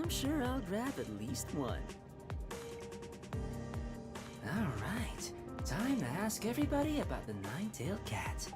I'm sure I'll grab at least one. Alright, time to ask everybody about the nine-tailed cat.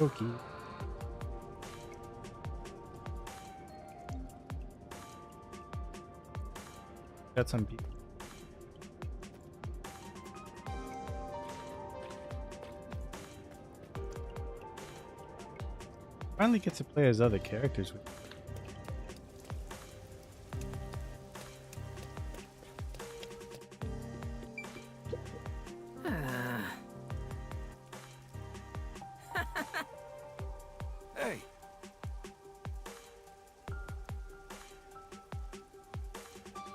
Okay. Got some people. Finally get to play as other characters with. Hey!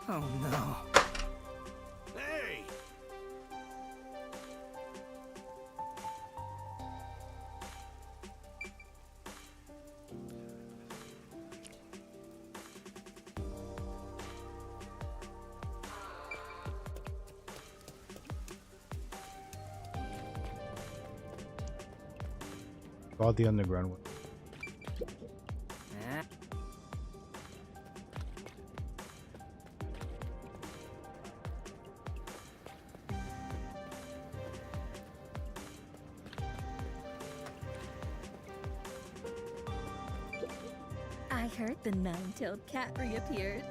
Oh no. Hey! All the underground one. I heard the nine-tailed cat reappeared.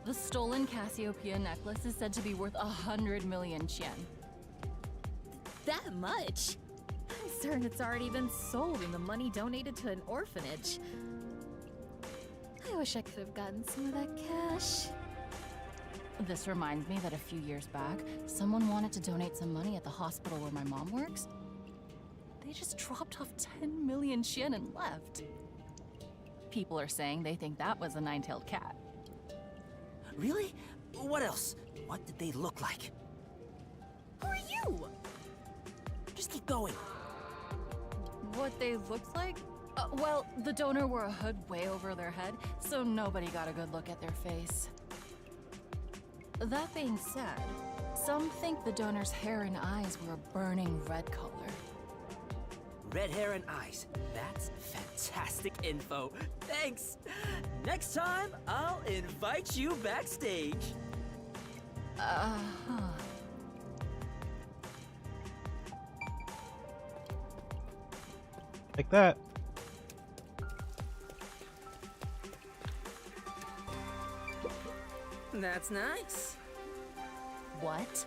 The stolen Cassiopeia necklace is said to be worth 100 million yen. That much? I'm certain it's already been sold and the money donated to an orphanage. I wish I could have gotten some of that cash. This reminds me that a few years back, someone wanted to donate some money at the hospital where my mom works. They just dropped off 10 million yen and left. People are saying they think that was a nine-tailed cat. Really? What else? What did they look like? Who are you? Just keep going. What they looked like? Well, the donor wore a hood way over their head, so nobody got a good look at their face. That being said, some think the donor's hair and eyes were a burning red color. Red hair and eyes. That's fantastic info. Thanks. Next time, I'll invite you backstage. Uh-huh. Like that. That's nice. What?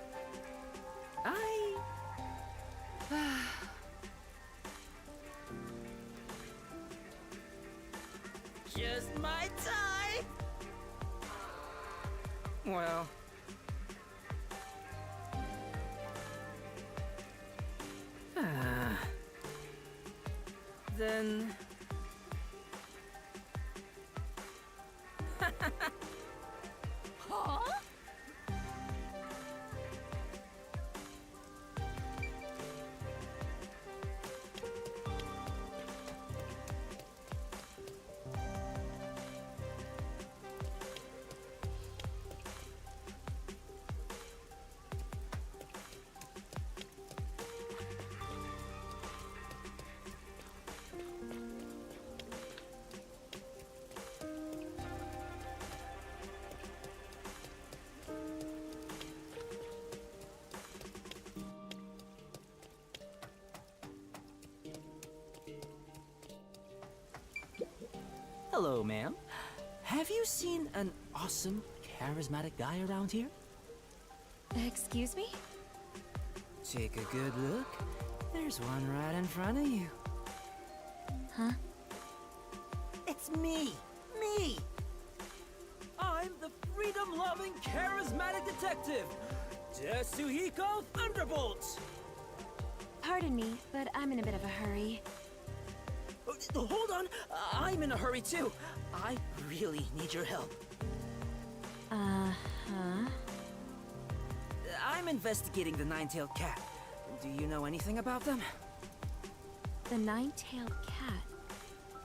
Just my type. Well. Then. Huh? Hello, ma'am. Have you seen an awesome, charismatic guy around here? Excuse me? Take a good look. There's one right in front of you. Huh? It's me! Me! I'm the freedom-loving, charismatic detective, Tetsuhiko Thunderbolt! Pardon me, but I'm in a bit of a hurry. Hold on! I'm in a hurry too. I really need your help. Uh-huh. I'm investigating the Nine-Tailed Cat. Do you know anything about them? The Nine-Tailed Cat?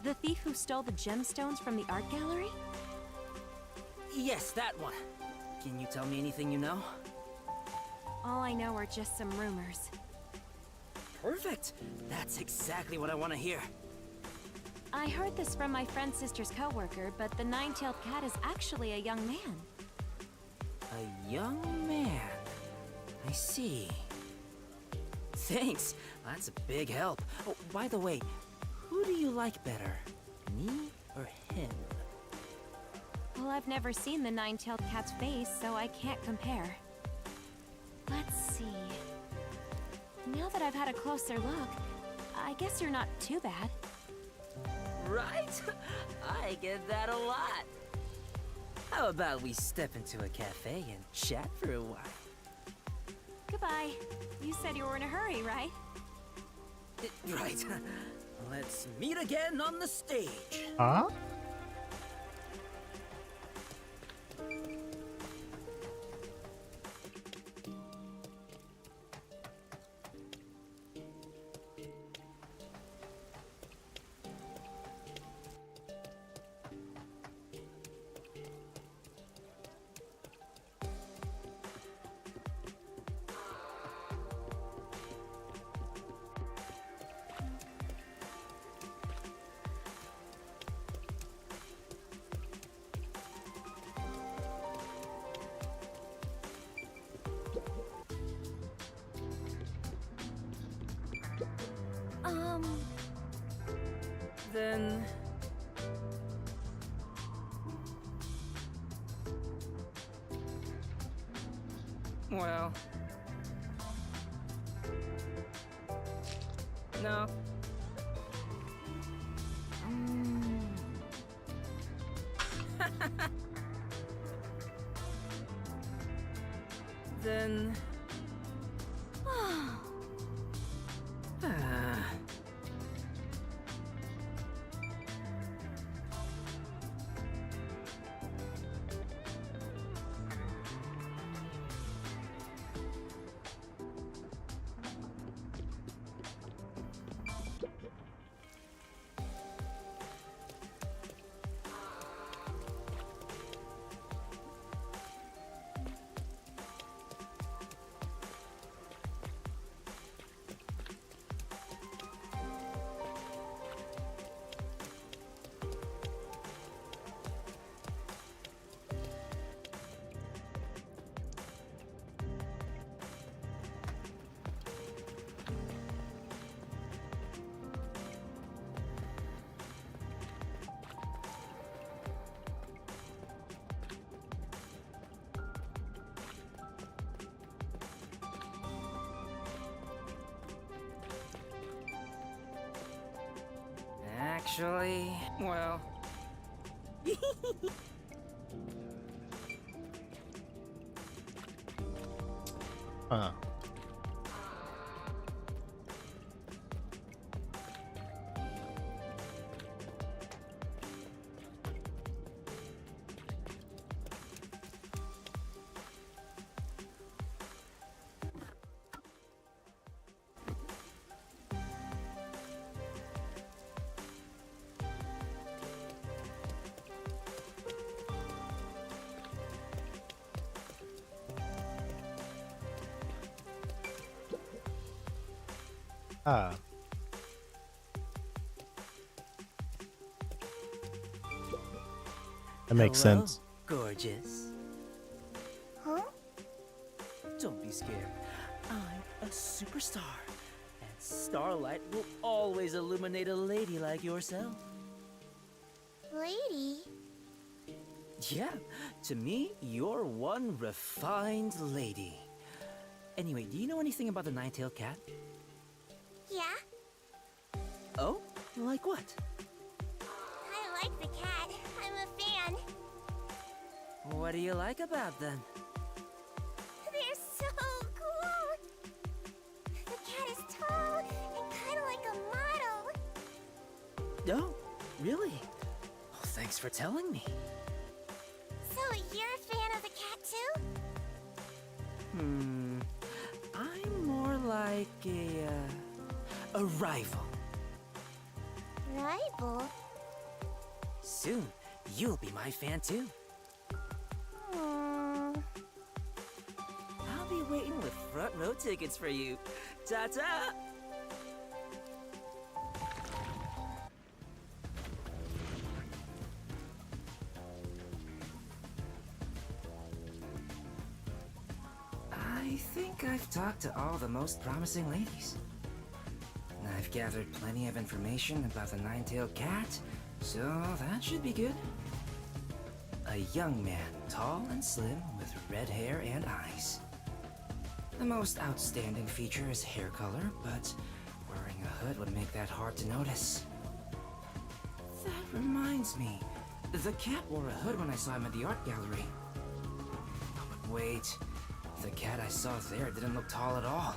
The thief who stole the gemstones from the art gallery? Yes, that one. Can you tell me anything you know? All I know are just some rumors. Perfect! That's exactly what I want to hear. I heard this from my friend's sister's co-worker, but the Nine-Tailed Cat is actually a young man. A young man. I see. Thanks. That's a big help. Oh, by the way, who do you like better? Me or him? Well, I've never seen the Nine-Tailed Cat's face, so I can't compare. Let's see. Now that I've had a closer look, I guess you're not too bad. Right? I get that a lot. How about we step into a cafe and chat for a while? Goodbye. You said you were in a hurry, right? Right. Let's meet again on the stage. Huh? Then... well... no. Then... actually, well... Huh. Ah. That makes Hello, sense. gorgeous. Huh? Don't be scared. I'm a superstar. And starlight will always illuminate a lady like yourself. lady? Yeah, to me, you're one refined lady. Anyway, do you know anything about the Nine-Tailed Cat? Yeah, Oh? Like what? I like the cat. I'm a fan. What do you like about them? They're so cool. The cat is tall and kind of like a model. Oh, really? Oh, thanks for telling me. So you're a fan of the cat too? I'm more like a rival. Rival? Soon, you'll be my fan too. Hmm. I'll be waiting with front row tickets for you. Ta-ta! I think I've talked to all the most promising ladies. I've gathered plenty of information about the Nine-Tailed Cat, so that should be good. A young man, tall and slim, with red hair and eyes. The most outstanding feature is hair color, but wearing a hood would make that hard to notice. That reminds me, the cat wore a hood when I saw him at the art gallery. But wait, the cat I saw there didn't look tall at all.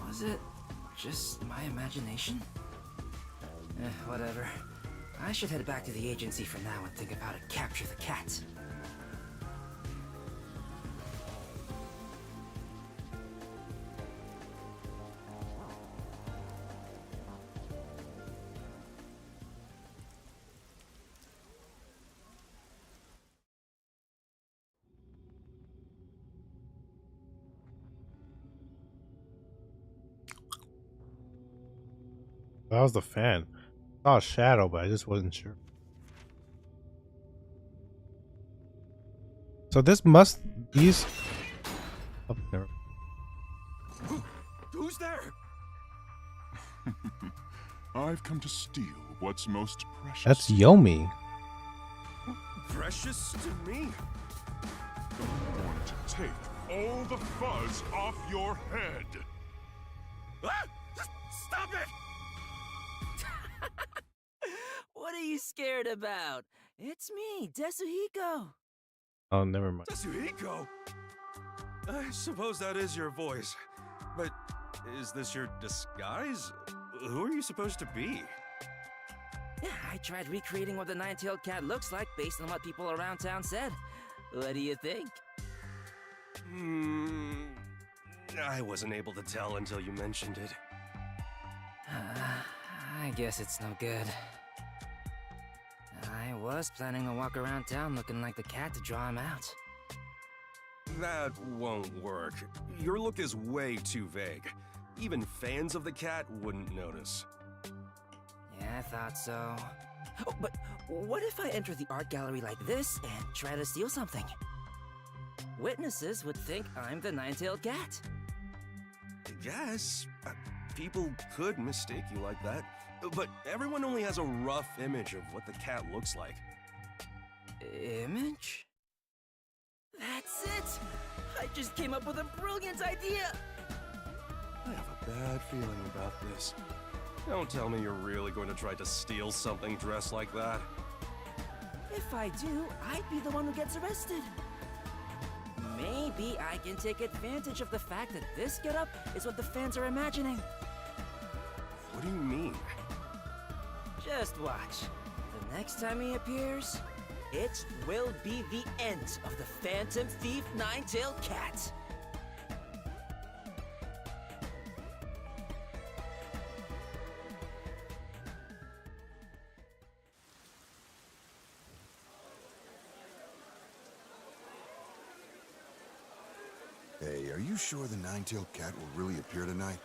Was it just my imagination? Whatever. I should head back to the agency for now and think of how to capture the cat. That was the fan. I saw a shadow, but I just wasn't sure. So this must these. Oh, never. Who's there? I've come to steal what's most precious. That's Yomi. Precious to me? I'm going to take all the fuzz off your head. Ah! Stop it! What are you scared about? It's me, Desuhiko. Oh, never mind. Tetsuhiko? I suppose that is your voice. But is this your disguise? Who are you supposed to be? Yeah, I tried recreating what the Nine-Tailed Cat looks like based on what people around town said. What do you think? I wasn't able to tell until you mentioned it. I guess it's no good. I was planning to walk around town looking like the cat to draw him out. That won't work. Your look is way too vague. Even fans of the cat wouldn't notice. Yeah, I thought so. Oh, but what if I enter the art gallery like this and try to steal something? Witnesses would think I'm the Nine-Tailed Cat. Yes, people could mistake you like that. But everyone only has a rough image of what the cat looks like. Image? That's it! I just came up with a brilliant idea! I have a bad feeling about this. Don't tell me you're really going to try to steal something dressed like that. If I do, I'd be the one who gets arrested. Maybe I can take advantage of the fact that this getup is what the fans are imagining. What do you mean? Just watch. The next time he appears, it will be the end of the Phantom Thief Nine-Tailed Cat. Hey, are you sure the Nine-Tailed Cat will really appear tonight?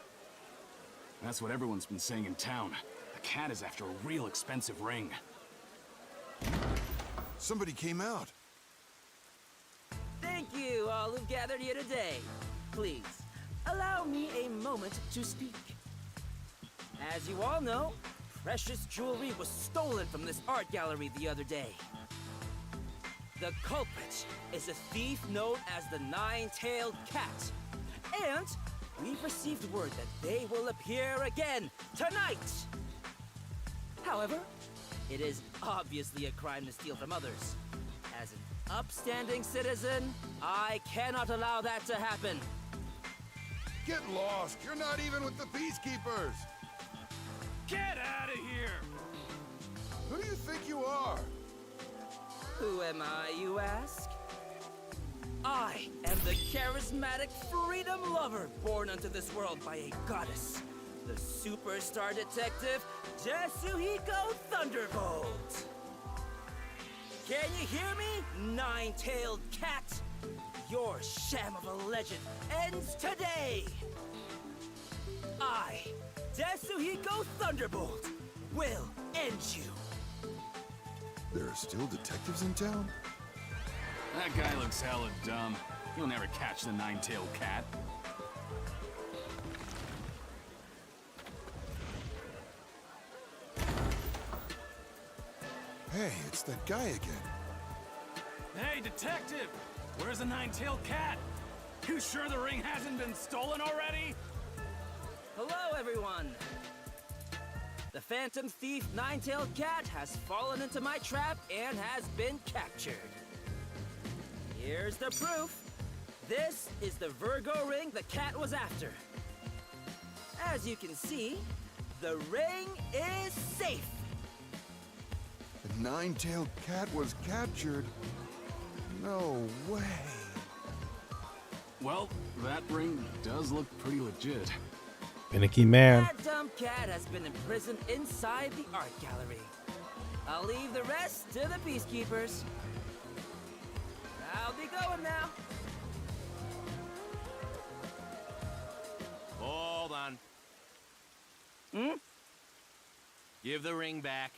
That's what everyone's been saying in town. The cat is after a real expensive ring. Somebody came out. Thank you, all who've gathered here today. Please, allow me a moment to speak. As you all know, precious jewelry was stolen from this art gallery the other day. The culprit is a thief known as the Nine-Tailed Cat. And we've received word that they will appear again tonight. However, it is obviously a crime to steal from others. As an upstanding citizen, I cannot allow that to happen. Get lost! You're not even with the Peacekeepers! Get out of here! Who do you think you are? Who am I, you ask? I am the charismatic freedom lover born unto this world by a goddess, the superstar detective Yasuhiko Thunderbolt. Can you hear me, Nine-Tailed Cat? Your sham of a legend ends today! I, Yasuhiko Thunderbolt, will end you! There are still detectives in town? That guy looks hella dumb. You'll never catch the Nine-Tailed Cat. Hey, it's that guy again. Hey, detective! Where's the Nine-Tailed Cat? You sure the ring hasn't been stolen already? Hello, everyone! The Phantom Thief Nine-Tailed Cat has fallen into my trap and has been captured. Here's the proof. This is the Virgo ring the cat was after. As you can see, the ring is safe. The Nine-Tailed Cat was captured? No way. Well, that ring does look pretty legit. Finicky man. That dumb cat has been imprisoned inside the art gallery. I'll leave the rest to the Peacekeepers. I'll be going now. Hold on. Hmm? Give the ring back.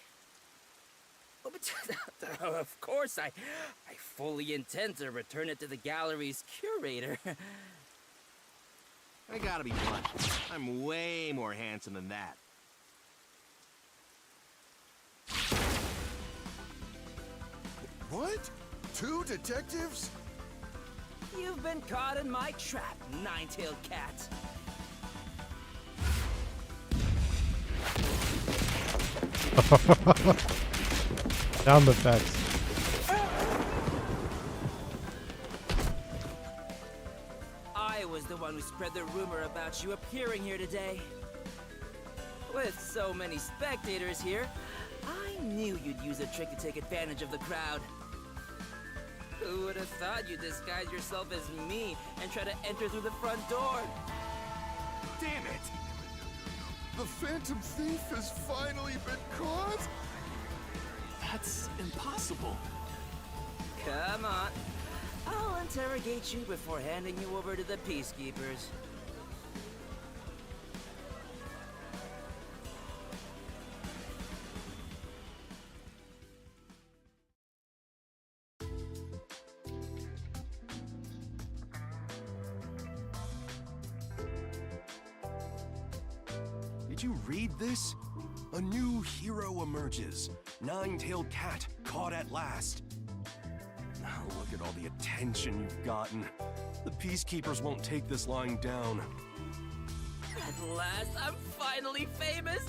Oh, but of course, I fully intend to return it to the gallery's curator. I gotta be blunt. I'm way more handsome than that. What? 2 detectives? You've been caught in my trap, Nine-Tailed Cat. Sound effects. I was the one who spread the rumor about you appearing here today. With so many spectators here, I knew you'd use a trick to take advantage of the crowd. Who would have thought you'd disguise yourself as me and try to enter through the front door? Damn it! The Phantom Thief has finally been caught? That's impossible. Come on. I'll interrogate you before handing you over to the Peacekeepers. Did you read this? A new hero emerges. Nine-Tailed Cat caught at last. Now look at all the attention you've gotten. The Peacekeepers won't take this lying down. At last, I'm finally famous!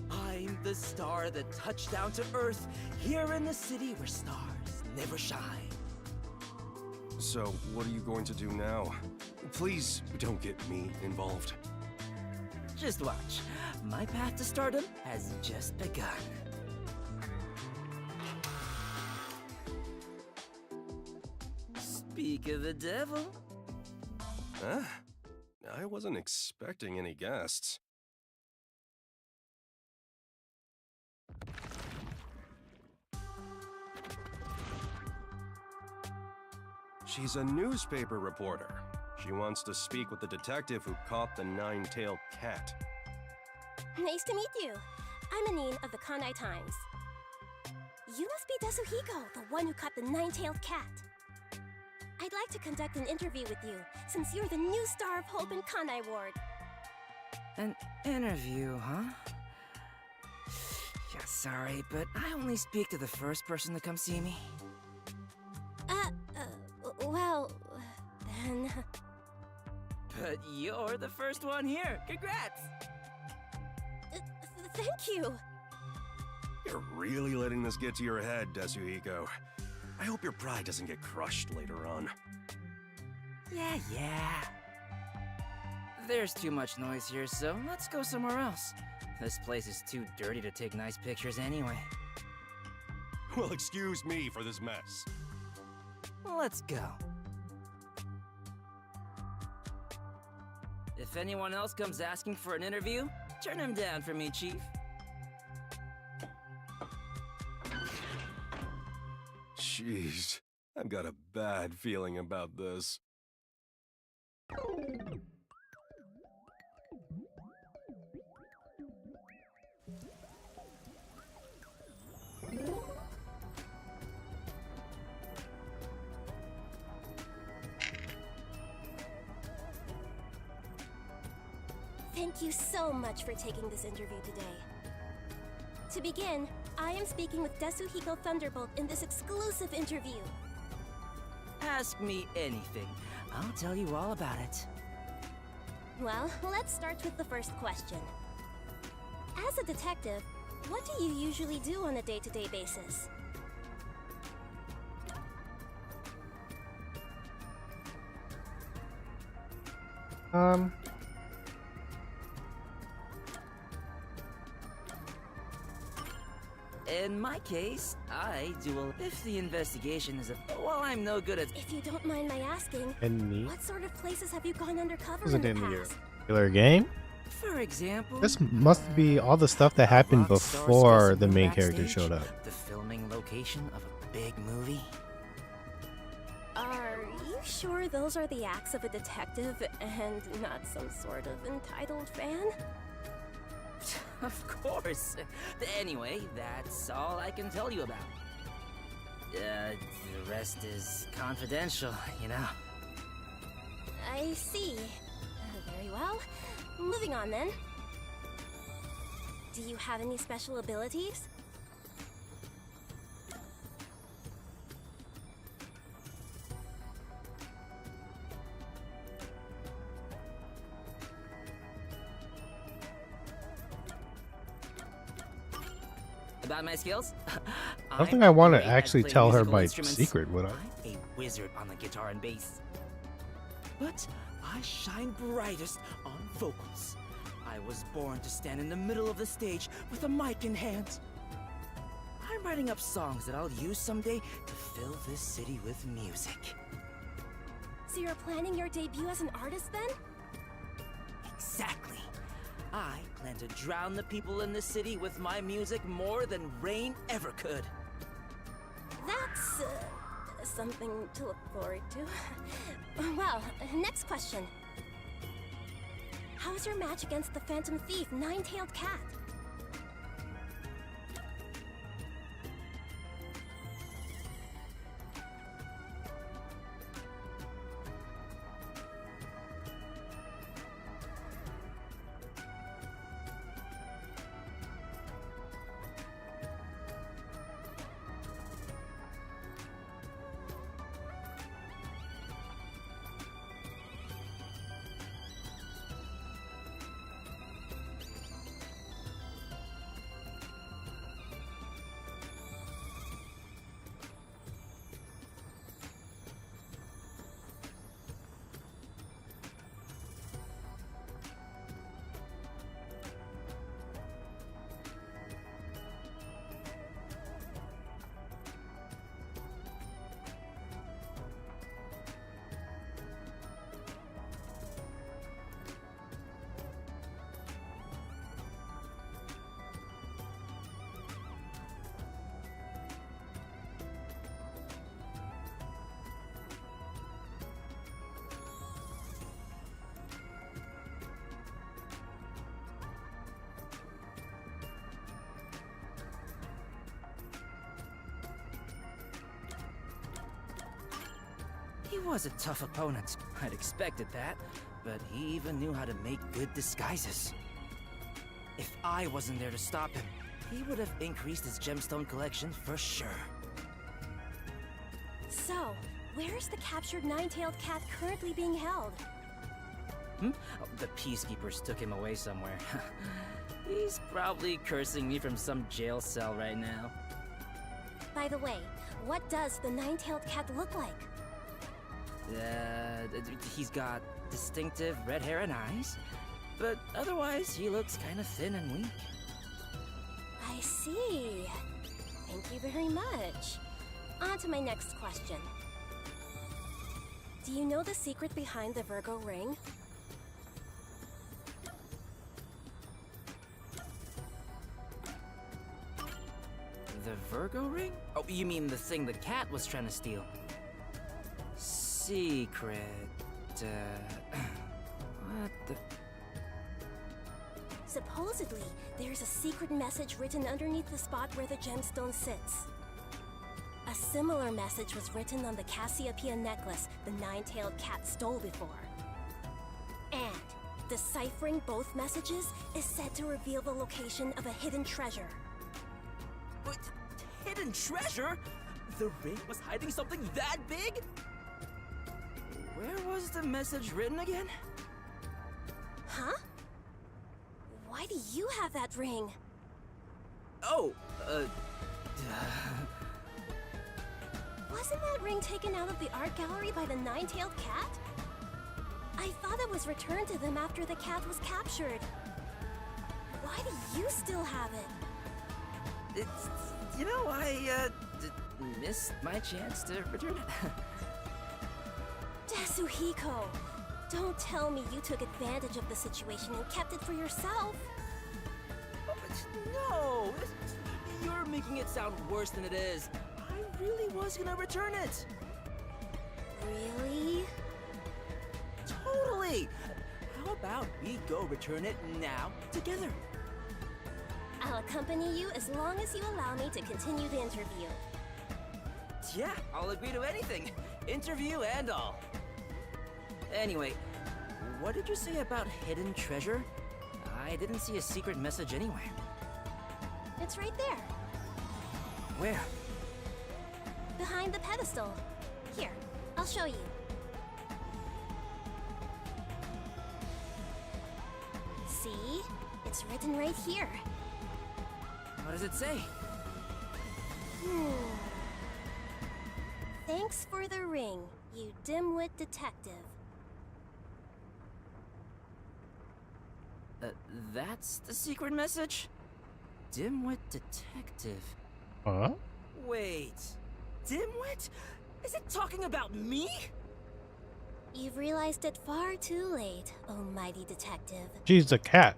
I'm the star that touched down to Earth, here in the city where stars never shine. So, what are you going to do now? Please don't get me involved. Just watch. My path to stardom has just begun. Speak of the devil. Huh? I wasn't expecting any guests. She's a newspaper reporter. She wants to speak with the detective who caught the Nine-Tailed Cat. Nice to meet you. I'm Anine of the Kanai Times. You must be Yasuhiko, the one who caught the Nine-Tailed Cat. I'd like to conduct an interview with you, since you're the new star of hope in Kanai Ward. An interview, huh? Yeah, sorry, but I only speak to the first person to come see me. Well, then... But you're the first one here. Congrats! Thank you! You're really letting this get to your head, Desuhiko. I hope your pride doesn't get crushed later on. Yeah. There's too much noise here, so let's go somewhere else. This place is too dirty to take nice pictures anyway. Well, excuse me for this mess. Let's go. If anyone else comes asking for an interview, turn him down for me, Chief. Jeez, I've got a bad feeling about this. Thank you so much for taking this interview today. To begin, I am speaking with Desuhiko Thunderbolt in this exclusive interview. Ask me anything. I'll tell you all about it. Well, let's start with the first question. As a detective, what do you usually do on a day-to-day basis? In my case, I do if the investigation is well, I'm no good at... If you don't mind my asking, And me? what sort of places have you gone undercover Isn't in in the the past? regular game? For example... This must be all the stuff that happened Rockstar before Space the main backstage, character showed up. The filming location of a big movie. Are you sure those are the acts of a detective and not some sort of entitled fan? Of course. Anyway, that's all I can tell you about. The rest is confidential, you know. I see. Very well. Moving on then. Do you have any special abilities? About my skills? I don't think I want to great at actually playing tell her musical my instruments. secret, would I? I'm a wizard on the guitar and bass. But I shine brightest on vocals. I was born to stand in the middle of the stage with a mic in hand. I'm writing up songs that I'll use someday to fill this city with music. So you're planning your debut as an artist then? Exactly. I plan to drown the people in this city with my music more than rain ever could. That's something to look forward to. Well, next question. How's your match against the Phantom Thief, Nine-Tailed Cat? He was a tough opponent. I'd expected that, but he even knew how to make good disguises. If I wasn't there to stop him, he would have increased his gemstone collection for sure. So, where is the captured nine-tailed cat currently being held? Oh, the Peacekeepers took him away somewhere. He's probably cursing me from some jail cell right now. By the way, what does the nine-tailed cat look like? He's got distinctive red hair and eyes, but otherwise he looks kind of thin and weak. I see. Thank you very much. On to my next question. Do you know the secret behind the Virgo ring? The Virgo ring? Oh, you mean the thing the cat was trying to steal? Secret. What the? Supposedly, there's a secret message written underneath the spot where the gemstone sits. A similar message was written on the Cassiopeia necklace the nine-tailed cat stole before. And deciphering both messages is said to reveal the location of a hidden treasure. But hidden treasure? The ring was hiding something that big? Where was the message written again? Huh? Why do you have that ring? Oh, Wasn't that ring taken out of the art gallery by the nine-tailed cat? I thought it was returned to them after the cat was captured. Why do you still have it? It's, you know, I missed my chance to return it. Tetsuhiko, don't tell me you took advantage of the situation and kept it for yourself. Oh, no, you're making it sound worse than it is. I really was gonna return it. Really? Totally. How about we go return it now together? I'll accompany you as long as you allow me to continue the interview. Yeah, I'll agree to anything. Interview and all. Anyway, what did you say about hidden treasure? I didn't see a secret message anywhere. It's right there, Where? behind the pedestal. Here, I'll show you. See? It's written right here. What does it say? Thanks for the ring, you dimwit detective. That's the secret message? Dimwit detective. Huh? Wait, dimwit? Is it talking about me? You've realized it far too late, oh mighty detective. She's a cat.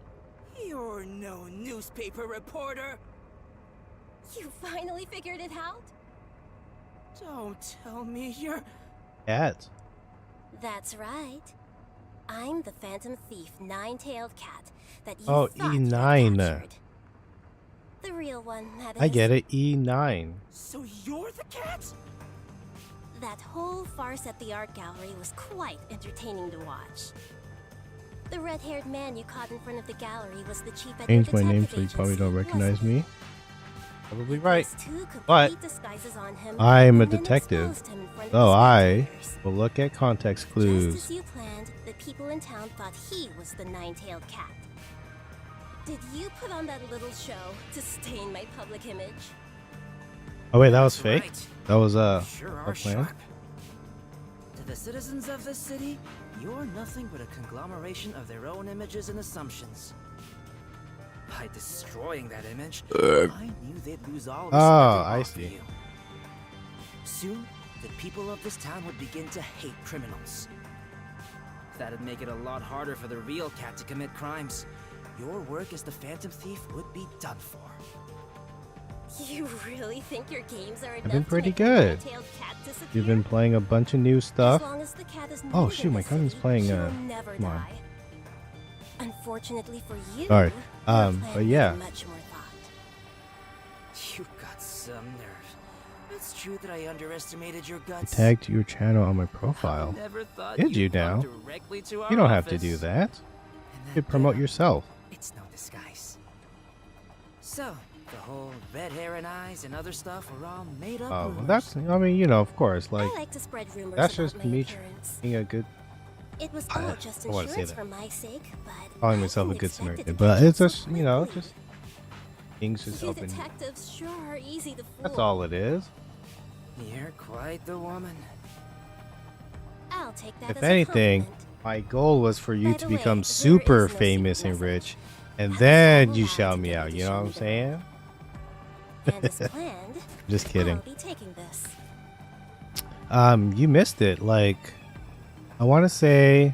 You're no newspaper reporter. You finally figured it out? Don't tell me you're... Cat. That's right. I'm the Phantom Thief, nine-tailed cat that you Oh, thought you E9. captured. The real one, that is. I get it. E9. So you're the cat? That whole farce at the art gallery was quite entertaining to watch. The red-haired man you caught in front of the gallery was the chief at Changed the my name detective so you probably don't agency, recognize wasn't me. Probably right. Those two But complete disguises on him, I'm a and then detective. exposed him in front of So the I spectators. will look at context Just clues. as you planned, the people in town thought he was the nine-tailed cat. Did you put on that little show to stain my public image? Oh wait, that was fake? Right. That was Sure our are plan? sharp. To the citizens of this city, you're nothing but a conglomeration of their own images and assumptions. By destroying that image, I knew they'd lose all respect and I awe for see. you. Soon, the people of this town would begin to hate criminals. That'd make it a lot harder for the real cat to commit crimes. Your work as the Phantom Thief would be done for. You really think your games are enough been to pretty make the good. nine-tailed cat disappear? You've been playing a bunch of new As stuff. long as the cat is Oh needed shoot, in my the cousin's city, playing she will never come on. die. Unfortunately for you, Sorry. your plan But needed yeah. much more thought. You've got some nerve. It's true that I underestimated your guts. Tagged your channel on my profile. Never thought Did you you'd come now? directly to our You don't have to office. do that. And You could promote yourself. It's no disguise. So, The whole red hair and eyes and other stuff were all made up. Oh, well, rumors. that's, I mean, you know, of course, like, I like to spread rumors that's about just my me appearance. being a good, It was all just I wanna say insurance that. for my sake, but calling I myself a didn't good expect it Samaritan, to but be it's so just, you know, quickly. just things just You open. detectives sure are easy to fool. That's all it is. You're quite the woman. I'll take that If as a anything, compliment. my goal was for you By to the way, become there super is no famous secret and message. rich, and I was then all you allowed shout to me get out. you You to know show what I'm me the saying? And as planned, Just kidding. I'll be taking this. You missed it. Like, I want to say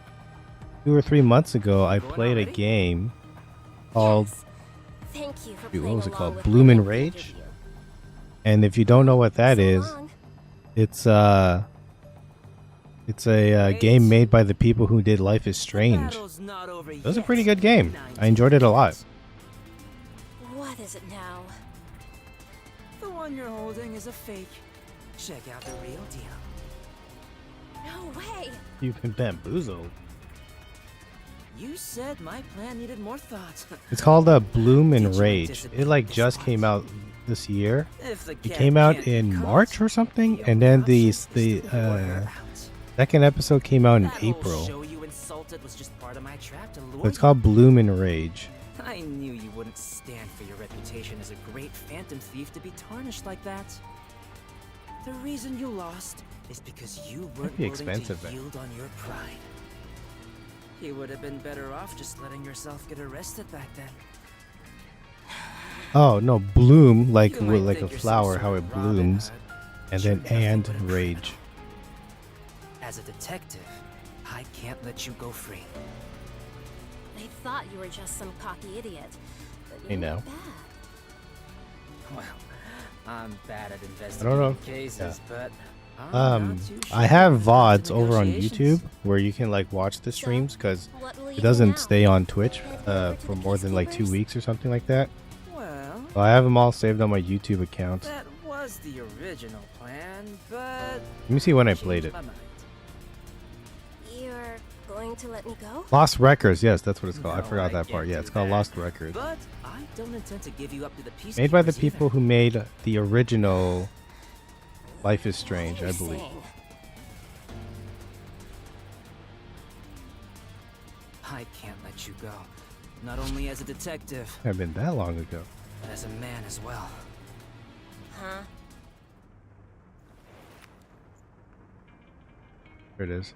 2 or 3 months ago, I Going played a already? game called, Yes. Thank you for shoot, playing what was it along called? with Bloom my and lengthy Rage? interview. And if you don't know what that So is, long. it's a game made by the people who did Life is Strange. Battle's not over It was a yet. pretty good game. I enjoyed it a lot. What is it now? The one you're holding is a fake. Check out the real deal. No way! You've been bamboozled. You said my plan needed more thought. It's called Bloom and Did you Rage. anticipate It like this just one? came out this year. If the It cat came out can't in be caught, March or something, the and then only the option is to lure her out. second episode came out in That whole April. show you insulted was just part of my trap to lure So it's you. called Bloom and Rage. I knew you wouldn't stand for your reputation as a great phantom thief to be tarnished like that. The reason you lost is because you weren't be willing expensive, to then. yield on your pride. You would have been better off just letting yourself get arrested back then. Oh no, Bloom like You might like a think you're some flower, sort how it of Robin blooms, Hood, and but then you're nothing and but a criminal. Rage. As a detective, I can't let you go free. I thought you were just some cocky idiot. But I you're know. not bad. Well, I'm bad at know. investigating cases, but I have VODs over on YouTube where you can like watch the streams because What will you it do doesn't now? stay on Twitch Head over to for the more than like 2 peacekeepers? weeks or something like that. Well, So I have them all saved on my YouTube account. that was the original plan, but Let me see when I played changed it. my mind. You're going to let me go? Lost Records, yes, that's what it's called. I No, forgot I that part. can't Yeah, do it's called that. Lost Records. But I don't intend to give you up to the peacekeepers Made by the either. people who made the original Life is Strange, What are I you believe. saying? I can't let you go. Not only as a detective, It's been that long ago. but as a man as well. Huh? There it is.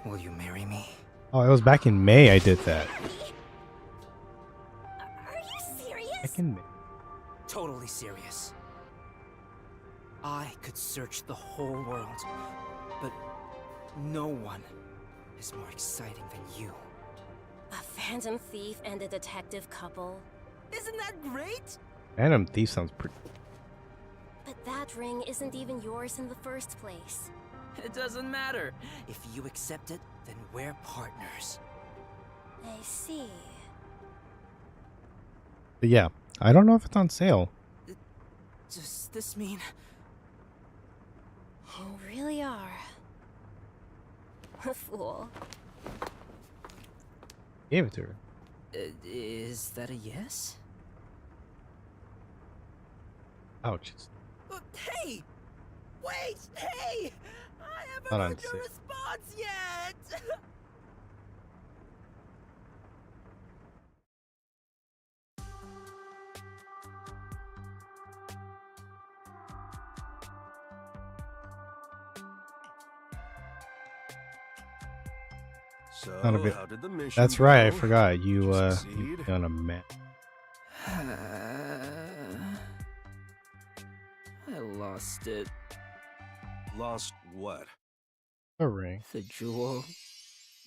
Will you marry me? Oh, it was back in May I did that. Are you serious? Back in May. Totally serious. I could search the whole world, but no one is more exciting than you. A phantom thief and a detective couple. Isn't that great? Phantom Thief sounds pretty. But that ring isn't even yours in the first place. It doesn't matter. If you accept it, then we're partners. I see. But yeah, I don't know if it's on sale. Does this mean You really are. A fool. Gave it to her. is that a yes? Ouch. It's Hey! Wait! Hey! I haven't not on heard your sale. response yet! So, Not a bit. how did the mission That's right, I go? forgot. Did You succeed? you on a map. I lost it. Lost what? A ring. The jewel,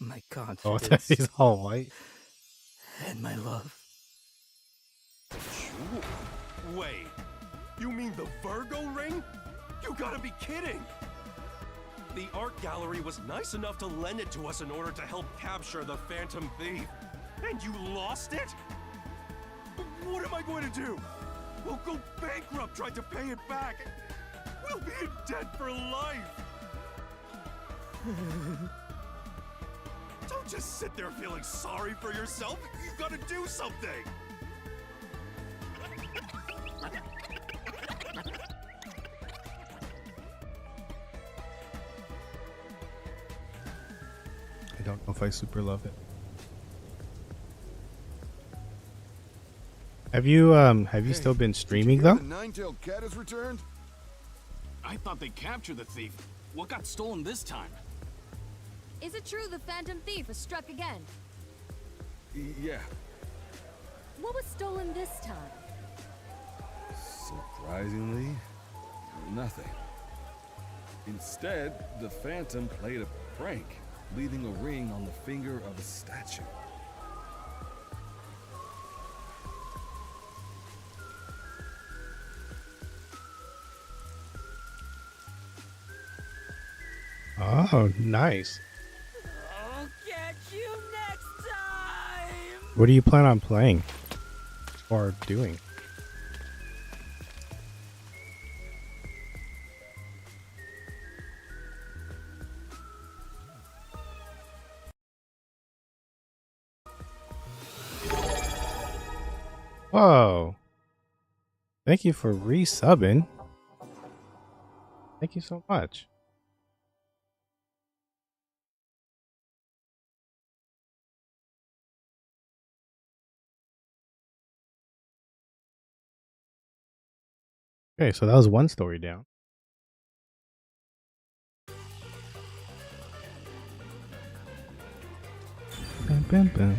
my Oh, confidence, he's all white. and my love. Jewel? Wait, you mean the Virgo ring? You gotta be kidding! The art gallery was nice enough to lend it to us in order to help capture the Phantom Thief. And you lost it? What am I going to do? We'll go bankrupt trying to pay it back. We'll be in debt for life. Don't just sit there feeling sorry for yourself. You gotta do something. don't know if I super love it. Have you still been streaming though? The nine-tailed cat has returned? I thought they captured the thief. What got stolen this time? Is it true the Phantom Thief has struck again? Yeah, What was stolen this time? surprisingly, nothing. Instead, the Phantom played a prank, leaving a ring on the finger of a statue. Oh, nice. I'll catch you next time! What do you plan on playing or doing? Whoa. Thank you for resubbing. Thank you so much. Okay, so that was one story down. Bam, bam, bam.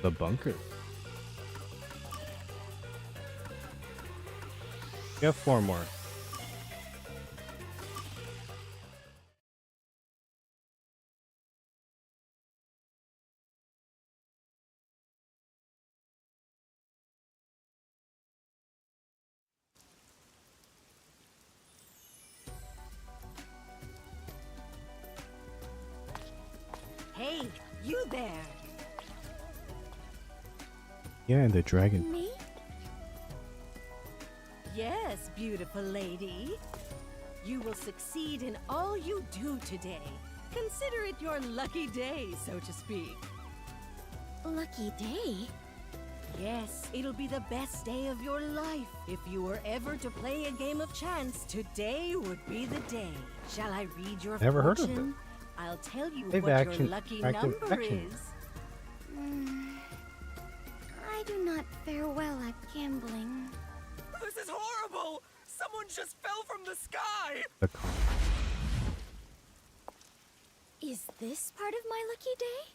The bunker. We have 4 more. Hey, you there! Yeah, and the dragon. Me? Yes, beautiful lady. You will succeed in all you do today. Consider it your lucky day, so to speak. Lucky day? Yes, it'll be the best day of your life. If you were ever to play a game of chance, today would be the day. Shall I read your Never heard of fortune? it. I'll tell you They've what action- your lucky active number action. is. I do not fare well at gambling. This is horrible! Someone just fell from the sky! The car. Is this part of my lucky day?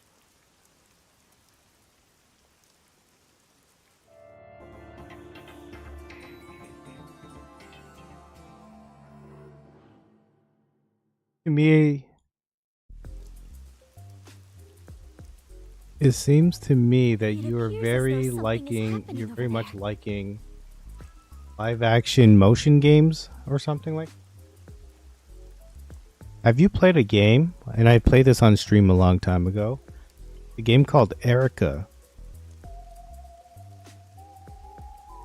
To me, it seems to me that you are very liking, you're very much liking live action motion games or something like. Have you played a game? And I played this on stream a long time ago. A game called Erica.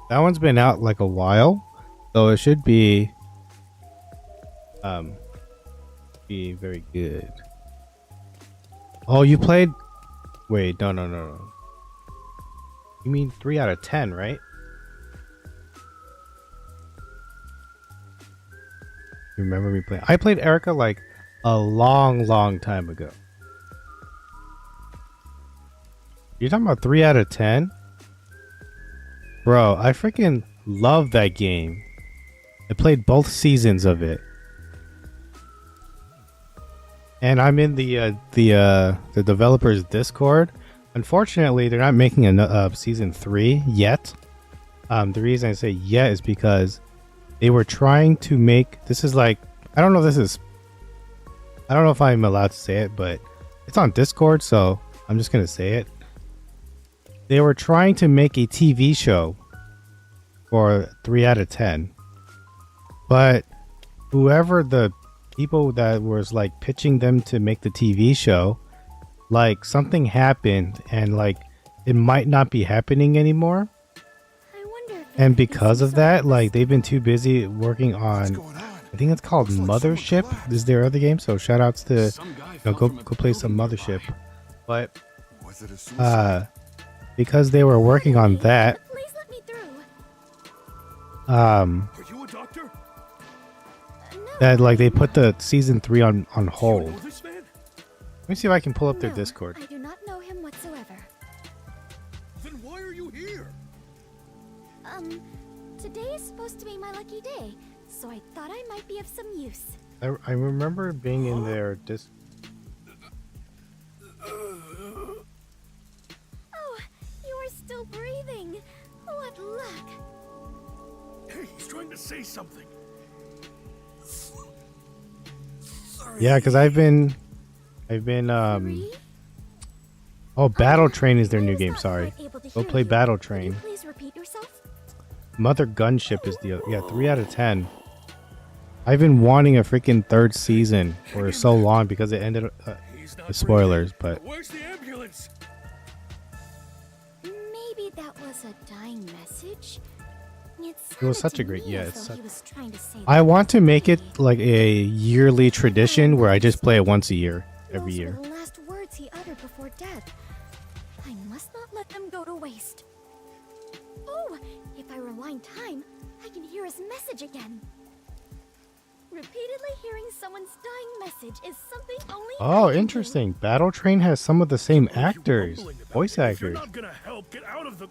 That one's been out like a while, so it should be very good. Oh, you played? Wait, no. You mean 3 out of 10, right? You remember me playing? I played Erica like a long time ago. You're talking about 3 out of 10? Bro, I freaking love that game. I played both seasons of it. And I'm in the developers Discord. Unfortunately, they're not making a season 3 yet. The reason I say yet is because they were trying to make, this is like, I don't know if I'm allowed to say it, but it's on Discord, so I'm just gonna say it. They were trying to make a TV show for 3 out of 10, but whoever the people that was like pitching them to make the TV show, like something happened and like it might not be happening anymore. And because of that, like they've been too busy working on, I think it's called Mothership. This is their other game, so shout outs to go play some Mothership. But because they were working on that, Please let me through. Are you a doctor? that like they put the season 3 on hold. This man? Let me see if I can pull up their No, Discord. I do not know him whatsoever. Then why are you here? Today is supposed to be my lucky day, so I thought I might be of some use. I remember being in their Oh, you are still breathing. What luck. Hey, he's trying to say something. Yeah, because I've been Oh, Battle Train is their new game. Sorry, go play Battle Train. Please repeat yourself. Mother Gunship is the 3 out of 10. I've been wanting a freaking third season for so long because it ended. Spoilers, but Where's the ambulance? Maybe that was a dying message. it was such a great It's it's. he was trying to say I want to make it like a yearly tradition where I just play it once a year, every Those were year. the last words he uttered before death. I must not let them go to waste. Oh, if I rewind time, I can hear his message again. Repeatedly hearing someone's dying message is something only I Oh, can do. interesting. Battle Train has some of the same actors, voice If you're actors. not gonna help, get out of the.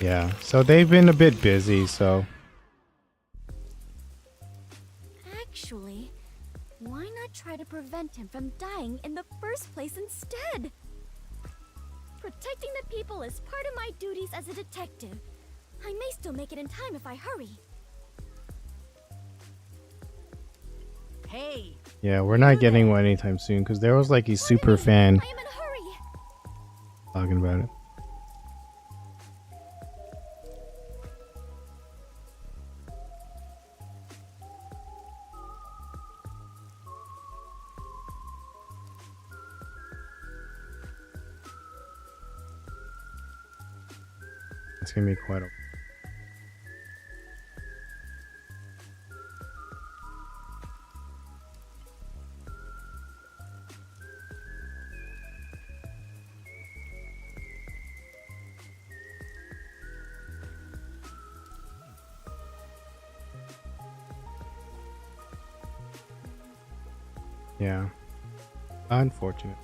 Yeah, so they've been a bit busy, so Actually, why not try to prevent him from dying in the first place instead? Protecting the people is part of my duties as a detective. I may still make it in time if I hurry. Hey, yeah, we're not getting one anytime soon because there was like a super fan I am in a hurry. talking about it. It's gonna be quite a. Yeah. Unfortunate.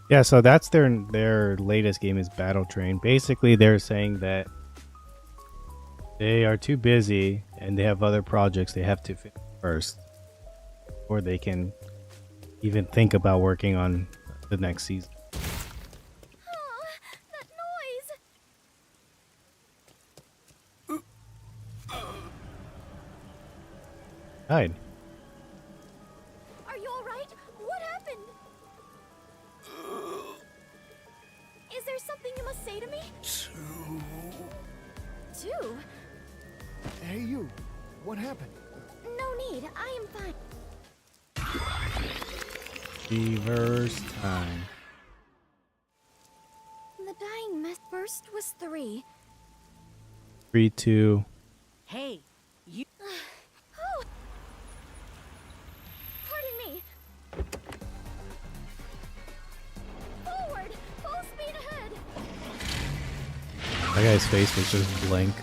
Yeah, so that's their latest game is Battle Train. Basically, they're saying that they are too busy and they have other projects they have to finish first, or they can even think about working on the next season. That noise! Hide. Are you alright? What happened? Is there something you must say to me? Two? Hey, you. What happened? No need. I am fine. Reverse time. The dying mess first was 3. 3, 2. hey, you. Oh! Pardon me. Forward! Full speed ahead! That guy's face was just blank.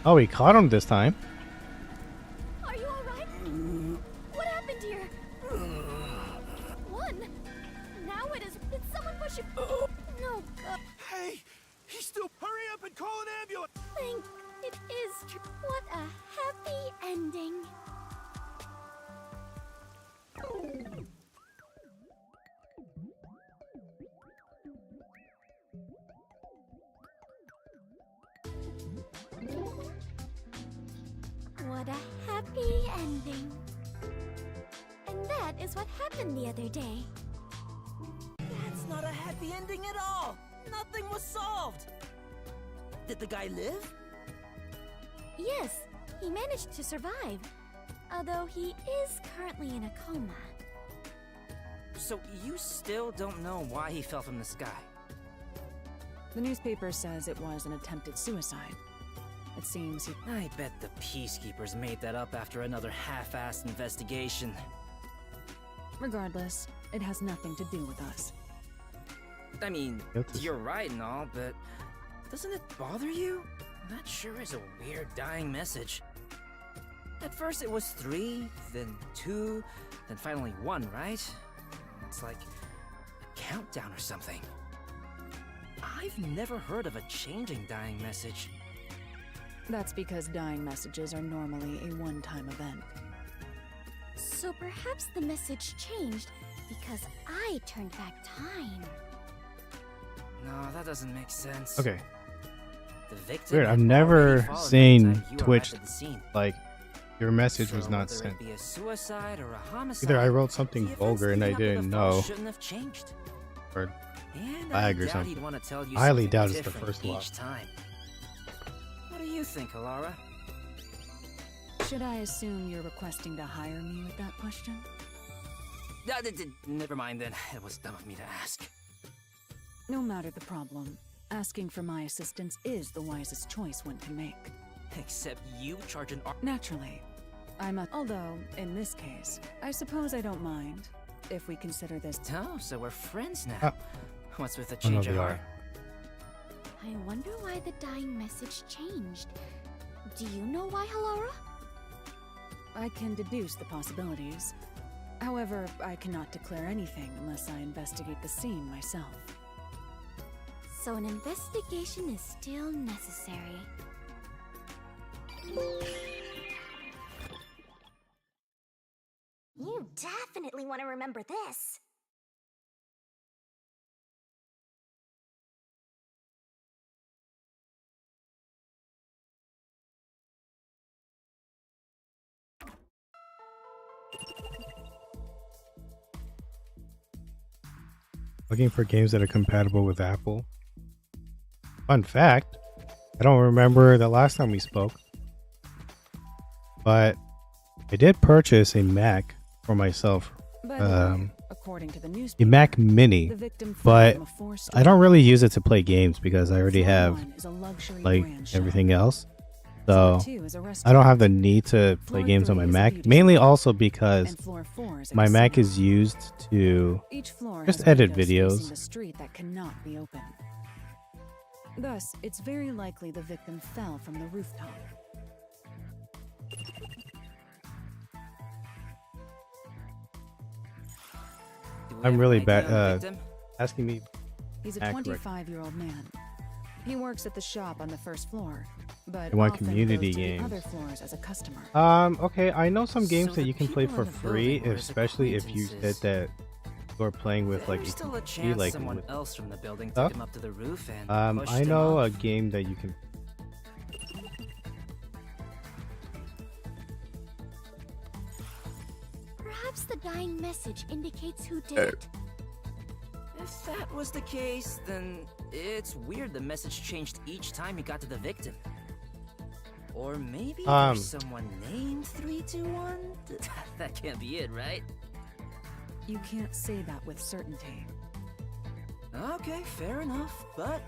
Oh, he caught him this time. Are you alright? What happened here? One. Now it is. Did someone push you? No. Hey, he's still. Hurry up and call an ambulance. Think it is true. What a happy ending. What a happy ending. And that is what happened the other day. That's not a happy ending at all. Nothing was solved. Did the guy live? Yes, he managed to survive. Although he is currently in a coma. So you still don't know why he fell from the sky? The newspaper says it was an attempted suicide. It seems he... I bet the Peacekeepers made that up after another half-assed investigation. Regardless, it has nothing to do with us. I mean, you're right and all, but doesn't it bother you? That sure is a weird dying message. At first it was 3, then 2, then finally 1, right? It's like a countdown or something. I've never heard of a changing dying message. That's because dying messages are normally a one-time event. So perhaps the message changed because I turned back time. No, that doesn't make sense. Okay. The victim Weird. I've had never already fallen by the seen time you Twitch arrived at the scene. like your message was So not whether sent. it be a suicide or a homicide, Either I wrote something the events vulgar and I leading up to the didn't fall know, shouldn't have changed. or And lag I or doubt something. he'd want to tell you I highly something doubt it's the different first one. each time. What do you think, Alara? Should I assume you're requesting to hire me with that question? Never mind then. It was dumb of me to ask. No matter the problem, asking for my assistance is the wisest choice one can make. Except you charge an arm. Naturally. Although, in this case, I suppose I don't mind, if we consider this... Oh, so we're friends now. What's with the I know change of we are. heart? I wonder why the dying message changed. Do you know why, Halara? I can deduce the possibilities. However, I cannot declare anything unless I investigate the scene myself. So an investigation is still necessary. You definitely want to remember this. Looking for games that are compatible with Apple. Fun fact, I don't remember the last time we spoke, but I did purchase a Mac for myself. By the way, according to the A newspaper, Mac Mini, the victim fell but from a four-story I don't really use it to play games because I already Floor have one is a luxury like brand shop. everything else. So Floor two is a I don't restaurant. have the need to play Floor games on three my is a Mac, beauty mainly salon. also because And floor four is a my Mac casino. is used to Each floor just has edit windows facing videos. the street that cannot be opened. Thus, it's very likely the victim fell from the rooftop. I'm really bad on the victim? asking me. He's a Mac rec- 25-year-old man. He works at the shop on the first floor, but They want often community goes to the games. other floors as a customer. Okay, I know some games So that the you can play people for in the free, building were his especially if you said acquaintances. that you're playing with like There's a still a PC, chance like someone with else from the building stuff. took him up to the roof and pushed I him know off. a game that you can. Perhaps the dying message indicates who did it. If that was the case, then it's weird the message changed each time he got to the victim. Or maybe there's someone named 321? That can't be it, right? You can't say that with certainty. Okay, fair enough, but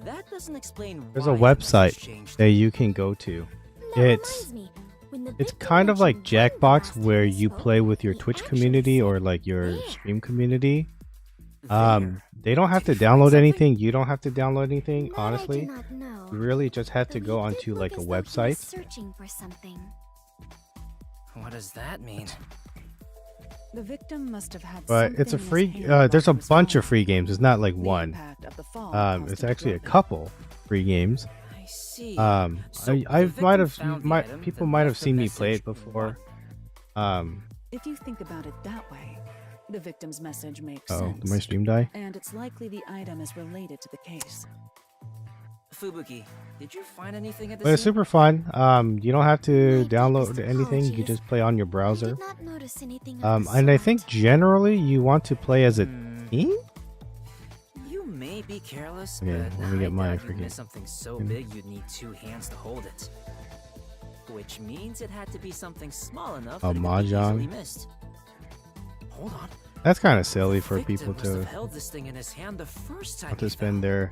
that doesn't explain There's a why the message website changed. that you can go to. That It's reminds me, when the it's victim kind of like mentioned one Jackbox last where time we you spoke, play with your he Twitch actually community said or like your there. stream community. There. They don't have to Did you find download something? anything. You don't have to download anything. That I Honestly, do not know. you really just have to Though go he did onto look like a as though he was website. searching for something. What does that mean? The victim must have had But it's a something in his free. hand while There's he a was bunch of falling. free games. It's not like The one. impact of the fall caused It's him to actually a drop it. couple free games. I see. So I the might victim have found the might item, people then might have left the seen me play message it before. If you think about it that way, the victim's message makes Oh, sense. did my stream die? And it's likely the item is related to the case. Fubuki, did you find anything at the But it's scene? super fun. You don't have to My download deepest anything. You apologies. just play on your I browser. did not notice anything of the And I sort. think generally you want to play as a team. You may be careless, Okay, but let me get I my doubt you'd freaking miss something so thing. big you'd need 2 hands to hold it. Which means it had to be something small enough Oh, that it could be Mahjong. easily missed. Hold on, That's kind of silly for Victim people must have to held this thing in his hand the first time want to he spend fell. their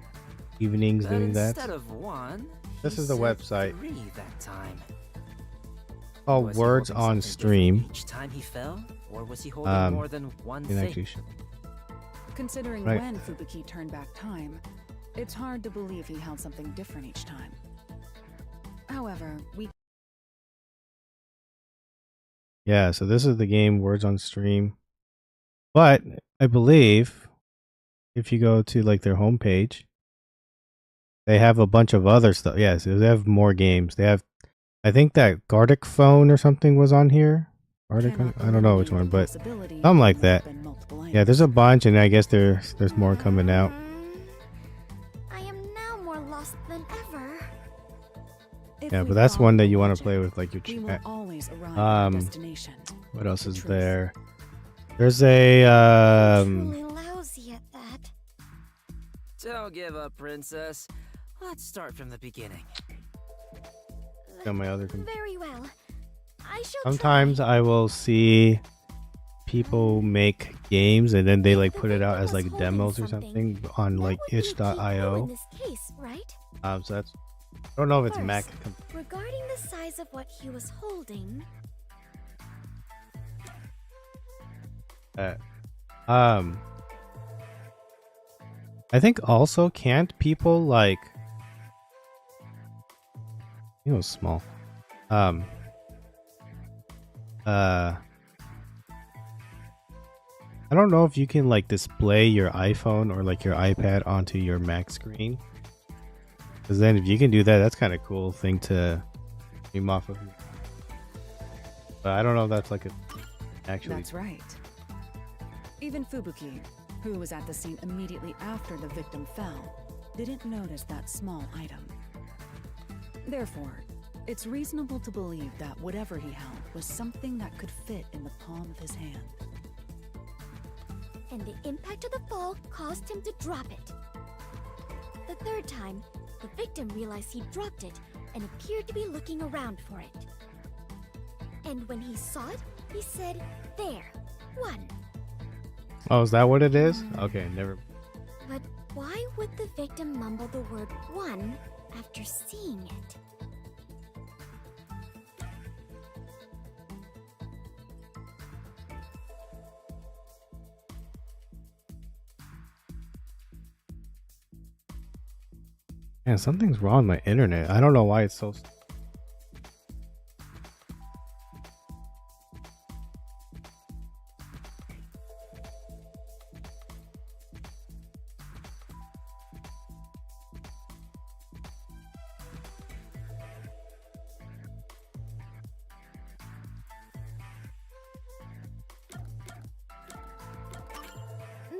evenings But doing that. instead of one, This he is the said website 3 that time. called Was he Words holding on something Stream. different each time he fell, or was he holding more than one can thing? actually show- Considering Right. when Fubuki turned back time, it's hard to believe he held something different each time. However, we Yeah, so this is the game Words on Stream. But I believe if you go to like their homepage, they have a bunch of other stuff. Yeah, so they have more games. They have, I think that Gardic Phone or something was on here. Gardic, I don't know which one, but something like that. Yeah, there's a bunch, and I guess there's more coming out. I am now more lost than ever. Yeah, but that's one that you want to play with like your we will chat. always arrive at our destination. What else is truth. there? There's a Truly lousy at that. Don't give up, princess. Let's start from the beginning. on my other computer. Very well. I shall Sometimes I will see people make games and then they like put it out as like demos or something on like in itch.io. this case, right? So that's, I don't know if it's Mac. First, regarding the size of what he was holding, I think also can't people like, it was small. I don't know if you can like display your iPhone or like your iPad onto your Mac screen. Because then if you can do that, that's kind of cool thing to stream off of. But I don't know if that's like a actually. That's right. Even Fubuki, who was at the scene immediately after the victim fell, didn't notice that small item. Therefore, it's reasonable to believe that whatever he held was something that could fit in the palm of his hand. and the impact of the fall caused him to drop it. The third time, the victim realized he dropped it and appeared to be looking around for it. And when he saw it, he said, "There, one." Oh, is that what it is? Okay, never. But why would the victim mumble the word "one" after seeing it? Man, something's wrong with my internet. I don't know why it's so.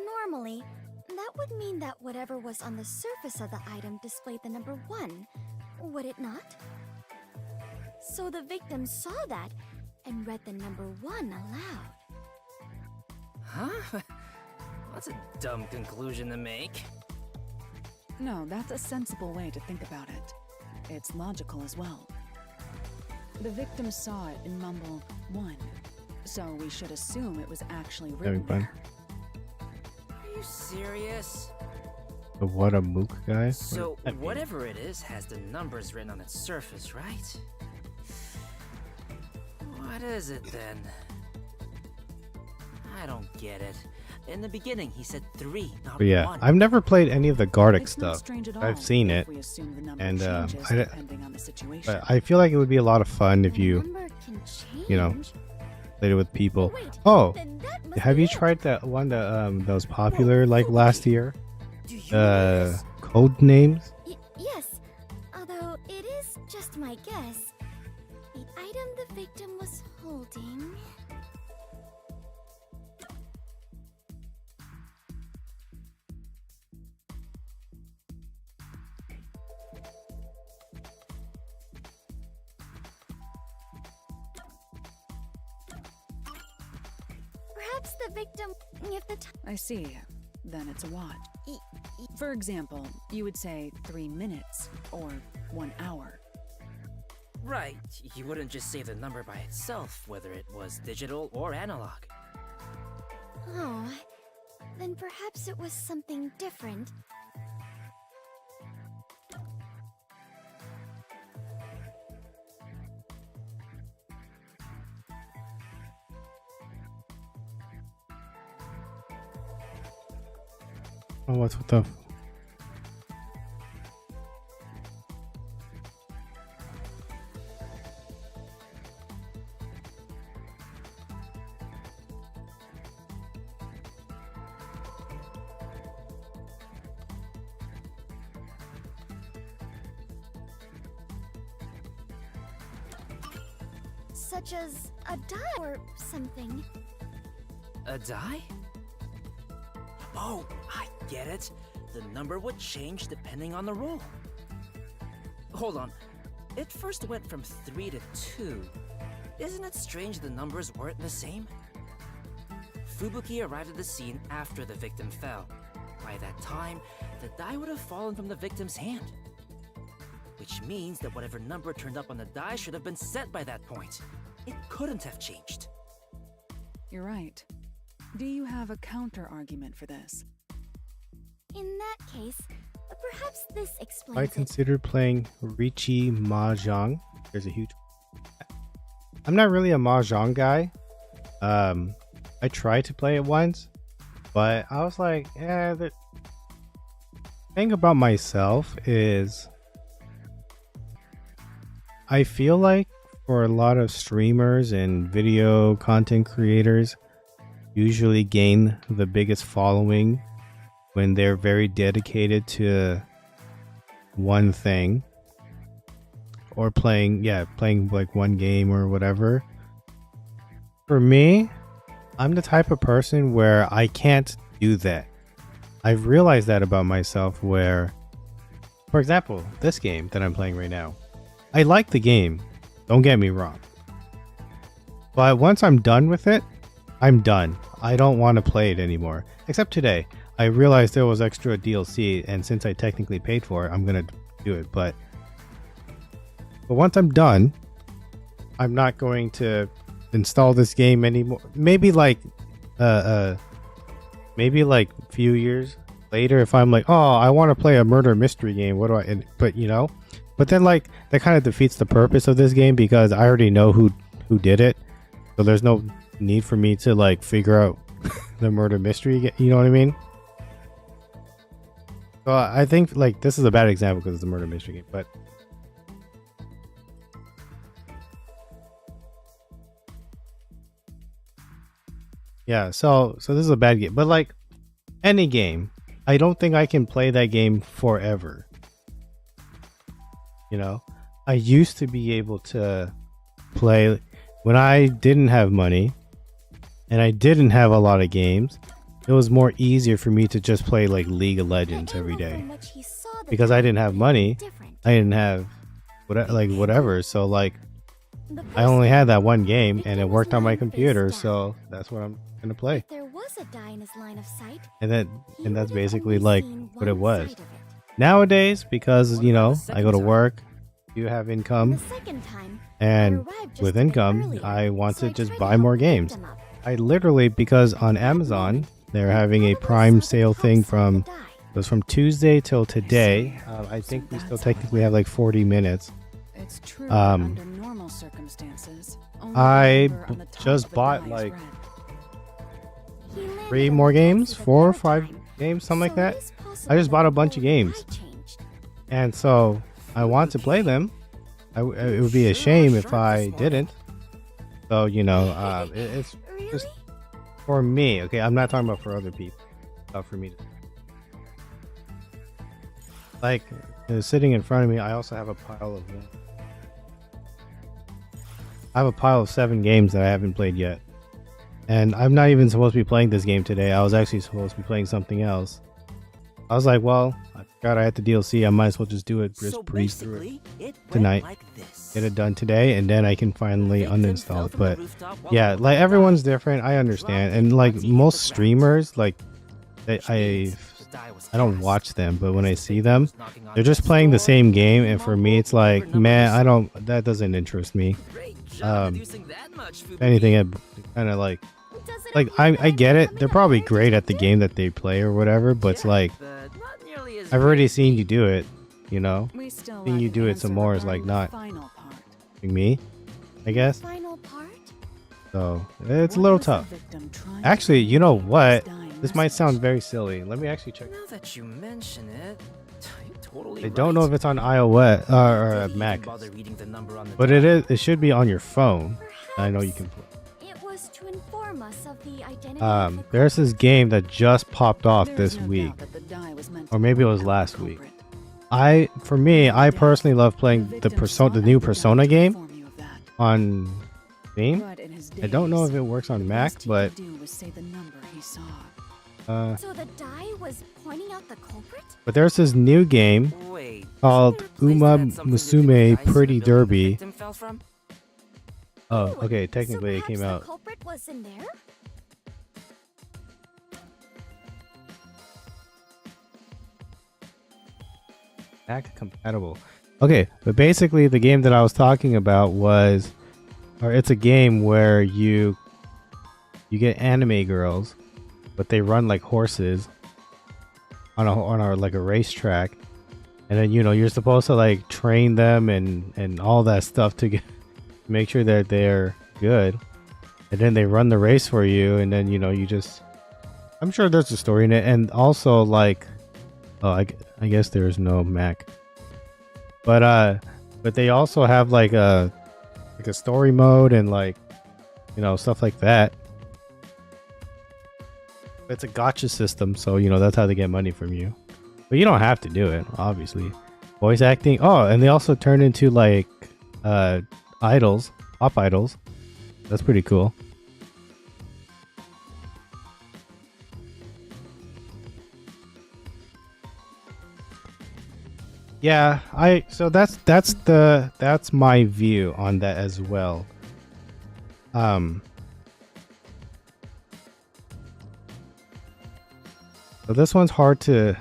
Normally, that would mean that whatever was on the surface of the item displayed the number 1, would it not? So the victim saw that and read the number 1 aloud. Huh? That's a dumb conclusion to make. No, that's a sensible way to think about it. It's logical as well. The victim saw it and mumbled 1, so we should assume it was actually written Having fun. there. Are you serious? The what a mook guy? So, What does that mean? whatever it is has the numbers written on its surface, right? What is it then? I don't get it. In the beginning, he said 3, not But yeah, 1. I've never played any of the Gardic It's not stuff. strange at all I've seen if it, we assume the number and changes I, depending on the situation. but I feel like it would be a lot of fun if you, you know, played it with people. Oh, have you tried that one that was popular like last year? Code names. Yes, although it is just my guess. The item the victim was holding... Perhaps the victim, if the I see. Then it's a watch. For example, you would say 3 minutes or 1 hour. Right, you wouldn't just say the number by itself, whether it was digital or analog. Oh, then perhaps it was something different. Oh, what's with the... Such as a die or something. A die? Oh, I get it. The number would change depending on the roll. Hold on. It first went from 3 to 2. Isn't it strange the numbers weren't the same? Fubuki arrived at the scene after the victim fell. By that time, the die would have fallen from the victim's hand. Which means that whatever number turned up on the die should have been set by that point. It couldn't have changed. You're right. Do you have a counter-argument for this? In that case, perhaps this explains I consider playing Richi Mahjong. There's a huge... I'm not really a Mahjong guy. I tried to play it once, but I was like, yeah, the thing about myself is I feel like for a lot of streamers and video content creators usually gain the biggest following when they're very dedicated to one thing or playing like one game or whatever. For me, I'm the type of person where I can't do that. I've realized that about myself where, for example, this game that I'm playing right now, I like the game, don't get me wrong. But once I'm done with it, I'm done. I don't want to play it anymore. Except today. I realized there was extra DLC, and since I technically paid for it, I'm going to do it. But once I'm done, I'm not going to install this game anymore. Maybe like a few years later, if I'm like, oh, I want to play a murder mystery game, what do I... But then like that kind of defeats the purpose of this game because I already know who did it. So there's no need for me to like figure out the murder mystery, you know what I mean? So I think like this is a bad example because it's a murder mystery game, but yeah, so this is a bad game. But like any game, I don't think I can play that game forever. You know, I used to be able to play when I didn't have money and I didn't have a lot of games. It was more easier for me to just play like League of Legends every day because I didn't have money. I didn't have whatever. So like I only had that one game and it worked on my computer. So that's what I'm going to play. There was a die in his line of sight. And that's basically like what it was. Nowadays, because, you know, I go to work, you have income, and with income, I want to just buy more games. I literally, because on Amazon, they're having a Prime sale thing it was from Tuesday till today. I think we still technically have like 40 minutes. It's true under normal circumstances. I just bought like 3 more games, 4 or 5 games, something like that. I just bought a bunch of games, and so I want to play them. It would be a shame if I didn't. So you know, it's just for me. Okay, I'm not talking about for other people. For me, like sitting in front of me, I also have a pile of. I have a pile of 7 games that I haven't played yet, and I'm not even supposed to be playing this game today. I was actually supposed to be playing something else. I was like, well, I forgot I had the DLC. I might as well just do it, just breeze through it tonight, get it done today, and then I can finally uninstall it. But yeah, like everyone's different. I understand, and like most streamers, like I don't watch them, but when I see them, they're just playing the same game, and for me, it's like, man, that doesn't interest me. If anything, it kind of like like I get it. They're probably great at the game that they play or whatever, but it's like I've already seen you do it, you know. We still Seeing you do it some more is like not me, I guess. Final part? So it's a little tough. Actually, you know what? This might sound very silly. Let me actually check. Now that you mention it, you're totally I don't know if it's on iOS or Mac, but it is. It should be on your phone. I know you can play. It was to inform us of the identity There's this game that just popped off this week, or maybe it was last week. For me, I personally love playing the new Persona game on Steam. I don't know if it works on Mac, but So the die was pointing out the culprit? but there's this new game called Uma Musume Pretty Derby. Oh, okay. Technically, it came The out. culprit was in there? Mac compatible. Okay, but basically the game that I was talking about was, or it's a game where you get anime girls, but they run like horses on a like a racetrack, and then you're supposed to like train them and all that stuff to make sure that they're good, and then they run the race for you, and then you just. I'm sure there's a story in it, and also like. Oh, I guess there's no Mac. But they also have like a story mode and like stuff like that. It's a gacha system, so that's how they get money from you. But you don't have to do it, obviously. Voice acting. Oh, and they also turn into like idols, pop idols. That's pretty cool. Yeah, so that's my view on that as well. So this one's hard to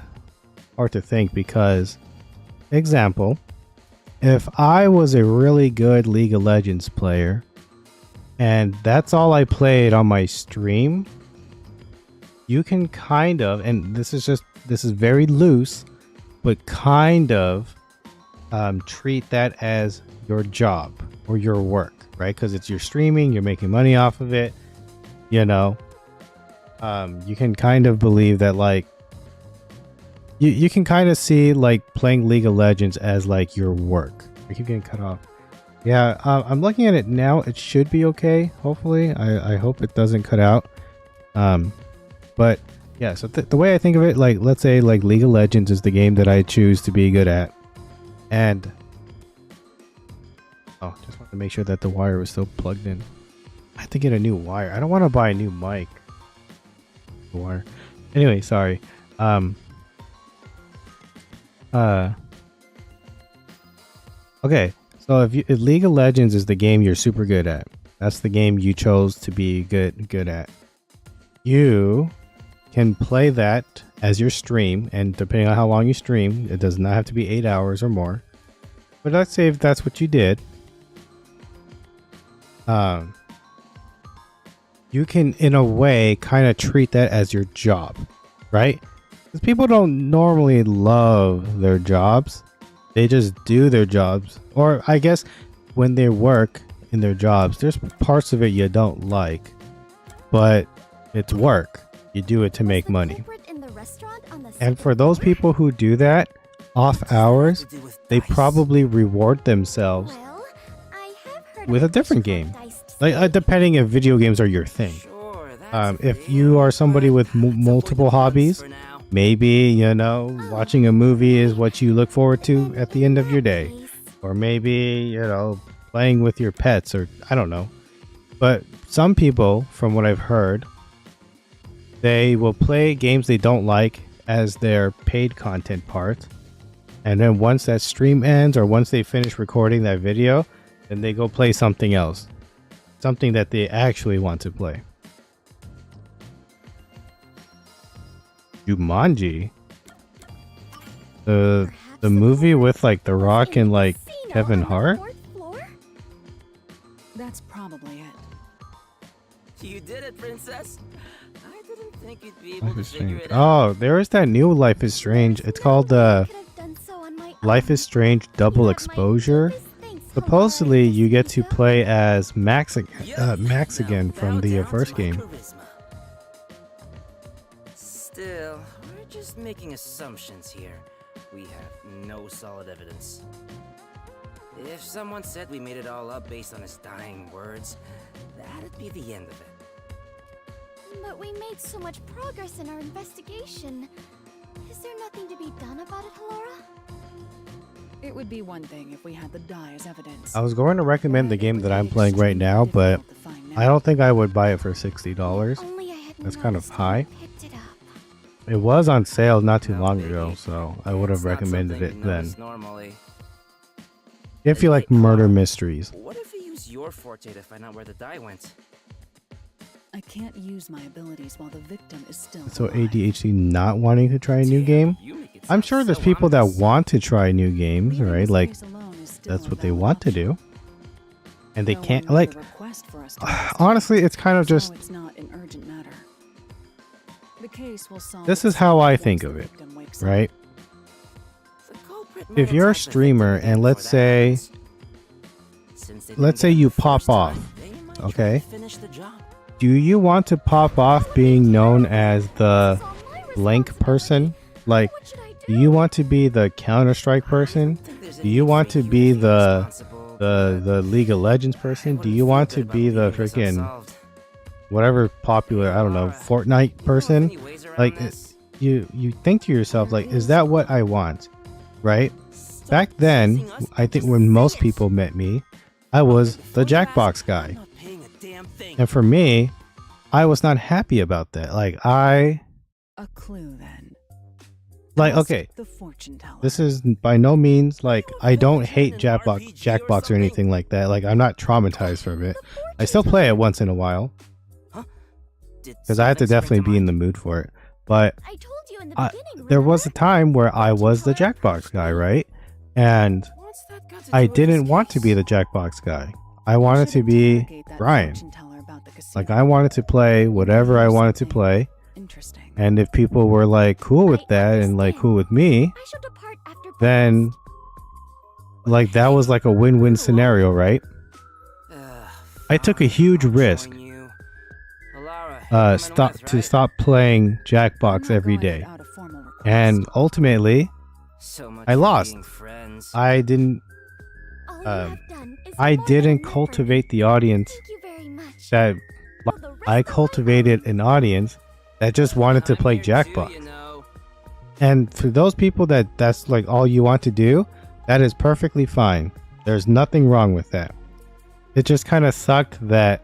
think because, example, if I was a really good League of Legends player and that's all I played on my stream, you can kind of, and this is very loose, but kind of treat that as your job or your work, right? Because it's your streaming, you're making money off of it, you can kind of believe that like you can kind of see like playing League of Legends as like your work. I keep getting cut off. Yeah, I'm looking at it now. It should be okay. Hopefully, I hope it doesn't cut out. But yeah, so the way I think of it, like let's say like League of Legends is the game that I choose to be good at, and just want to make sure that the wire was still plugged in. I have to get a new wire. I don't want to buy a new mic. Wire. Anyway, sorry. Okay, so if League of Legends is the game you're super good at, that's the game you chose to be good at. You can play that as your stream, and depending on how long you stream, it does not have to be 8 hours or more. But let's say if that's what you did, you can in a way kind of treat that as your job, right? Because people don't normally love their jobs, they just do their jobs. Or I guess when they work in their jobs, there's parts of it you don't like, but it's work. You do it to make money. And for those people who do that off hours, they probably reward themselves with a different game. Like depending if video games are your thing. If you are somebody with multiple hobbies, maybe watching a movie is what you look forward to at the end of your day, or maybe playing with your pets, or I don't know. But some people, from what I've heard, they will play games they don't like as their paid content part, and then once that stream ends or once they finish recording that video, then they go play something else, something that they actually want to play. Jumanji, the movie with like The Rock and like Kevin Hart. That's probably it. You did it, princess. I didn't think you'd be Life able to is figure Strange. it out. Oh, there is that new Life is Strange. It's called Life is Strange Double Exposure. Supposedly, you get to play as Max again from the first game. Still, we're just making assumptions here. We have no solid evidence. If someone said we made it all up based on his dying words, that'd be the end of it. But we made so much progress in our investigation. Is there nothing to be done about it, Halora? It would be one thing if we had the die as evidence. I was going to recommend the game that I'm playing right now, but I don't think I would buy it for $60. That's kind of high. It was on sale not too long ago, so I would have recommended it then. If you like murder mysteries. What if we use your forte to find out where the die went? I can't use my abilities while the victim is still So alive. ADHD not wanting to try a new game? I'm sure there's people that want to try new games, right? Like, that's what they want to do. And they can't, like, honestly, it's kind of just, It's not an urgent matter. The case will solve this is how I think of it, right? If you're a streamer and let's say you pop off, okay? Do you want to pop off being known as the blank person? Like, do you want to be the Counter-Strike person? Do you want to be the League of Legends person? Do you want to be the freaking whatever popular, I don't know, Fortnite person? Like, you think to yourself, like, is that what I want? Right? Back then, I think when most people met me, I was the Jackbox guy. And for me, I was not happy about that. Like, a clue then. like, okay, The fortune teller. this is by no means like I don't hate Jackbox or anything like that. Like, I'm not traumatized from it. I still play it once in a while because I have to definitely be in the mood for it. But there was a time where I was the Jackbox guy, right? And I didn't want to be the Jackbox guy. I wanted to be Brian. Like, I wanted to play whatever I wanted to play. And if people were like cool with that and like cool with me, then like that was like a win-win scenario, right? I took a huge risk stop playing Jackbox every day. And ultimately I lost. I didn't cultivate the audience that I cultivated an audience that just wanted to play Jackbox. And for those people that's like all you want to do, that is perfectly fine. There's nothing wrong with that. It just kind of sucked that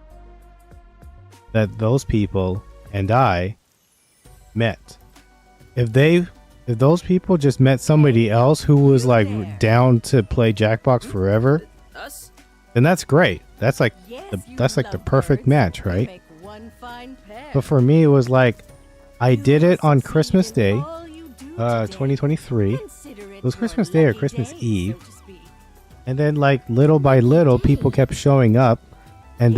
those people and I met. If those people just met somebody else who was like down to play Jackbox forever, then that's great. That's like the perfect match, right? But for me, it was like I did it on Christmas Day, 2023. It was Christmas Day or Christmas Eve, and then like little by little, people kept showing up, and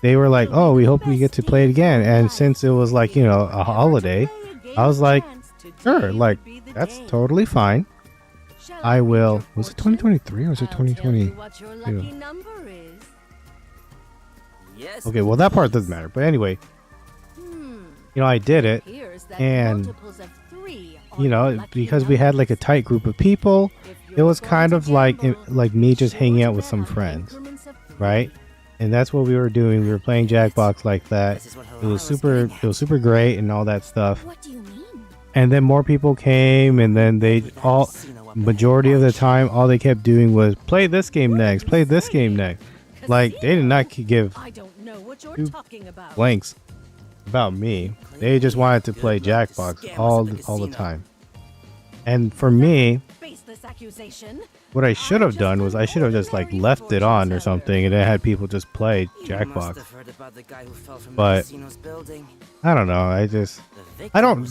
they were like, "Oh, we hope we get to play it again." And since it was like, you know, a holiday, I was like, "Sure, like that's totally fine. I will." Was it 2023 or was it 2020? Okay, well that part doesn't matter. But anyway, you know, I did it, and you know, because we had like a tight group of people, it was kind of like me just hanging out with some friends, right? And that's what we were doing. We were playing Jackbox like that. It was super great and all that stuff. And then more people came, and then majority of the time, all they kept doing was play this game next, play this game next. Like, they did not give two blanks about me. They just wanted to play Jackbox all the time. And for me, what I should have done was I should have just like left it on or something, and then had people just play Jackbox. But I don't know.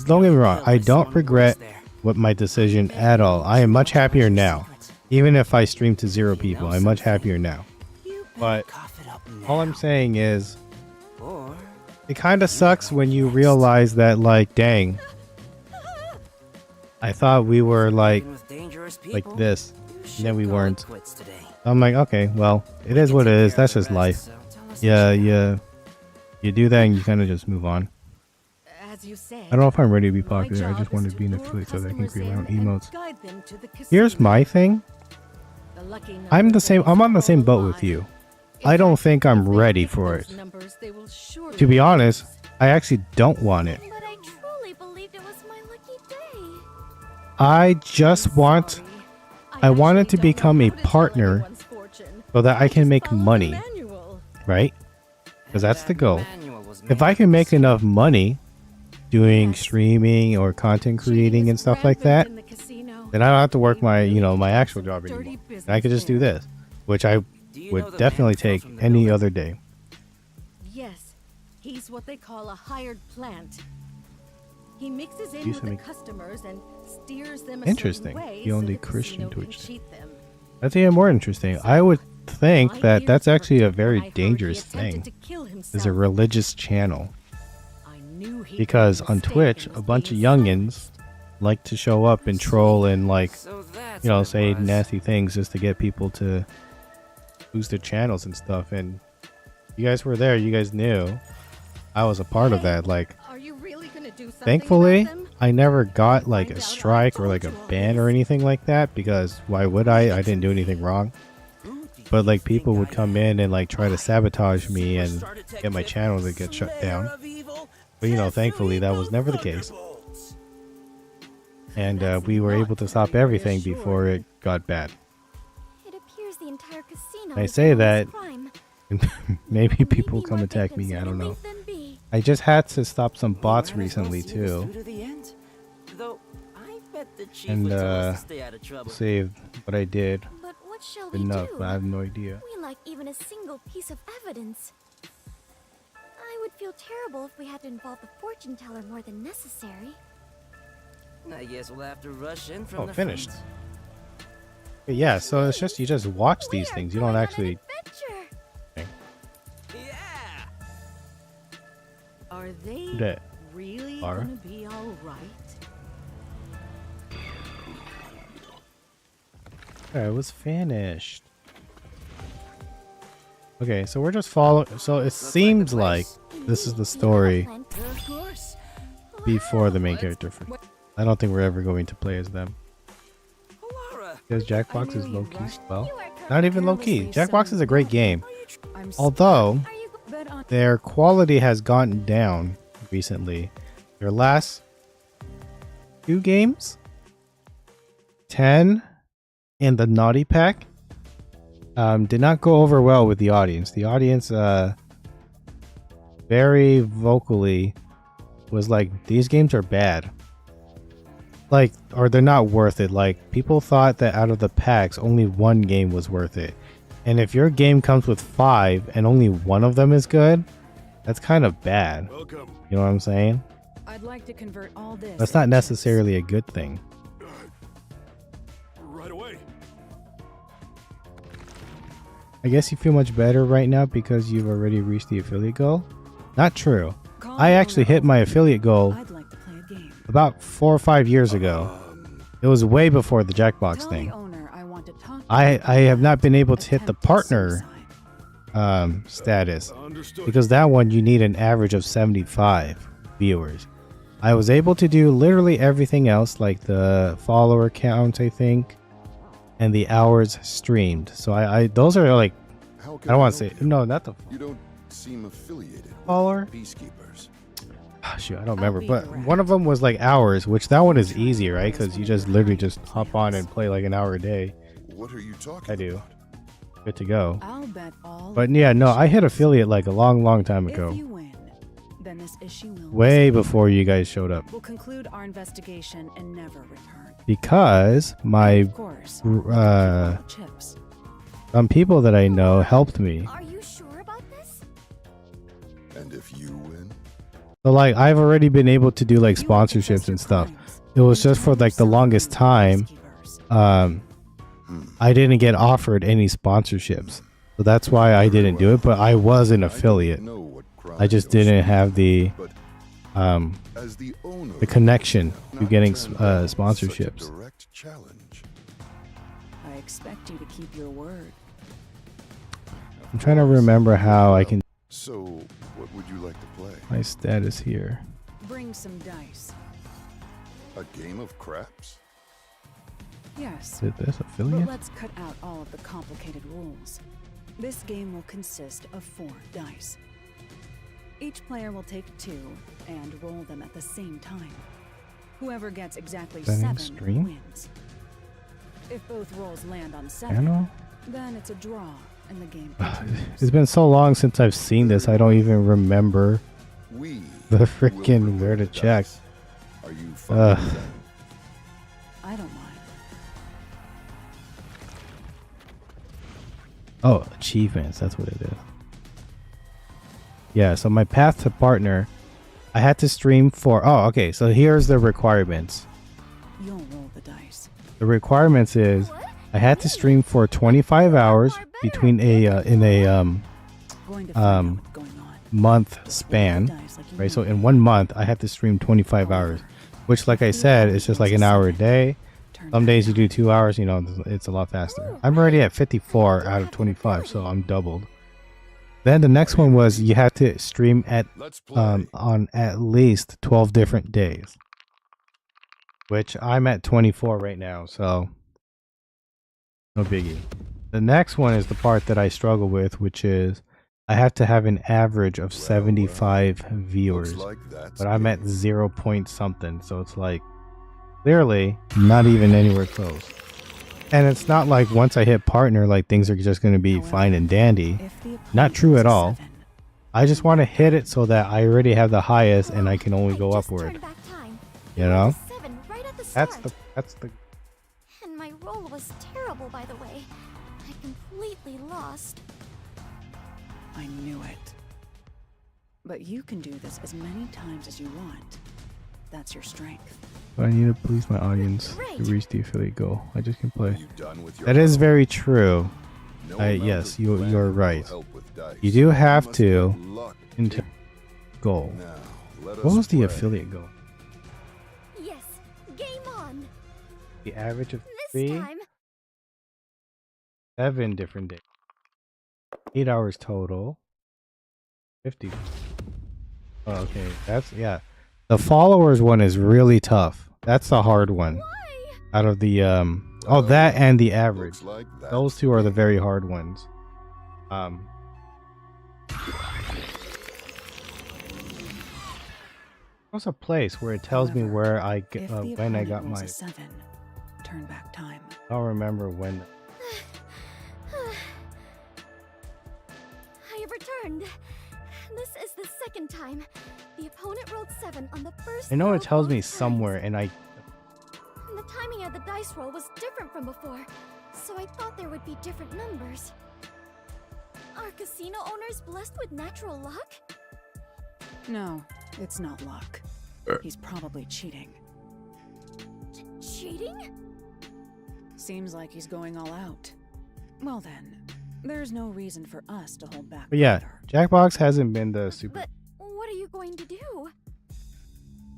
Don't get me wrong. I don't regret my decision at all. I am much happier now. Even if I stream to 0 people, I'm much happier now. But all I'm saying is, It kind of sucks when you realize that, like, dang, I thought we were like this, and then we weren't. I'm like, okay, well, it is what it is. That's just life. Yeah, you do that and you kind of just move on. As you said, I don't know if I'm ready to be popular. I job just is want to to be an lure affiliate so that I can customers create my own in and emotes. guide them to the Here's my thing. The lucky I'm number the same. I'm on the same boat with you. I don't think I'm ready for it. numbers, they will surely To be honest, I actually don't want it. But I truly believed it was my lucky day. I just want. I want it to become a partner so that I can make money, right? Because that's the goal. If I can make enough money doing streaming or content creating and stuff like that, then I don't have to work my, my actual job anymore. And I could just do this, which I would definitely take any other day. Yes, he's what they call a hired plant. He mixes in Used with to the make- customers and steers them a Interesting. certain way You own so the the Christian casino can Twitch. cheat them. That's even more interesting. I would think that that's actually a very dangerous thing. Is a religious channel. Because on Twitch, a bunch of youngins like to show up and troll and say nasty things just to get people to boost their channels and stuff. And you guys were there. You guys knew I was a part of that. Like, Are you really gonna do something thankfully, about them? I never got like a strike or like a ban or anything like that, because why would I? I didn't do anything wrong. But like people would come in and like try to sabotage me and get my channel to get shut down. But thankfully that was never the case. And we were able to stop everything before it got bad. It appears the entire casino I is say in that, this crime. and maybe people come attack me. I don't know. I just had to stop some bots recently too, and save what I did. But what shall we Enough, do? but I have no idea. We lack even a single piece of evidence. I would feel terrible if we had to involve the fortune teller more than necessary. I guess we'll have to rush in from Oh, the finished. front. But yeah, so it's just you just watch these things. You don't actually. Are they That really are. gonna be all right? Okay, it was finished. Okay, so we're just following. So it seems like this is the story Of course. before the main character. I don't think we're ever going to play as them. Because Jackbox is low key. Well, not even low key. Jackbox is a great game. Although their quality has gone down recently. Their last 2 games, 10 and the Naughty Pack, did not go over well with the audience. The audience very vocally was like, these games are bad. Like, or they're not worth it. Like, people thought that out of the packs, only 1 game was worth it. And if your game comes with 5 and only 1 of them is good, that's kind of bad. Welcome. You know what I'm saying? I'd like to convert all this. That's not necessarily a good thing. Right away. I guess you feel much better right now because you've already reached the affiliate goal? Not true. I actually hit my affiliate goal about 4 or 5 years ago. It was way before the Jackbox thing. I have not been able to hit the partner status because that one you need an average of 75 viewers. I was able to do literally everything else, like the follower count, I think, and the hours streamed. So I those are like, I don't want to say, no, not the You don't seem affiliated follower. Peacekeepers. Shoot, I don't remember, but one of them was like hours, which that one is easy, right? Because you just literally just hop on and play like an hour a day. What are you talking I do. Good to go. I'll bet all. But yeah, no, I hit affiliate like a long time If ago. you win, then this issue will Way before you guys showed up. We'll conclude our investigation and never return. Because my Chips. some people that I know helped me. Are you sure about this? And if you win? So like I've already been able to do like sponsorships and stuff. It was just for like the longest time. I didn't get offered any sponsorships. So that's why I didn't do it, but I was an affiliate. I just didn't have the As the owner, the connection to not getting turn down such a sponsorships. direct challenge. I expect you to keep your word. I'm trying to remember how I can. So, what would you like to play? My status here. Bring some dice. A game of craps? Yes. Is this But affiliate? let's cut out all of the complicated rules. This game will consist of 4 dice. Each player will take 2 and roll them at the same time. Whoever gets exactly Sending 7 stream? wins. If both rolls land on 7, Channel? then it's a draw and the game It's continues. been so long since I've seen this, I don't even remember We the freaking where to check. Are you fine with that? I don't mind. Oh, achievements. That's what it is. Yeah, so my path to partner, I had to stream for. Oh, okay. So here's the requirements. You'll roll the dice. The requirements is I had to stream for 25 hours between month span, right? So in 1 month, I had to stream 25 hours, which, like I said, is just like an hour a day. Some days you do 2 hours, you know, it's a lot faster. I'm already at 54 out of 25, so I'm doubled. Then the next one was you have to stream at on at least 12 different days, which I'm at 24 right now, so no biggie. The next one is the part that I struggle with, which is I have to have an average of 75 viewers, but I'm at 0 point something, so it's like clearly not even anywhere close. And it's not like once I hit partner, like things are just going to be fine and dandy. Not true at all. I just want to hit it so that I already have the highest and I can only go upward. You know? That's the And my roll was terrible, by the way. I completely lost. I knew it. But you can do this as many times as you want. That's your strength. But I need to please my audience to reach the affiliate goal. I just can play. done with your That is very true. No amount Yes, of you're planning right. will help with dice. You do have must to have luck. into goal. Now, let What us was the play. affiliate goal? Yes, game on. The average of This 3, time, 7 different days. 8 hours total. 50. Oh, okay, that's yeah. The followers one is really tough. That's the hard one. Out of the that and the average. like that's Those two are the very hard ones. What's a place where it tells me where I get, If the when I opponent got rolls my. a 7, turn back time. I don't remember when. I have returned. This is the second time. The opponent rolled 7 on the first I know roll it tells me both somewhere, and I. times. And the timing of the dice roll was different from before, so I thought there would be different numbers. Are casino owners blessed with natural luck? No, it's not luck. He's probably cheating. Cheating? Seems like he's going all out. Well then, there's no reason for us to hold back. But yeah, Jackbox hasn't been the super. But what are you going to do?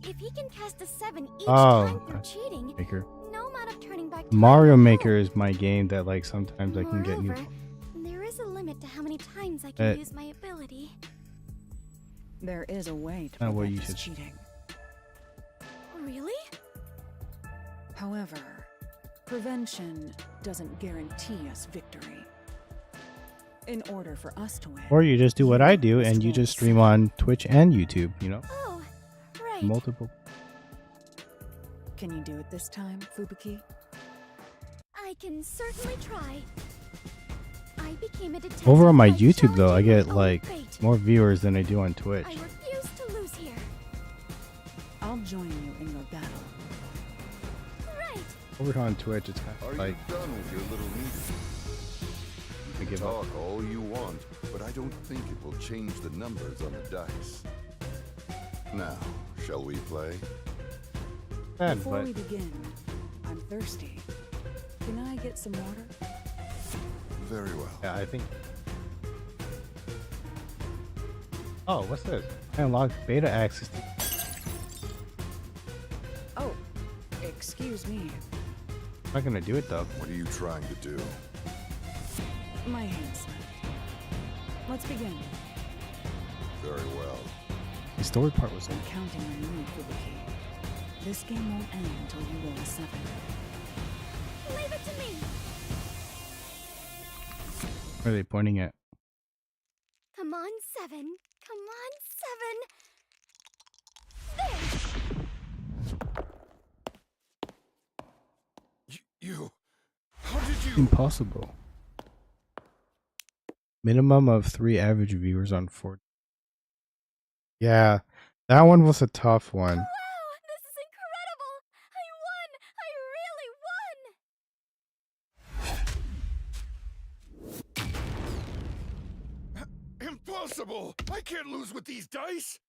If he can cast a 7 each Oh, time through cheating, Maker. no amount of turning back time Mario will Maker is my game that like sometimes I can get new. Moreover, there is a limit to how many times I can use my ability. There is a way to Not what prevent you this should- cheating. Really? However, prevention doesn't guarantee us victory. In order for us to win, Or you just do what I do and you just stream on Twitch and YouTube, you know? Oh, right. Multiple. can you do it this time, Fubuki? I can certainly try. I became a detective Over on my by YouTube though, I challenging get my own like fate. more viewers than I do on Twitch. I refuse to lose here. I'll join you in your battle. Right. Over on Twitch, it's kind Are of like you done with your little meeting? I give up. Talk all you want, but I don't think it will change the numbers on the dice. Now, shall we play? Bad, Before but we begin, I'm thirsty. Can I get some water? Very well. yeah, I think Oh, what's this? Unlock beta access. Oh, excuse me. I'm not gonna do it though. What are you trying to do? My hands. Let's begin. Very well. The story part was I'm counting on you, Fubuki. This game won't end until you roll a 7. Leave it to me. Where are they pointing at? Come on, 7. Come on, 7. There. You. How did you? Impossible. Minimum of 3 average viewers on 4. Yeah, that one was a tough one. Wow, this is incredible! I won! I really won! Impossible! I can't lose with these dice!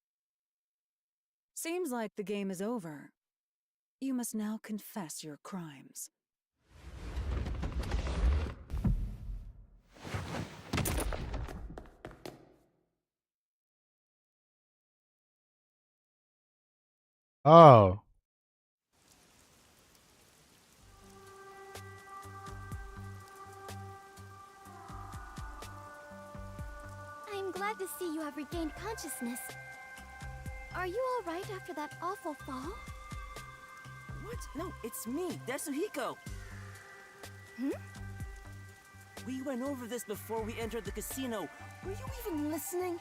Seems like the game is over. You must now confess your crimes. Oh. I'm glad to see you have regained consciousness. Are you alright after that awful fall? What? No, it's me, Desuhiko. Hmm? We went over this before we entered the casino. Were you even listening?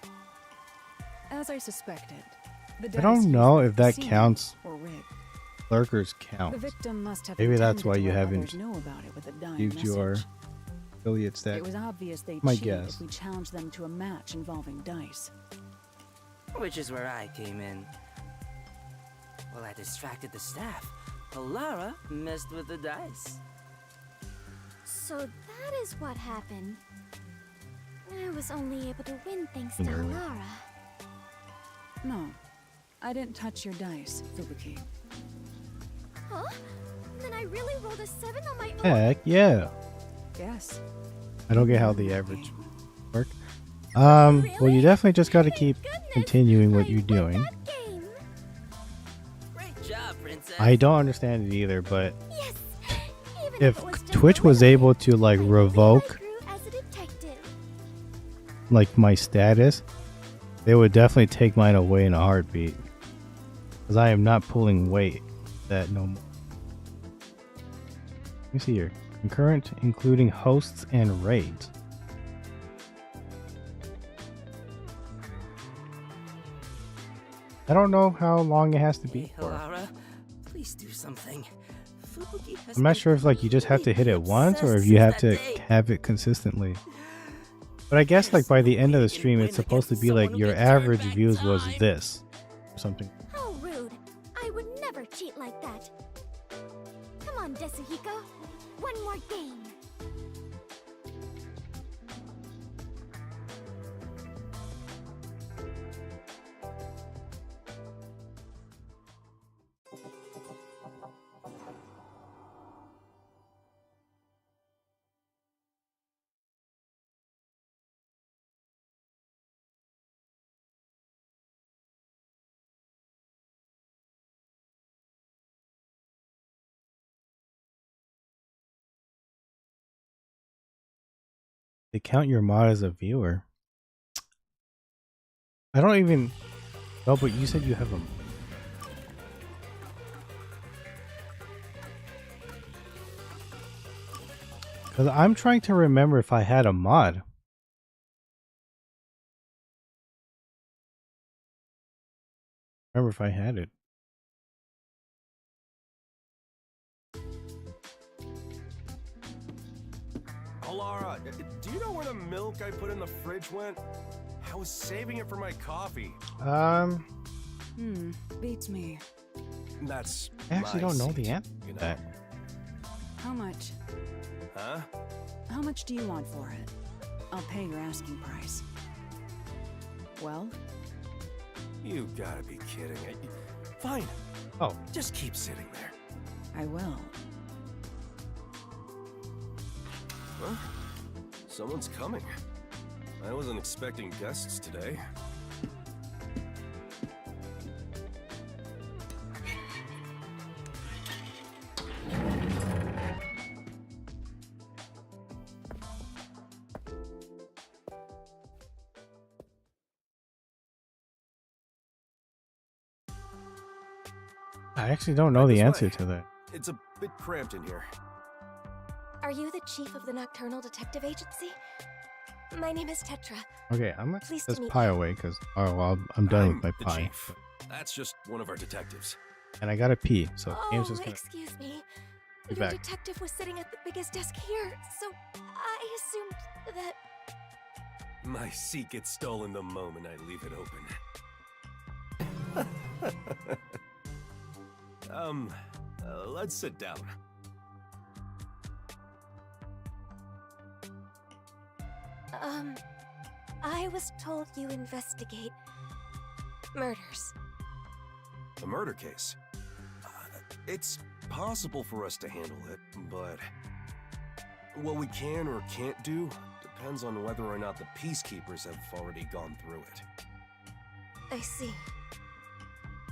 As I suspected, the I don't dice know used if that casino counts. or rig. Lurkers The count. victim must have Maybe that's intended why to you let haven't others know about it with a dying used your message. affiliate stats. It was obvious they'd My cheat guess. if we challenged them to a match involving dice. Which is where I came in. While I distracted the staff, Alara messed with the dice. So that is what happened. I was only able to win thanks to Really? Alara. No, I didn't touch your dice, Fubuki. Huh? Then I really rolled a 7 on my own? Heck yeah. Yes. I don't get how the average work. Well, you definitely just got to keep continuing what you're doing. Great job, Princess. I don't understand it either, but Yes! Even if it was just Twitch was able to like revoke grew as a detective. like my status, they would definitely take mine away in a heartbeat. Because I am not pulling weight that no more. Let me see here. Concurrent, including hosts and raids. I don't know how long it has to be Hey, for. Alara, please do something. Fubuki has I'm not been sure if like you just have to hit it really once or if obsessed you have since to that day. have it consistently. But I guess like by the end of the stream it's supposed to be like your average views was this or something. How rude. I would never cheat like that. Come on, Desuhiko. One more game. They count your mod as a viewer. I don't even know, but you said you have them. Because I'm trying to remember if I had a mod. Remember if I had it. Alara, do you know where the milk I put in the fridge went? I was saving it for my coffee. Beats me. That's I actually my don't know seat, the answer you to know. that. How much? Huh? How much do you want for it? I'll pay your asking price. Well? You gotta be kidding. Fine. Oh. Just keep sitting there. I will. Huh? Someone's coming. I wasn't expecting guests today. I actually don't know the answer to that. It's a bit cramped in here. Are you the chief of the Nocturnal Detective Agency? My name is Tetra. Okay, I'm gonna Pleased put to this meet pie you. away because well, I'm done with my the pie. chief. That's just one of our detectives. And I gotta pee, so James is Oh, gonna excuse me. be Your back. detective was sitting at the biggest desk here, so I assumed that. My seat gets stolen the moment I leave it open. Let's sit down. I was told you investigate murders. A murder case. It's possible for us to handle it, but what we can or can't do depends on whether or not the Peacekeepers have already gone through it. I see.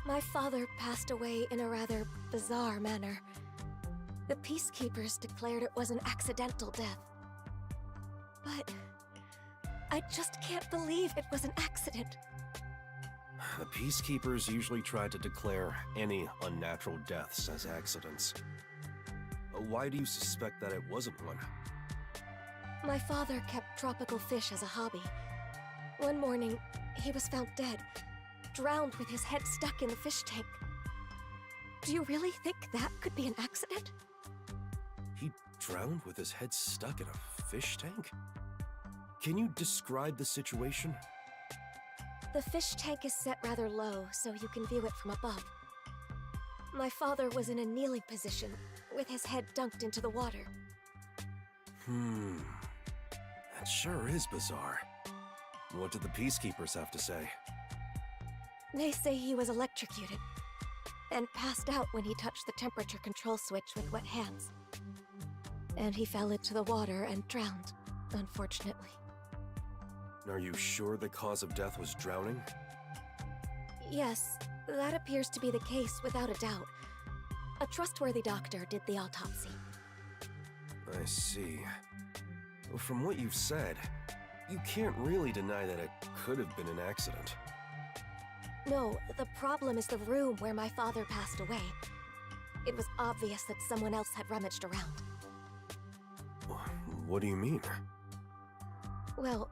My father passed away in a rather bizarre manner. The Peacekeepers declared it was an accidental death. But I just can't believe it was an accident. The Peacekeepers usually try to declare any unnatural deaths as accidents. Why do you suspect that it wasn't one? My father kept tropical fish as a hobby. One morning, he was found dead, drowned with his head stuck in the fish tank. Do you really think that could be an accident? He drowned with his head stuck in a fish tank? Can you describe the situation? The fish tank is set rather low, so you can view it from above. My father was in a kneeling position, with his head dunked into the water. That sure is bizarre. What did the Peacekeepers have to say? They say he was electrocuted, and passed out when he touched the temperature control switch with wet hands. And he fell into the water and drowned, unfortunately. Are you sure the cause of death was drowning? Yes, that appears to be the case without a doubt. A trustworthy doctor did the autopsy. I see. Well, from what you've said, you can't really deny that it could have been an accident. No, the problem is the room where my father passed away. It was obvious that someone else had rummaged around. What do you mean? Well,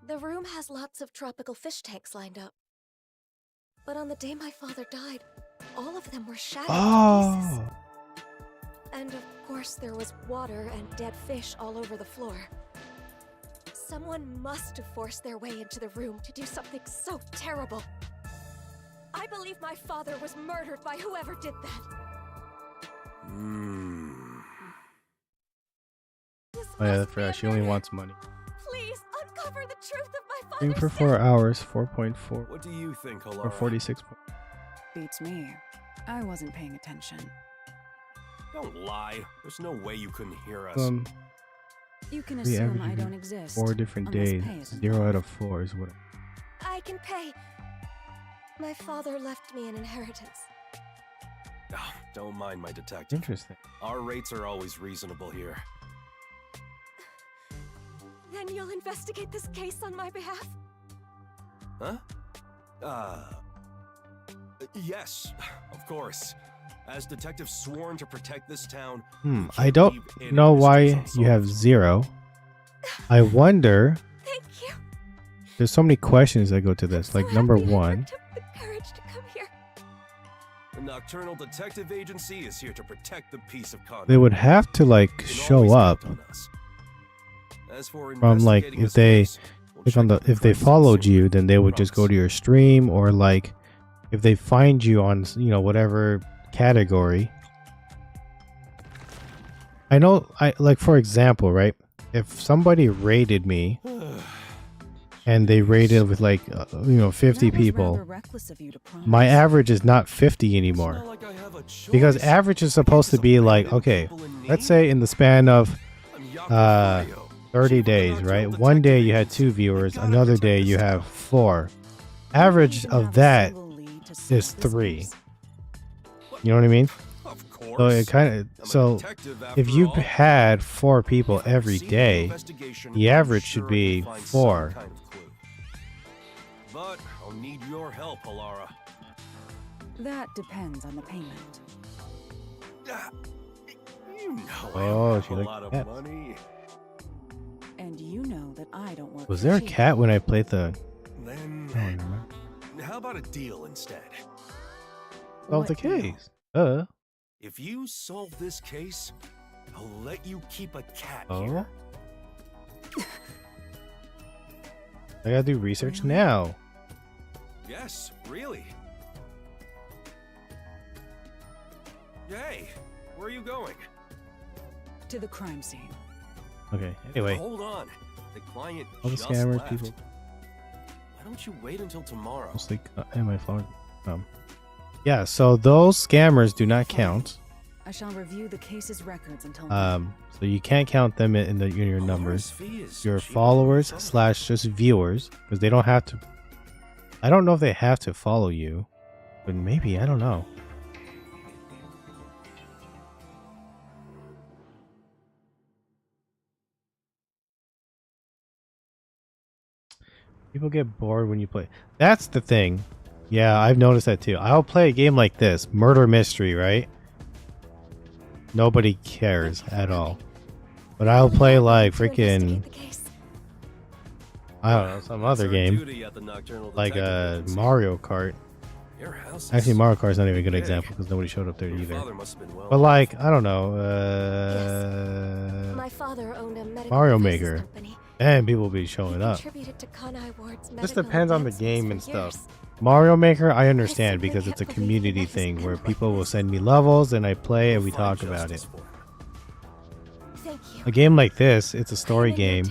the room has lots of tropical fish tanks lined up. But on the day my father died, all of them were shattered to pieces. And of course there was water and dead fish all over the floor. Someone must have forced their way into the room to do something so terrible. I believe my father was murdered by whoever did that. Oh yeah, that's right. She only wants money. Please uncover the truth of my Stream father's for 4 hours, 4.4. What do you think, Halara? Or 46. Beats me. I wasn't paying attention. Don't lie. There's no way you couldn't hear us. You can We assume I average don't exist. 4 different unless days. pay is 0 out of 4 is what. I can pay. My father left me an inheritance. Oh, don't mind my detective. Interesting. Our rates are always reasonable here. Then you'll investigate this case on my behalf? Huh? Yes, of course. As detectives sworn to protect this town. I don't know why you have 0. I wonder. Thank you. There's so many questions that go to this. Like number 1. The courage to come here. The Nocturnal Detective Agency is here to protect the peace of Conrad. They would have to like show up As for from like investigating if this they case, click on the if they followed you, then they would just go to your stream, or like if they find you on whatever category. I know I like, for example, right? If somebody raided me and they raided with like 50 people, my average is not 50 anymore, because average is supposed to be like, okay, let's say in the span of 30 days, right? One day you had 2 viewers, another day you have 4. Average of that is 3. You know what I mean? So it if you had 4 people every day, the average should be 4. But I'll need your help, Halara. That depends on the payment. You know Oh, I don't she have a liked lot of cats. money. And you know that I don't work Was for there a cheap. cat when I played the? Then, I don't remember. how about a deal instead? Solve the What deal? case. If you solve this case, I'll let you keep a cat Oh. here. I gotta do research now. Yes, really. Hey, where are you going? To the crime scene. Okay. Anyway, Hold on. The client all the just scammers, left. people, Why don't you wait until tomorrow? mostly, and my phone. Yeah. So those scammers do not count. I shall review the case's records until So you can't count them in your numbers. fee is Your cheaper followers than / just viewers, because they don't have to. I don't know if they have to follow you, but maybe, I don't know. People get bored when you play. That's the thing. Yeah, I've noticed that too. I'll play a game like this, murder mystery, right? Nobody cares at all. But I'll play like freaking, I don't know, some other game, duty at the Nocturnal like Detective Agency. Mario Kart. Your house is Actually, Mario Kart's not even a good big. example because nobody showed up there Your either. father must have been well But off. like, I don't know, My father owned a medical Mario devices Maker, company. and people will be showing up. Contributed to Conai Ward's Just medical depends on the advancements game for and stuff. years. Mario Maker, I understand because it's a community thing where people will send me levels and I play and we talk about it. Thank you. A game like this, it's a story game.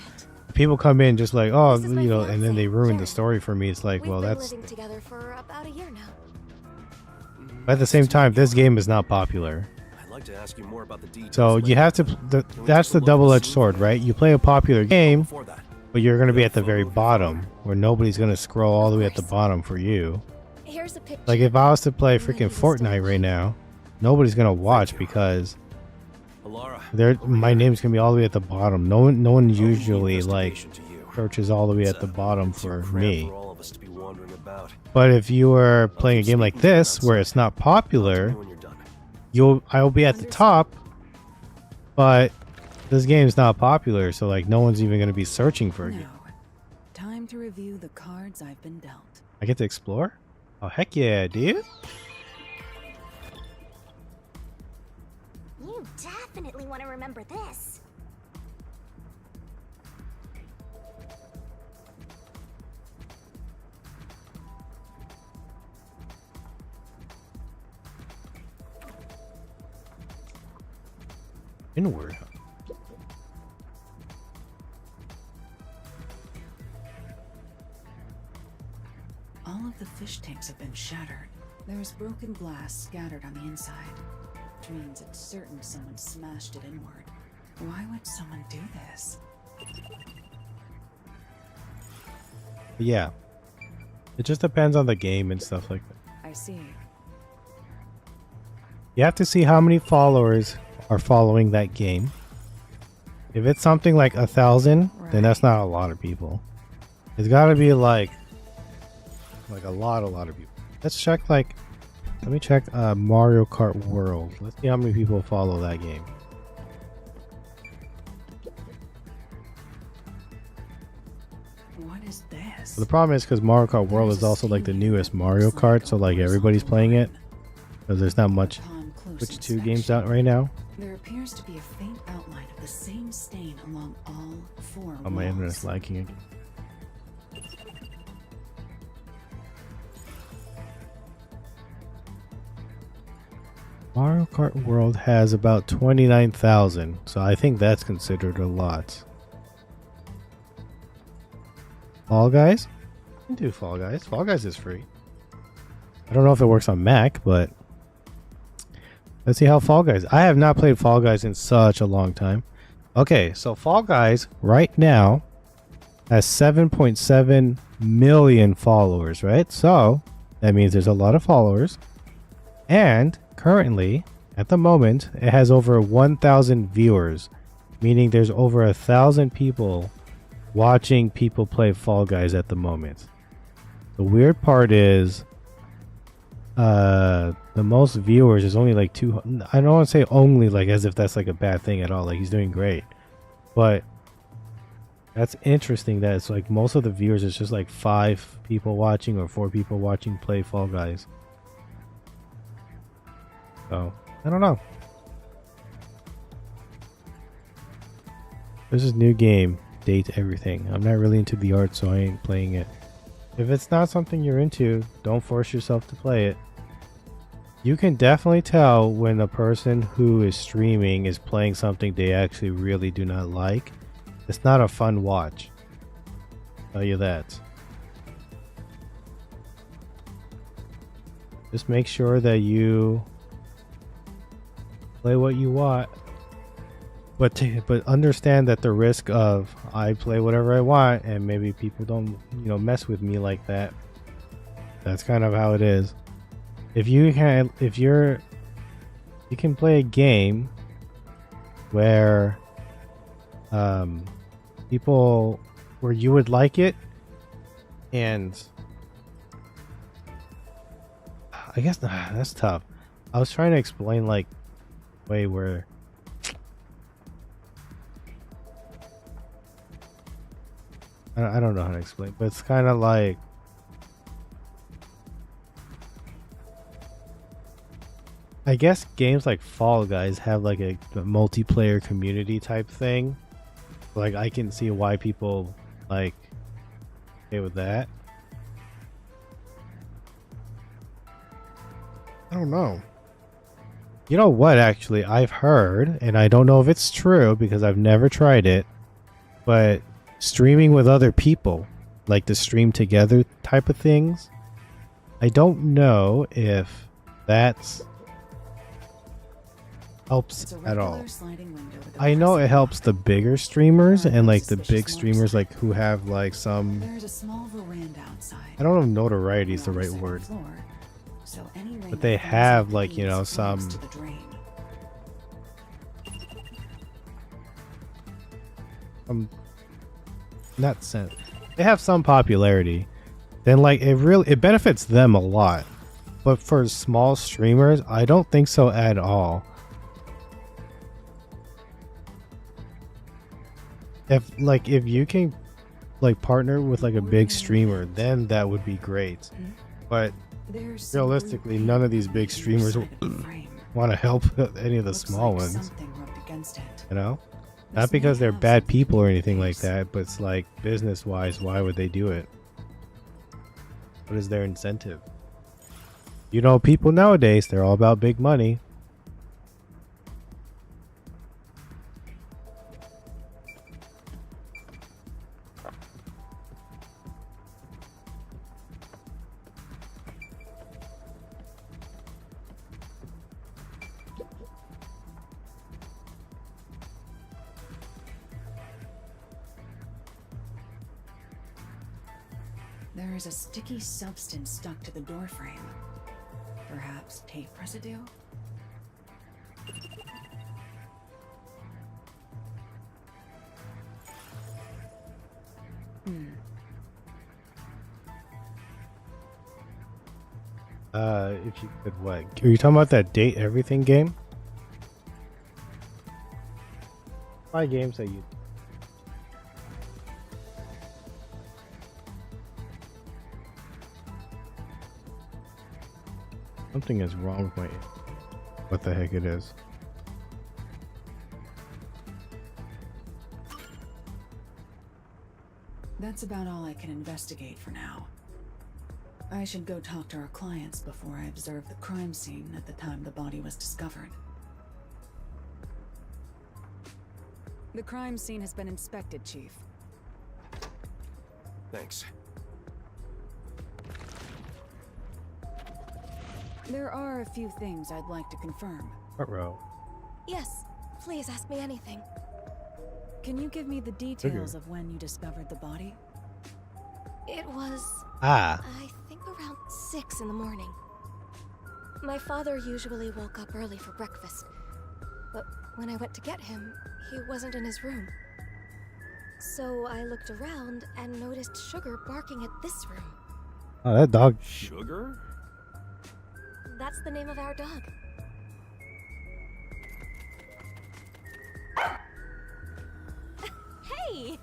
People come in just like, oh, you know, and then they ruin the story for me. It's like, We've well, been that's. living together for about a year now. But at the same time, this game is not popular. I'd like to ask you more about the details. So you have to. That's the double-edged sword, right? You play a popular game, but you're going to be at the very bottom, where nobody's going to scroll all the way at the bottom for you. Here's a picture. Like if I was to play freaking Fortnite right now, nobody's going to watch because my name's going to be all the way at the bottom. No one usually like searches all the way at the bottom for me. But if you were playing a game like this where it's not popular, I'll be at the top, but this game's not popular, so like no one's even going to be searching for it. Now, time to review the cards I've been dealt. I get to explore? Oh heck yeah, dude. You definitely want to remember this. Inward. All of the fish tanks have been shattered. There is broken glass scattered on the inside. Which means it's certain someone smashed it inward. Why would someone do this? But yeah. It just depends on the game and stuff like that. I see. You have to see how many followers are following that game. If it's something like 1,000, then that's not a lot of people. It's got to be like a lot of people. Let's check let me check Mario Kart World. Let's see how many people follow that game. What is this? The problem is because Mario Kart World is also like the newest Mario Kart, so like everybody's playing it because there's not much Switch 2 games out right now. There appears to be a faint outline of the same stain along all four Oh, my walls. internet's lagging again. Mario Kart World has about 29,000, so I think that's considered a lot. Fall Guys? You can do Fall Guys. Fall Guys is free. I don't know if it works on Mac, but let's see how Fall Guys. I have not played Fall Guys in such a long time. Okay, so Fall Guys right now has 7.7 million followers, right? So that means there's a lot of followers. And currently, at the moment, it has over 1,000 viewers, meaning there's over 1,000 people watching people play Fall Guys at the moment. The weird part is the most viewers is only like 200. I don't want to say only like as if that's like a bad thing at all. Like he's doing great, but that's interesting that it's like most of the viewers is just like 5 people watching or 4 people watching play Fall Guys. So I don't know. This is new game. Date everything. I'm not really into the art, so I ain't playing it. If it's not something you're into, don't force yourself to play it. You can definitely tell when a person who is streaming is playing something they actually really do not like. It's not a fun watch. I'll tell you that. Just make sure that you play what you want. But understand that the risk of I play whatever I want and maybe people don't, mess with me like that. That's kind of how it is. You can play a game where where you would like it, and I guess that's tough. I was trying to explain like way where I don't know how to explain, but it's kind of like I guess games like Fall Guys have like a multiplayer community type thing. Like I can see why people like okay with that. I don't know. You know what, actually, I've heard, and I don't know if it's true because I've never tried it, but streaming with other people, like the stream together type of things, I don't know if that's helps at all. I know it helps the bigger streamers and like the big streamers like who have like some, There's a small veranda outside. I don't know if notoriety is the right word, so any rain but they that falls have on like, the eaves some flows to the drain. not sense. They have some popularity. Then like it benefits them a lot. But for small streamers, I don't think so at all. If you can like partner with like a big streamer, then that would be great. But realistically, none of these big streamers want to help any of the small ones. You know? Not because they're bad people or anything like that, but it's like business-wise, why would they do it? What is their incentive? People nowadays, they're all about big money. There is a sticky substance stuck to the doorframe. Perhaps tape residue? If you could what? Are you talking about that Date Everything game? Buy games that you... Something is wrong with my... What the heck it is. That's about all I can investigate for now. I should go talk to our clients before I observe the crime scene at the time the body was discovered. The crime scene has been inspected, Chief. Thanks. There are a few things I'd like to confirm. What row? Yes, please ask me anything. Can you give me the details of when you discovered the body? It was... I think around 6 in the morning. My father usually woke up early for breakfast, but when I went to get him, he wasn't in his room. So I looked around and noticed Sugar barking at this room. Oh, that dog... Sugar? That's the name of our dog. Hey!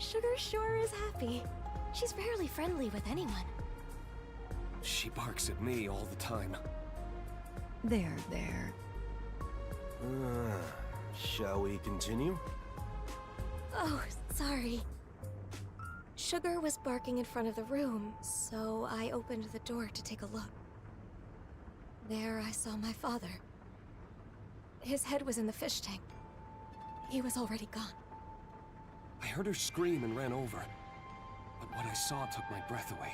Sugar sure is happy. She's rarely friendly with anyone. She barks at me all the time. There. Shall we continue? Oh, sorry. Sugar was barking in front of the room, so I opened the door to take a look. There I saw my father. His head was in the fish tank. He was already gone. I heard her scream and ran over, but what I saw took my breath away.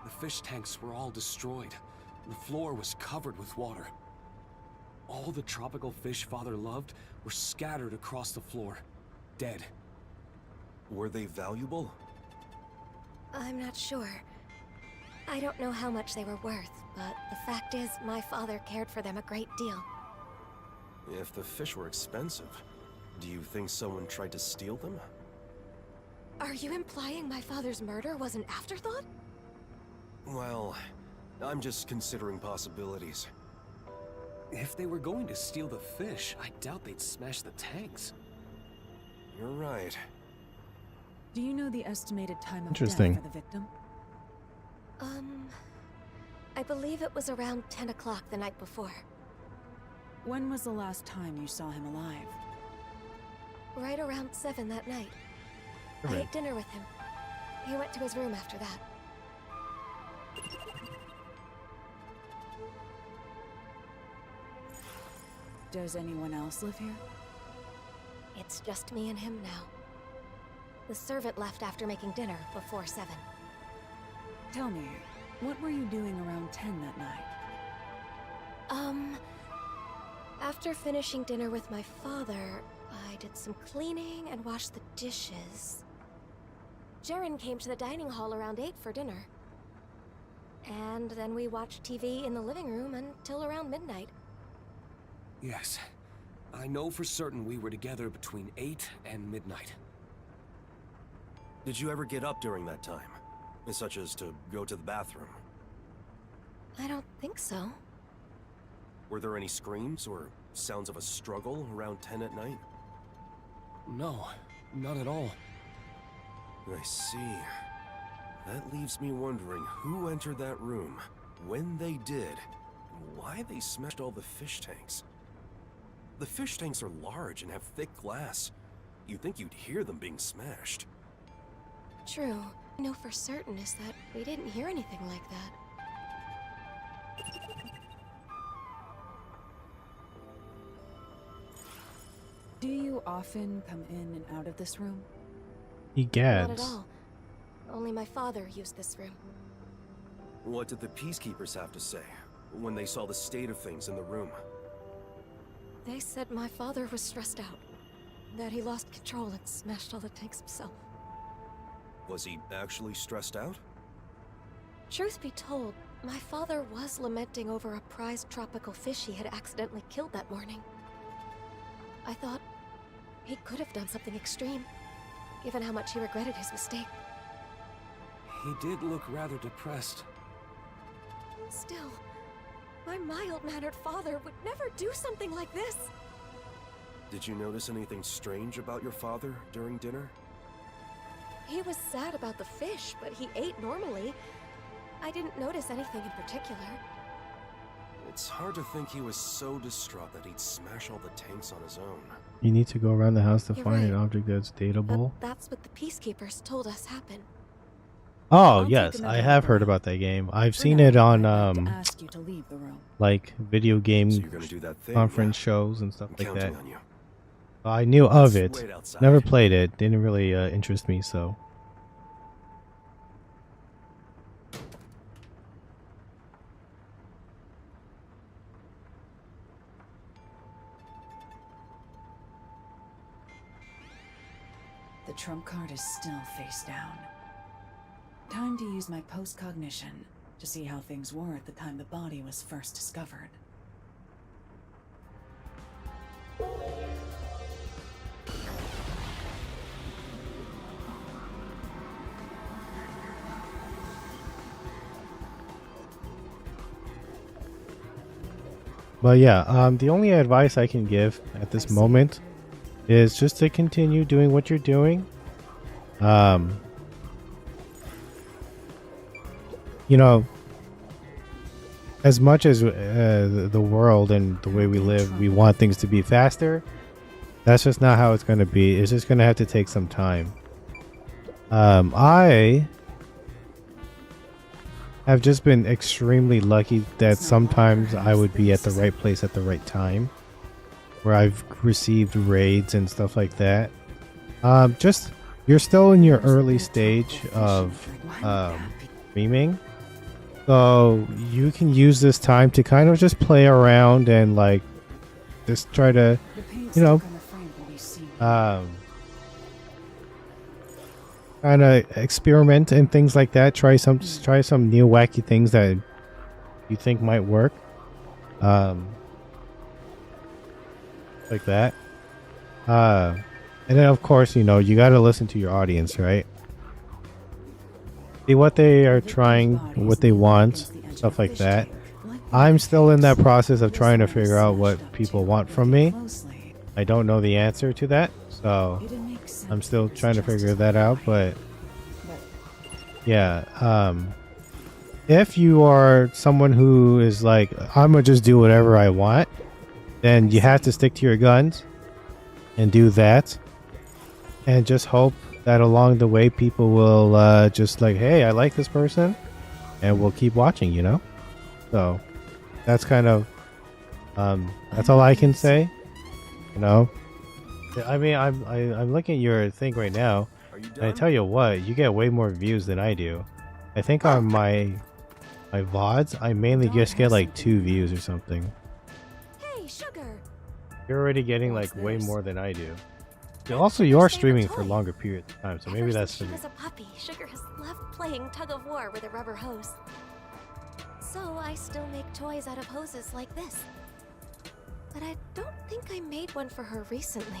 The fish tanks were all destroyed. The floor was covered with water. All the tropical fish Father loved were scattered across the floor, dead. Were they valuable? I'm not sure. I don't know how much they were worth, but the fact is, my father cared for them a great deal. If the fish were expensive, do you think someone tried to steal them? Are you implying my father's murder was an afterthought? Well, I'm just considering possibilities. If they were going to steal the fish, I doubt they'd smash the tanks. You're right. Do you know the estimated time of death Interesting. for the victim? I believe it was around 10 o'clock the night before. When was the last time you saw him alive? Right around 7 that night. I Alright. ate dinner with him. He went to his room after that. Does anyone else live here? It's just me and him now. The servant left after making dinner before 7. Tell me, what were you doing around 10 that night? After finishing dinner with my father, I did some cleaning and washed the dishes. Jaren came to the dining hall around 8 for dinner. And then we watched TV in the living room until around midnight. Yes. I know for certain we were together between 8 and midnight. Did you ever get up during that time? Such as to go to the bathroom? I don't think so. Were there any screams or sounds of a struggle around 10 at night? No, not at all. I see. That leaves me wondering who entered that room, when they did, and why they smashed all the fish tanks. The fish tanks are large and have thick glass. You'd think you'd hear them being smashed. True. I know for certain is that we didn't hear anything like that. Do you often come in and out of this room? Not at Egads. all. Only my father used this room. What did the peacekeepers have to say when they saw the state of things in the room? They said my father was stressed out. That he lost control and smashed all the tanks himself. Was he actually stressed out? Truth be told, my father was lamenting over a prized tropical fish he had accidentally killed that morning. I thought he could have done something extreme, given how much he regretted his mistake. He did look rather depressed. Still, my mild-mannered father would never do something like this. Did you notice anything strange about your father during dinner? He was sad about the fish, but he ate normally. I didn't notice anything in particular. It's hard to think he was so distraught that he'd smash all the tanks on his own. You need to go around the house to You're find an right. object that's dateable. That's what the peacekeepers told us happened. Oh yes, I have heard about that game. I've seen it on Ask you to leave the room. like video game So you're gonna do that thing, conference shows and stuff I'm like that. counting on you. I knew of Let's it. wait outside. Never played it. Didn't really interest me. So The trump card is still face down. Time to use my post-cognition to see how things were at the time the body was first discovered. But yeah, the only advice I can give at this moment is just to continue doing what you're doing. You know, as much as the world and the way we live, we want things to be faster. That's just not how it's going to be. It's just going to have to take some time. I have just been extremely lucky that sometimes I would be at the right place at the right time, where I've received raids and stuff like that. Just, you're still in your early stage of streaming, so you can use this time to kind of just play around and like just try to, you know, kind of experiment and things like that. Try some new wacky things that you think might work, like that. And then of course, you know, you got to listen to your audience, right? See what they are trying, what they want, stuff like that. I'm still in that process of trying to figure out what people want from me. I don't know the answer to that, so I'm still trying to figure that out. But yeah, if you are someone who is like, I'm gonna just do whatever I want, then you have to stick to your guns and do that, and just hope that along the way people will just like, hey, I like this person, and we'll keep watching, you know. So that's kind of that's all I can say, you know. I mean, I'm looking at your thing right now, and I tell you what, you get way more views than I do. I think on my VODs, I mainly just get like 2 views or something. Hey, Sugar. You're already getting like way more than I do. Also, you're streaming for longer periods of time, so maybe that's She was a puppy. Sugar has loved playing tug of war with a rubber hose. So I still make toys out of hoses like this. But I don't think I made one for her recently.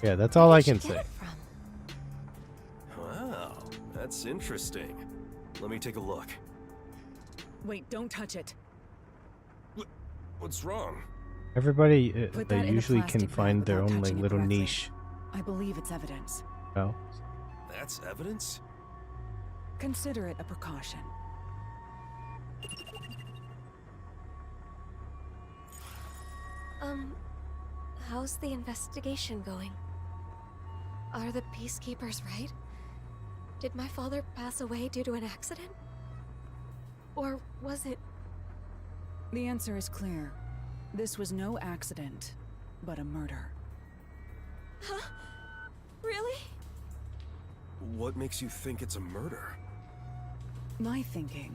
Yeah, that's all I can Where'd you say. get it from? Wow, that's interesting. Let me take a look. Wait, don't touch it. What's wrong? Everybody Put they that in a usually can plastic bag find their without own like touching it little directly. niche. I believe it's evidence. No? That's evidence? Consider it a precaution. How's the investigation going? Are the peacekeepers right? Did my father pass away due to an accident? Or was it... The answer is clear. This was no accident, but a murder. Huh? Really? What makes you think it's a murder? My thinking.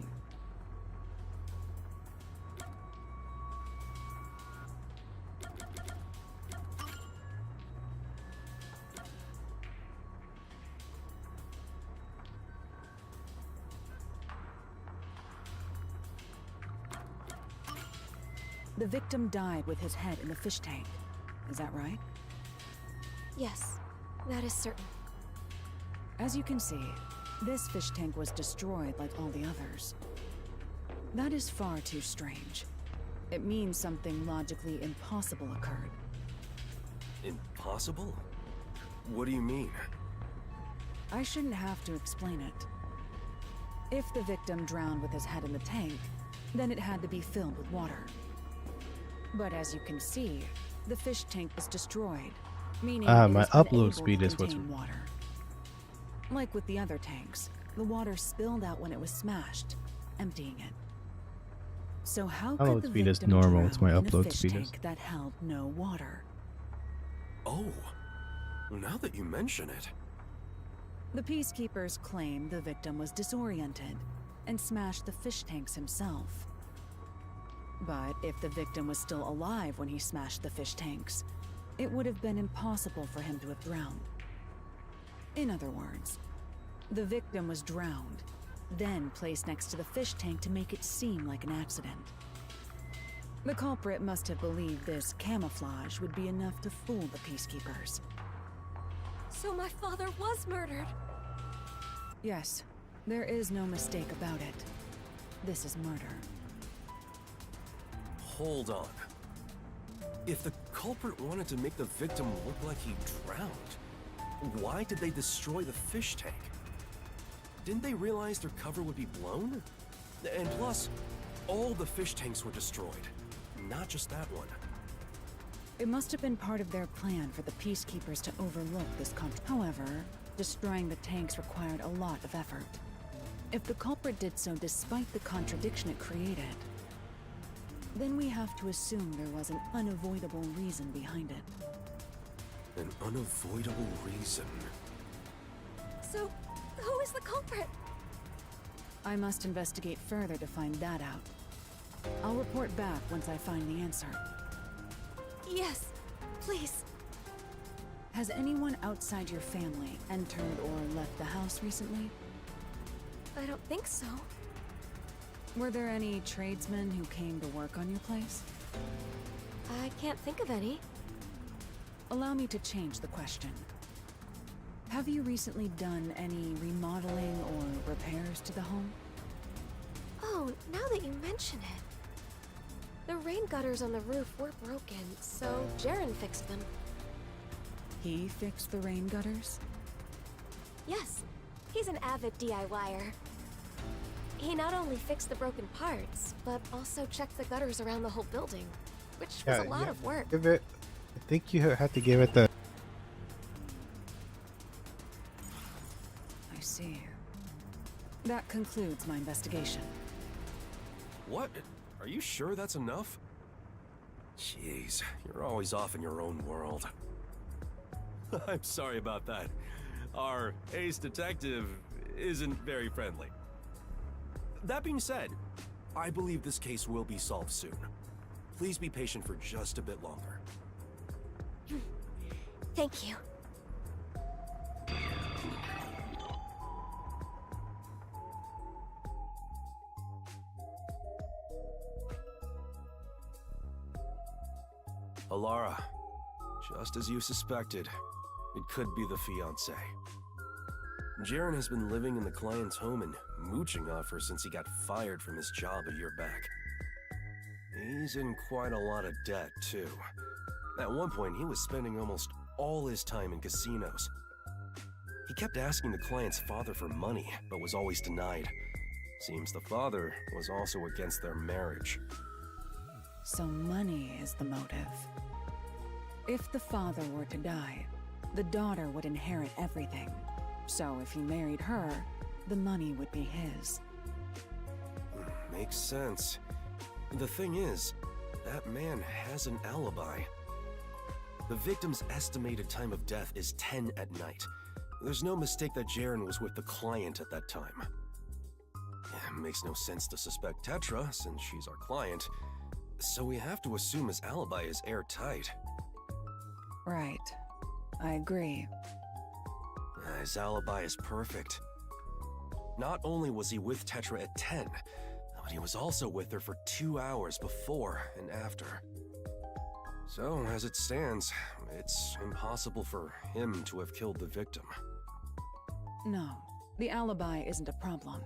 The victim died with his head in the fish tank. Is that right? Yes, that is certain. As you can see, this fish tank was destroyed like all the others. That is far too strange. It means something logically impossible occurred. Impossible? What do you mean? I shouldn't have to explain it. If the victim drowned with his head in the tank, then it had to be filled with water. But as you can see, the fish tank was destroyed, meaning it my is upload unable speed to is what's contain water. Like with the other tanks, the water spilled out when it was smashed, emptying it. So how Upload could the speed is victim normal, drown it's my in a upload fish speed is. tank that held no water? Oh, now that you mention it. The peacekeepers claim the victim was disoriented and smashed the fish tanks himself. But if the victim was still alive when he smashed the fish tanks, it would have been impossible for him to have drowned. In other words, the victim was drowned, then placed next to the fish tank to make it seem like an accident. The culprit must have believed this camouflage would be enough to fool the peacekeepers. So my father was murdered. Yes, there is no mistake about it. This is murder. Hold on. If the culprit wanted to make the victim look like he drowned, why did they destroy the fish tank? Didn't they realize their cover would be blown? And plus, all the fish tanks were destroyed, not just that one. It must have been part of their plan for the Peacekeepers to overlook this However, destroying the tanks required a lot of effort. If the culprit did so despite the contradiction it created, then we have to assume there was an unavoidable reason behind it. An unavoidable reason? So, who is the culprit? I must investigate further to find that out. I'll report back once I find the answer. Yes, please. Has anyone outside your family entered or left the house recently? I don't think so. Were there any tradesmen who came to work on your place? I can't think of any. Allow me to change the question. Have you recently done any remodeling or repairs to the home? Oh, now that you mention it. The rain gutters on the roof were broken, so Jaren fixed them. He fixed the rain gutters? Yes, he's an avid DIYer. He not only fixed the broken parts, but also checked the gutters around the whole building, which was a lot of work. Give it. I think you have to give it the. I see. That concludes my investigation. What? Are you sure that's enough? Jeez, you're always off in your own world. I'm sorry about that. Our ace detective isn't very friendly. That being said, I believe this case will be solved soon. Please be patient for just a bit longer. Thank you. Alara, just as you suspected, it could be the fiancé. Jaren has been living in the client's home and mooching off her since he got fired from his job a year back. He's in quite a lot of debt, too. At one point, he was spending almost all his time in casinos. He kept asking the client's father for money, but was always denied. Seems the father was also against their marriage. So money is the motive. If the father were to die, the daughter would inherit everything. So if he married her, the money would be his. Makes sense. The thing is, that man has an alibi. The victim's estimated time of death is 10 at night. There's no mistake that Jaren was with the client at that time. Makes no sense to suspect Tetra, since she's our client, so we have to assume his alibi is airtight. Right. I agree. His alibi is perfect. Not only was he with Tetra at 10, but he was also with her for 2 hours before and after. So, as it stands, it's impossible for him to have killed the victim. No, the alibi isn't a problem.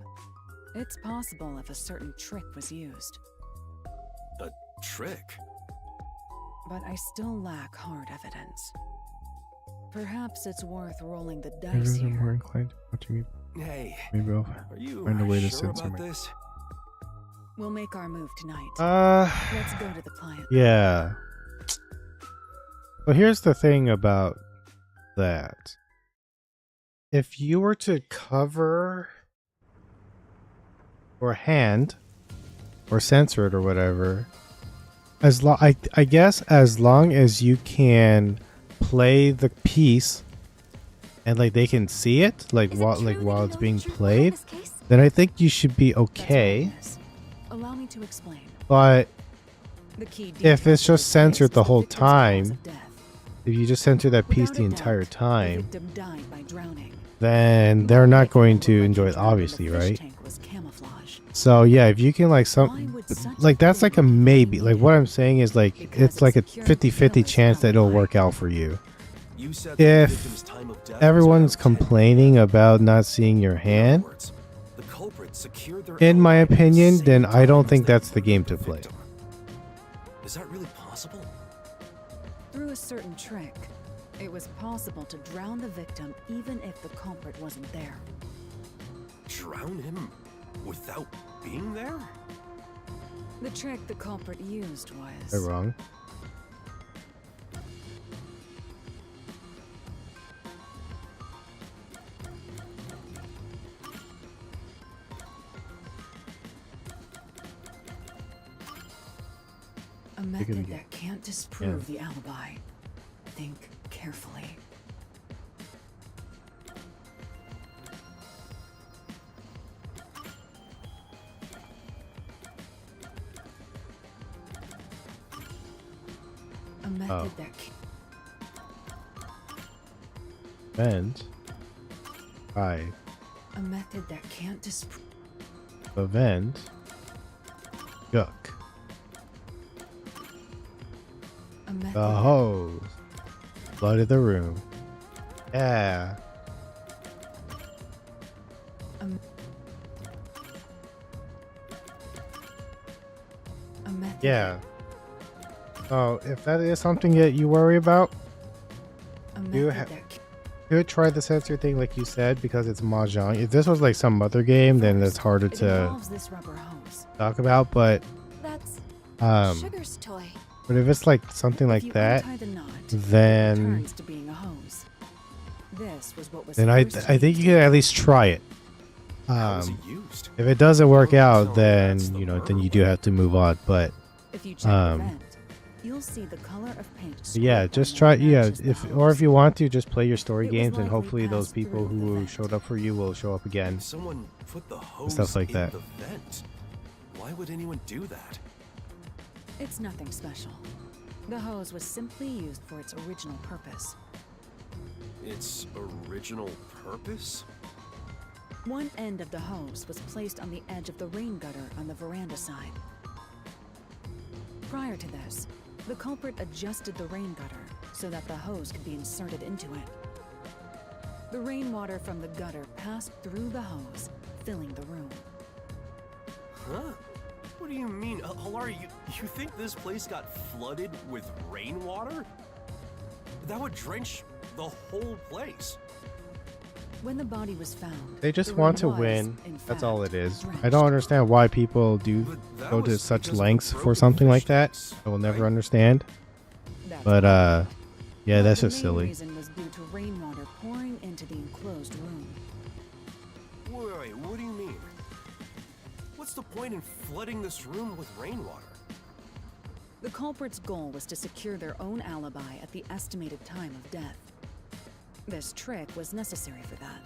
It's possible if a certain trick was used. A trick? But I still lack hard evidence. Perhaps it's worth rolling the Maybe dice I'm here. more inclined. What do you mean? Hey, Maybe I'll are you find a way to sure censor about my. this? We'll make our move tonight. Let's go to the client. Yeah. Well, here's the thing about that. If you were to cover or hand or censor it or whatever, I guess as long as you can play the piece and like they can see it while it's being played, then I think you should be okay. Allow me to explain. But The key if it's just censored the whole time, death. if you just censor that piece Without the a doubt, entire the time, victim died by drowning. then they're not going to enjoy it, obviously, right? Tank was camouflage. So yeah, if you can like that's like a maybe. Like what I'm saying is like it's like a 50-50 chance that it'll work out for you. If everyone's complaining about not seeing your hand, in my opinion, then I don't think that's the game to play. Is that really possible? certain trick, it was possible to drown the victim even if the culprit wasn't there. Drown him without being there? The trick the culprit used was... Am I wrong? A method that can't disprove the alibi. Think carefully. A method that Vent. Right. A method that can't disprove. Prevent. Duck. The hose. Flooded the room. Yeah. A method. Yeah. So if that is something that you worry about, you would try the sensor thing like you said because it's Mahjong. If this was like some other game, then it's harder to talk about. But That's Sugar's toy. but if it's like something like that, then I think you can at least try it. If it doesn't work out, then then you do have to move on. But If you check the vent, you'll see the color of paint. yeah, just try. Yeah, if you want to, just play your story games, and hopefully those people who showed up for you will show up again. Someone put the hose Stuff like in that. the vent. Why would anyone do that? It's nothing special. The hose was simply used for its original purpose. Its original purpose? One end of the hose was placed on the edge of the rain gutter on the veranda side. Prior to this, the culprit adjusted the rain gutter so that the hose could be inserted into it. The rainwater from the gutter passed through the hose, filling the room. Huh? What do you mean? Hilari, you think this place got flooded with rainwater? That would drench the whole place. When the body was found, They just the want room to was, win. in That's all fact, it is. drenched. I don't understand why people do go to such lengths for something like that. I will never understand. But yeah, that's The just main silly. reason was due to rainwater pouring into the enclosed room. Wait, what do you mean? What's the point in flooding this room with rainwater? The culprit's goal was to secure their own alibi at the estimated time of death. This trick was necessary for that.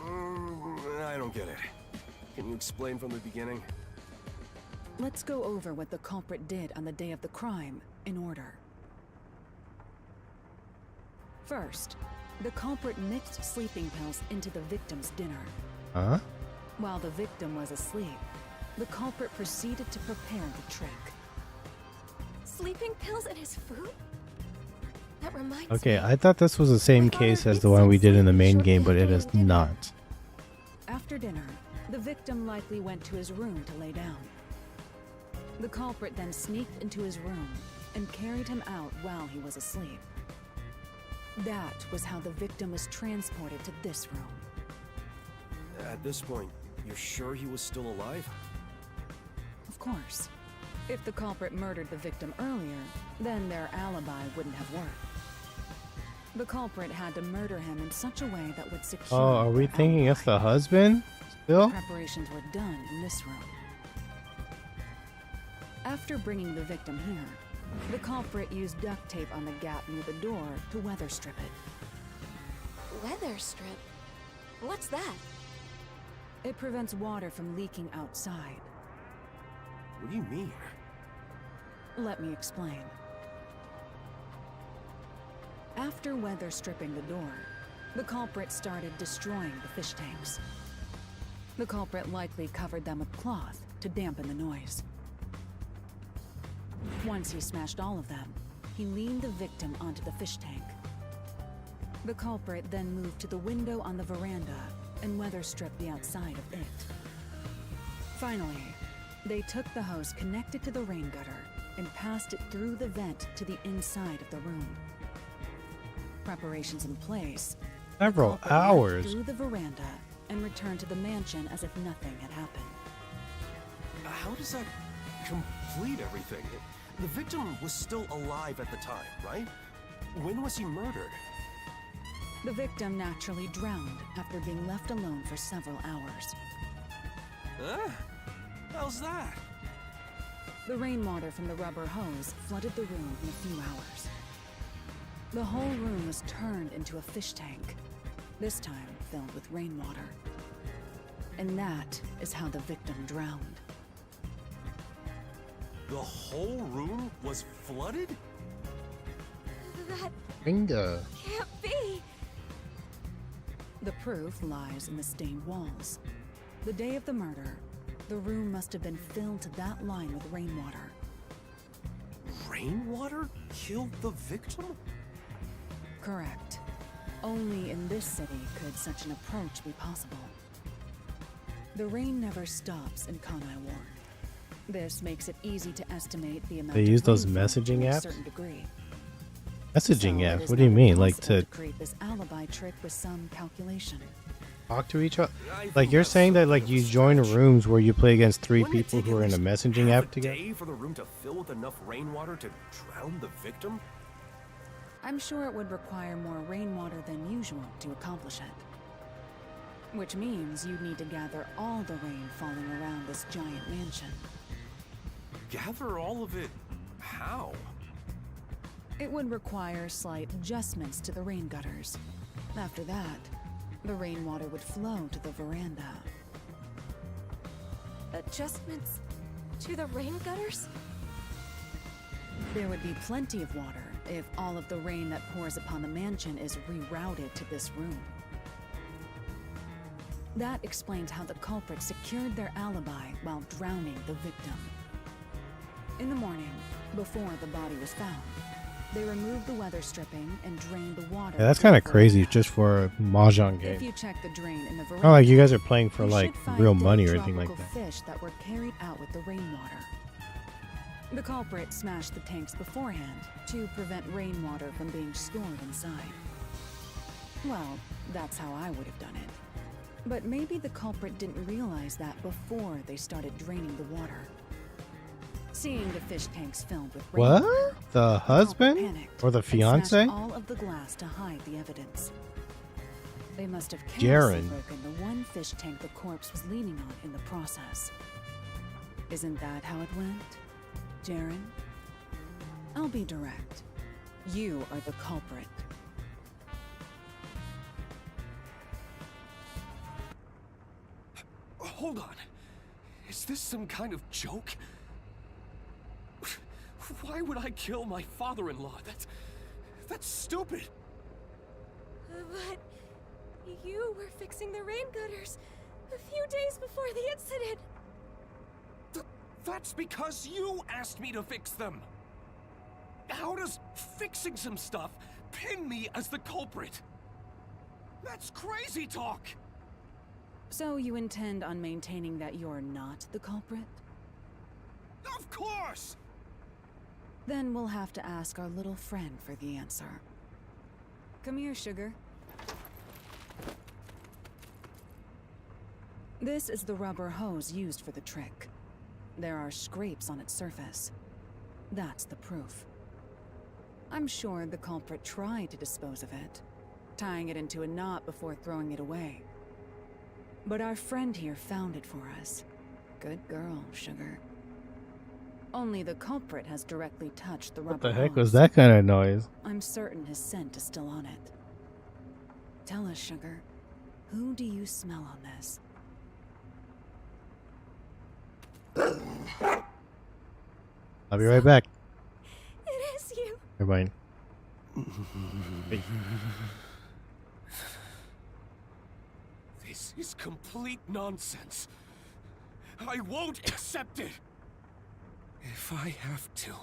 I don't get it. Can you explain from the beginning? Let's go over what the culprit did on the day of the crime in order. First, the culprit mixed sleeping pills into the victim's dinner. Huh? While the victim was asleep, the culprit proceeded to prepare the trick. Sleeping pills in his food? That reminds Okay, me. I thought this was the same case as the one we did in the main game, but it is not. After dinner, the victim likely went to his room to lay down. The culprit then sneaked into his room and carried him out while he was asleep. That was how the victim was transported to this room. At this point, you're sure he was still alive? Of course. If the culprit murdered the victim earlier, then their alibi wouldn't have worked. The culprit had to murder him in such a way that would secure. Oh, are we their thinking it's the husband still? Preparations were done in this room. After bringing the victim here, the culprit used duct tape on the gap near the door to weather strip it. Weather strip? What's that? It prevents water from leaking outside. What do you mean? Let me explain. After weather stripping the door, the culprit started destroying the fish tanks. The culprit likely covered them with cloth to dampen the noise. Once he smashed all of them, he leaned the victim onto the fish tank. The culprit then moved to the window on the veranda and weather stripped the outside of it. Finally, they took the hose connected to the rain gutter and passed it through the vent to the inside of the room. Preparations in place, Several the culprit hours. left through the veranda and returned to the mansion as if nothing had happened. How does that complete everything? The victim was still alive at the time, right? When was he murdered? The victim naturally drowned after being left alone for several hours. Huh? How's that? The rainwater from the rubber hose flooded the room in a few hours. The whole room was turned into a fish tank, this time filled with rainwater. And that is how the victim drowned. The whole room was flooded? That Bingo. can't be. The proof lies in the stained walls. The day of the murder, the room must have been filled to that line with rainwater. Rainwater killed the victim? Correct. Only in this city could such an approach be possible. The rain never stops in Kanai Ward. This makes it easy to estimate the amount They of use those rainfall messaging to a apps? certain degree. Messaging So it apps? is What do you not mean? Like impossible to create this alibi trick with some calculation. talk to each other? Like you're saying that like you join rooms where you play against three people who are in a messaging app together? Day for the room to fill with enough rainwater to drown the victim? I'm sure it would require more rainwater than usual to accomplish it. Which means you'd need to gather all the rain falling around this giant mansion. Gather all of it how? It would require slight adjustments to the rain gutters. After that, the rainwater would flow to the veranda. Adjustments to the rain gutters? There would be plenty of water if all of the rain that pours upon the mansion is rerouted to this room. That explains how the culprit secured their alibi while drowning the victim. In the morning, before the body was found, they removed the weather stripping and drained the water. Yeah, that's from kind the of crazy veranda. just for a mahjong If game. you check the drain in the veranda, Not like you guys are playing for you like should find real dead money or anything like tropical that. fish that were carried out with the rainwater. The culprit smashed the tanks beforehand to prevent rainwater from being stored inside. Well, that's how I would have done it. But maybe the culprit didn't realize that before they started draining the water. Seeing the fish tanks filled with What? rainwater, The husband panicked or the and smashed fiance? all of the glass to hide the evidence. They must have carelessly Jaren. broken the one fish tank the corpse was leaning on in the process. Isn't that how it went, Jaren? I'll be direct. You are the culprit. Hold on. Is this some kind of joke? Why would I kill my father-in-law? That's stupid. But you were fixing the rain gutters a few days before the incident. That's because you asked me to fix them. How does fixing some stuff pin me as the culprit? That's crazy talk. So you intend on maintaining that you're not the culprit? Of course! Then we'll have to ask our little friend for the answer. Come here, sugar. This is the rubber hose used for the trick. There are scrapes on its surface. That's the proof. I'm sure the culprit tried to dispose of it, tying it into a knot before throwing it away. But our friend here found it for us. Good girl, sugar. Only the culprit has directly touched the rubber What the heck hose. was that kind of noise? I'm certain his scent is still on it. Tell us, sugar, who do you smell on this? I'll be right back. It is you. Never mind. Hey. This is complete nonsense. I won't accept it. If I have to,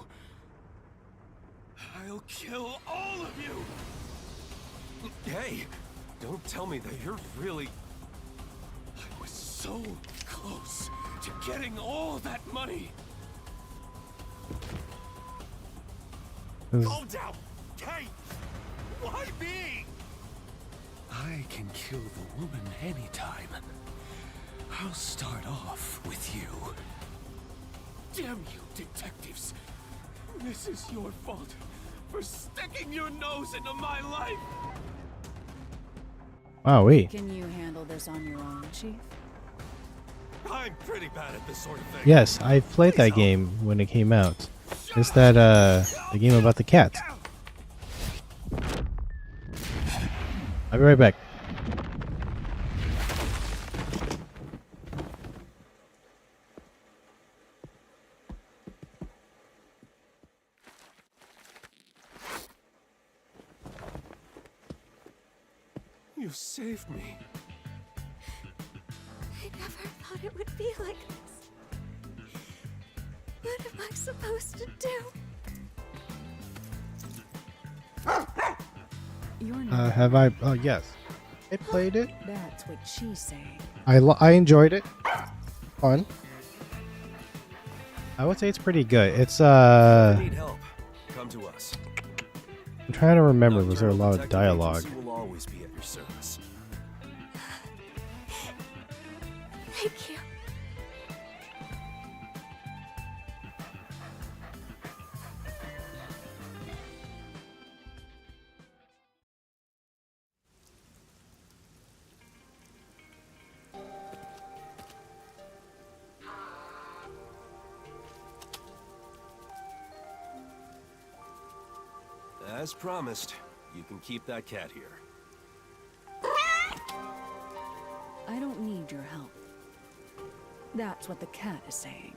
I'll kill all of you. Hey, don't tell me that you're really... I was so close to getting all that money. Calm down! Kate! Why me? I can kill the woman anytime. I'll start off with you. Damn you, detectives! This is your fault for sticking your nose into my life! Wow, wait. Can you handle this on your own, Chief? I'm pretty bad at this sort of thing. Yes, I played that game when it came out. It's that the game about the cat. I'll be right back. You saved me. I never thought it would be like this. What am I supposed to do? You're not. Have I? Oh, yes. I played it. That's what she's saying. I enjoyed it. Fun. I would say it's pretty good. It's If you need help, come to us. I'm trying to remember. Was there a lot of dialogue? Agency will always be at your service. Thank you. As promised, you can keep that cat here. I don't need your help. That's what the cat is saying.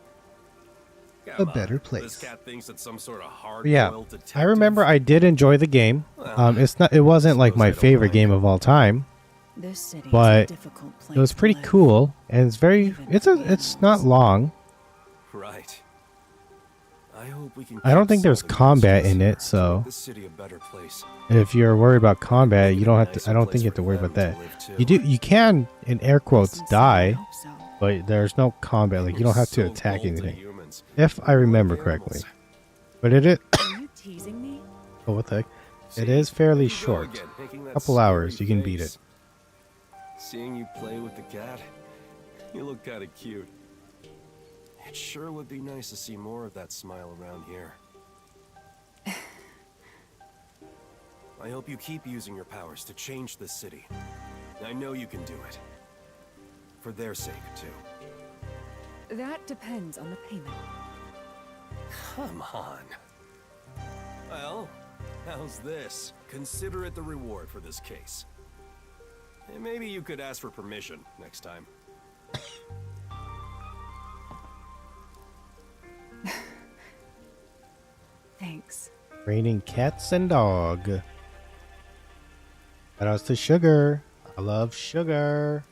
A better place. This cat thinks it's some sort of hard Yeah, I remember I did enjoy the game. It wasn't like my favorite game of all time, This city is a but difficult place it was to pretty live. cool, and it's not long. Right. I hope we can I don't keep think there's solving combat mysteries in here it, to so make this city a better place. if you're worried about combat, you don't have to. I don't think you have to worry about that. You can, in air quotes, die, but there's no combat. Like you don't have to attack anything, if I remember correctly. But it is. Are you teasing me? Oh, what the heck? It is fairly short. Couple hours, you can beat it. Seeing you play with the cat, you look kind of cute. It sure would be nice to see more of that smile around here. I hope you keep using your powers to change this city. I know you can do it. For their sake, too. That depends on the payment. Come on. Well, how's this? Consider it the reward for this case. And maybe you could ask for permission next time. Thanks. Raining cats and dog. Shout outs to Sugar. I love Sugar.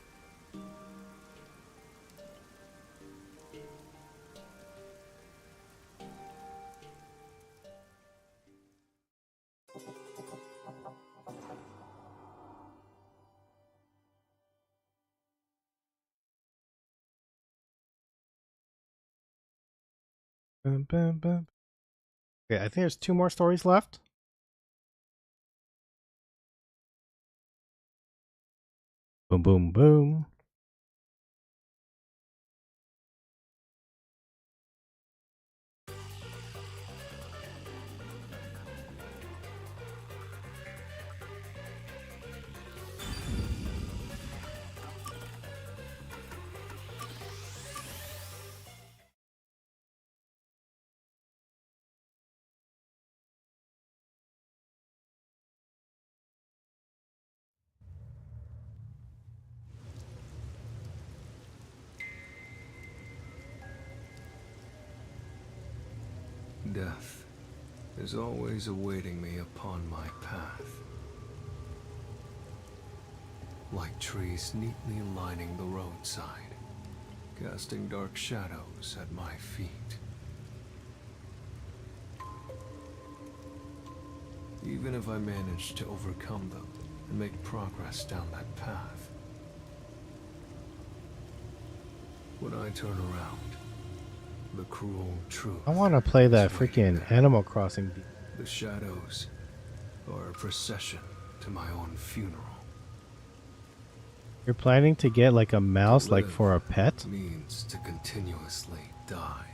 Bum, bum, bum. Okay, I think there's 2 more stories left. Boom, boom, boom. Death is always awaiting me upon my path. Like trees neatly lining the roadside, casting dark shadows at my feet. Even if I manage to overcome them and make progress down that path, when I turn around, the cruel truth. I want to play that freaking Animal Crossing The shadows are a procession to my own funeral. You're planning to get like a mouse, like for a pet? Means to continuously die.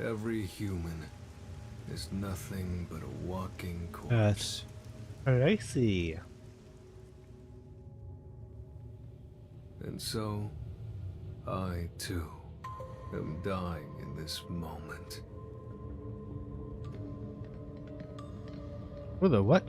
Every human is nothing but a walking corpse. I see. And so, I too am dying in this moment. What the what?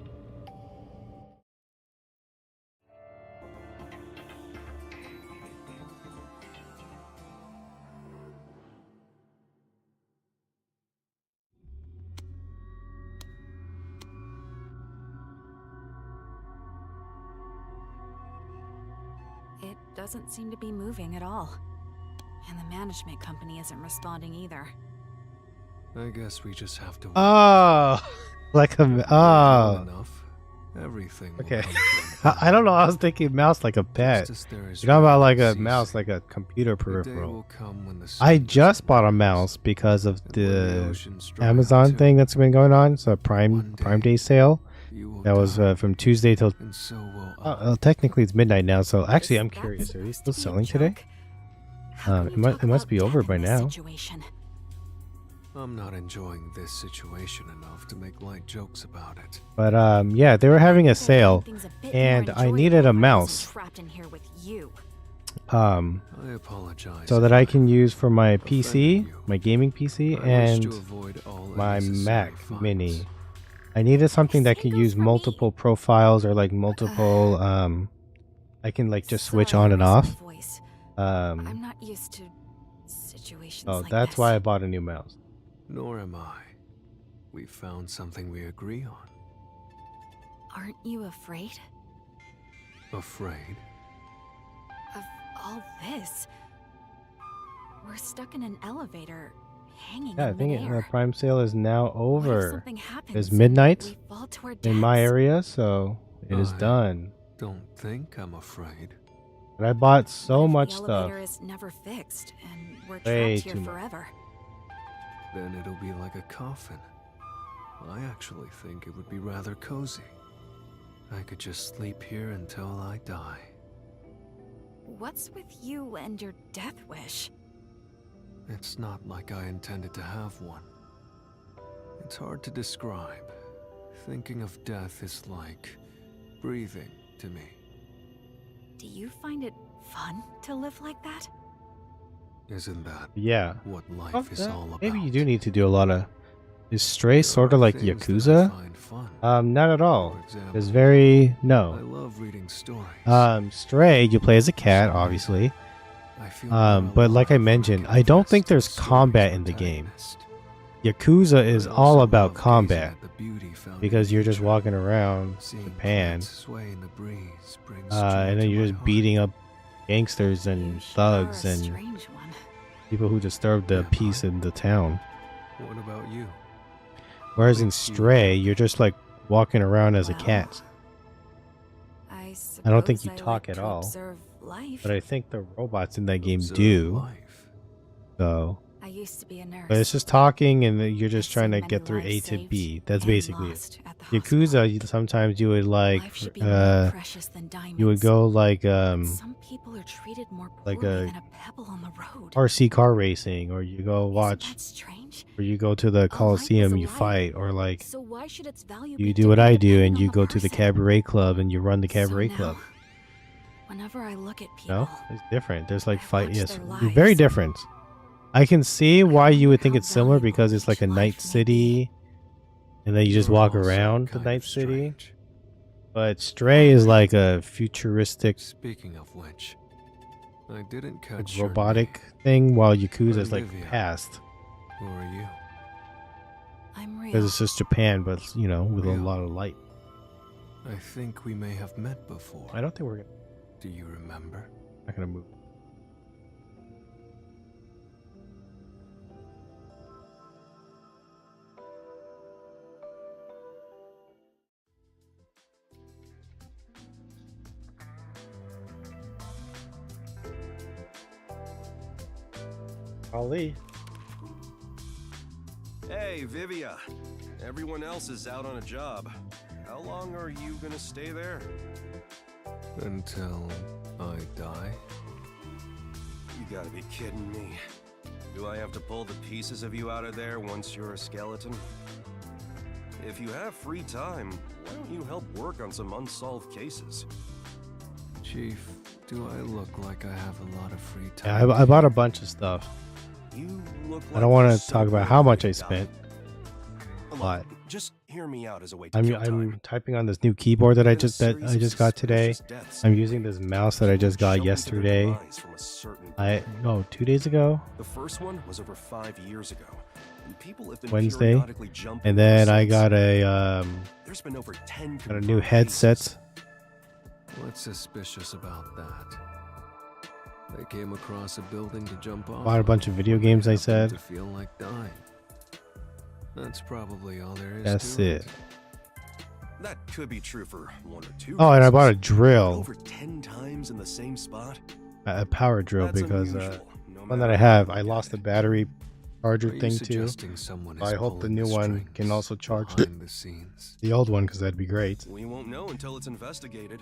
It doesn't seem to be moving at all. And the management company isn't responding either. I guess we just have to. Oh, like a Enough. Everything. Okay. I don't know. I was thinking mouse like a pet. You're talking about like a mouse, like a computer peripheral. I just bought a mouse because of the Amazon thing that's been going on. It's a Prime Day sale. That was from Tuesday till. Technically, it's midnight now. So actually, I'm curious. Are they still selling today? It must be over by now. I'm not enjoying this situation enough to make light jokes about it. But yeah, they were having a sale, and I needed a mouse. I apologize. So that I can use for my PC, my gaming PC, and my Mac Mini. I needed something that could use multiple profiles or like multiple. I can like just switch on and off. I'm not used to situations Oh, like that's this. why I bought a new mouse. Nor am I. We found something we agree on. Aren't you afraid Afraid? of all this? We're stuck in an elevator, hanging Yeah, I in think midair. the Prime sale is now over. something happens It's and midnight we fall to our in my deaths? area, so it is done. Don't think I'm afraid. But I bought so The much stuff. elevator is never fixed, and we're Way trapped here too much. forever. Then it'll be like a coffin. I actually think it would be rather cozy. I could just sleep here until I die. What's with you and your death wish? It's not like I intended to have one. It's hard to describe. Thinking of death is like breathing to me. Do you find it fun to live like that? Isn't that Yeah. what life Oh, is all about? maybe you do need to do a lot of. Is Stray sort of like Yakuza? Not at all. It's very I no. love reading stories. Stray, you play as a cat, obviously. But like I mentioned, I don't think there's combat in the game. Yakuza is all about combat because you're just walking around Japan, Sway in the breeze brings and then you're just beating up gangsters and thugs and Strange one. people who disturb the peace in the town. What about you? Whereas in Stray, you're just like walking around as a cat. I don't think you suppose I talk like at to all. observe life. But I think the robots in that game do. So, I used to be a nurse. but it's just talking, and then you're just trying to get through A to B. That's basically it. Yakuza, sometimes you would like, you would go like Some people are treated more like poorly a than a pebble on the road. RC car racing, or you go watch, or you go to the Coliseum, you fight, or like So why should its value you be do what I different do, depending and on you the go to the person? cabaret club, and you run the cabaret now, club. Whenever I look at people, No, it's different. There's like fight. watch Yes, their very lives. different. I can see why you would think it's similar because it's like a night city, and then you just walk around the night city. But Stray is like a futuristic, Speaking of which, I didn't like, catch your robotic thing, while Yakuza is like Olivia. past Who are you? I'm real. because it's just Japan, but you know, with a Real. lot of light. I think we may have met before. I don't think we're Do you remember? not gonna move. Ali. Hey, Vivia. Everyone else is out on a job. How long are you gonna stay there? Until I die? You gotta be kidding me. Do I have to pull the pieces of you out of there once you're a skeleton? If you have free time, why don't you help work on some unsolved cases? Chief, do I look like I have a lot of free Yeah, time? I bought a bunch of stuff. You look I don't want to talk about how much I spent, but just hear me out as a way to I'm typing on this new keyboard that I just got today. I'm using this mouse that I just got yesterday. 2 days ago. The first one was over 5 years ago. And people have been Wednesday, periodically jumping and then ever I since. got a There's been over 10 got a new headset. What's suspicious about that? They came across a building to jump off. Bought a bunch of video games. I said. To feel like dying. That's probably all there is. That's to it. That could be true for 1 or 2. Oh, and I reasons, bought a but drill. Over 10 times in the same spot. A power drill That's because unusual, one that I have, I lost the battery charger Are you thing too. suggesting someone So is I hope the pulling new the one can strings also charge behind the scenes? the old one, because that'd be great. We won't know until it's investigated.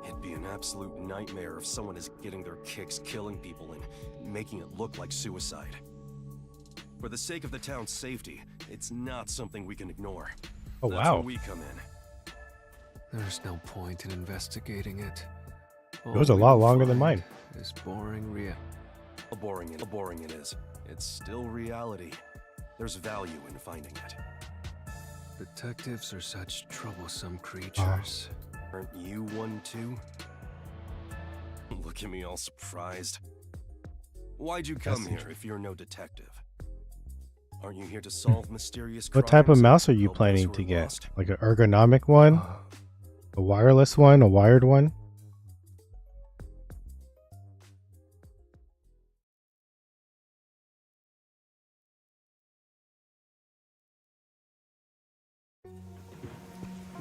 It'd be an absolute nightmare if someone is getting their kicks killing people and making it look like suicide. For the sake of the town's safety, it's not something we can ignore. Oh, That's wow. where we come in. There's no point in investigating it. It was a lot longer than mine. It's boring Boring it is. It's still reality. There's value in finding it. Detectives are such troublesome creatures. Aren't you one too? Look at me all surprised. Why'd you come here if you're no detective? Aren't you here to solve mysterious crimes? What type of mouse are you Help those planning who to are get? lost? Like an ergonomic one? A wireless one? A wired one?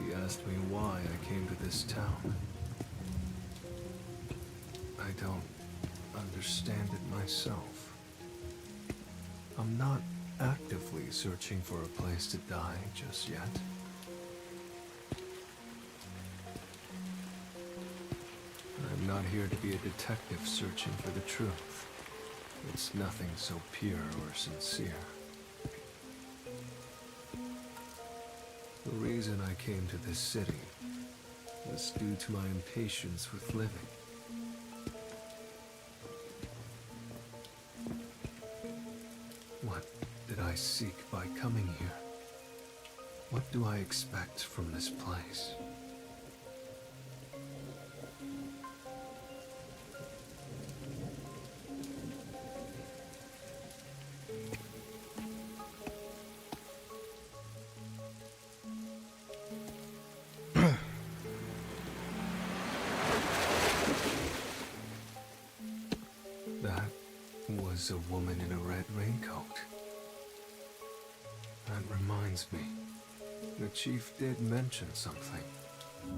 He asked me why I came to this town. I don't understand it myself. I'm not actively searching for a place to die just yet. I'm not here to be a detective searching for the truth. It's nothing so pure or sincere. The reason I came to this city was due to my impatience with living. What did I seek by coming here? What do I expect from this place? That was a woman in a red raincoat. That reminds me, the chief did mention something.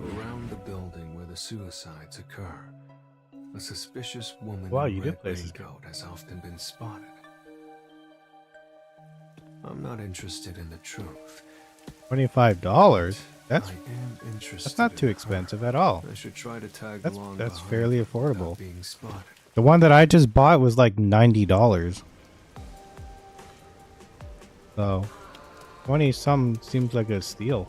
Around the building where the suicides occur, a suspicious woman Wow, in you a did red play this raincoat has often been spotted. I'm not interested in the truth. $25? That's I am interested that's not in too her. expensive at all. I should try to tag That's along that's behind fairly her without affordable. being spotted. The one that I just bought was like $90. So 20 some seems like a steal.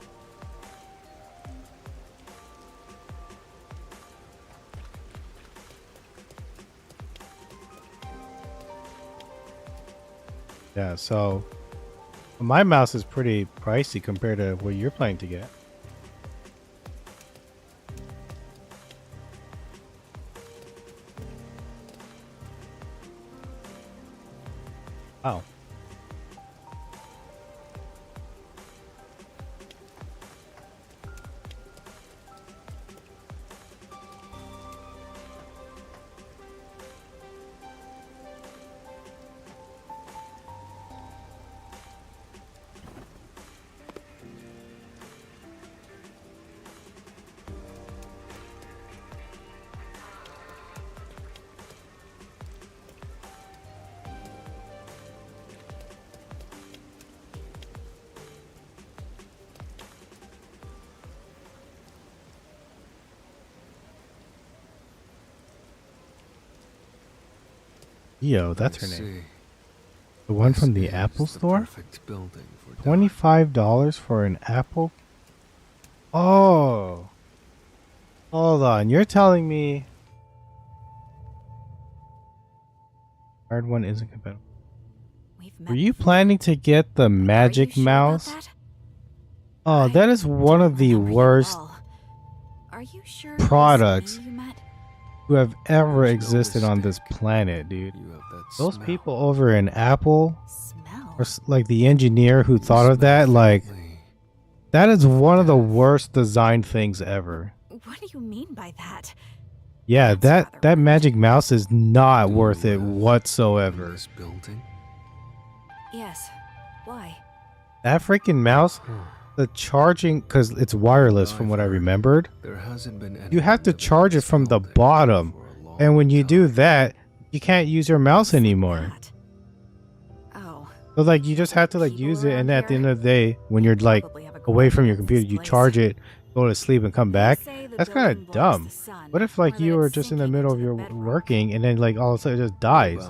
Yeah, so my mouse is pretty pricey compared to what you're planning to get. Wow. Yo, that's her I name. see. The one This from the is Apple the store? perfect building for $25 for an Apple? Oh. Hold on. You're telling me wired one isn't compatible. Were you planning to get the Magic Mouse? Oh, that is one of the worst Are you sure products who have ever existed on this planet, dude. Those people over in Apple, or like the engineer who thought of that, like, that is one of the worst designed things ever. What do you mean by that? Yeah, that Magic Mouse is not worth it whatsoever. building? Yes. Why? That freaking mouse, the charging, because it's wireless from what I remembered, There hasn't been any you have to charge it from the bottom. And when you do that, you can't use your mouse anymore. Oh. So like you just have to like use it, and at the end of the day, when you're like away from your computer, you charge it, go to sleep and come back. That's kind of dumb. What if like you were just in the middle of your working and then like all of a sudden it just dies?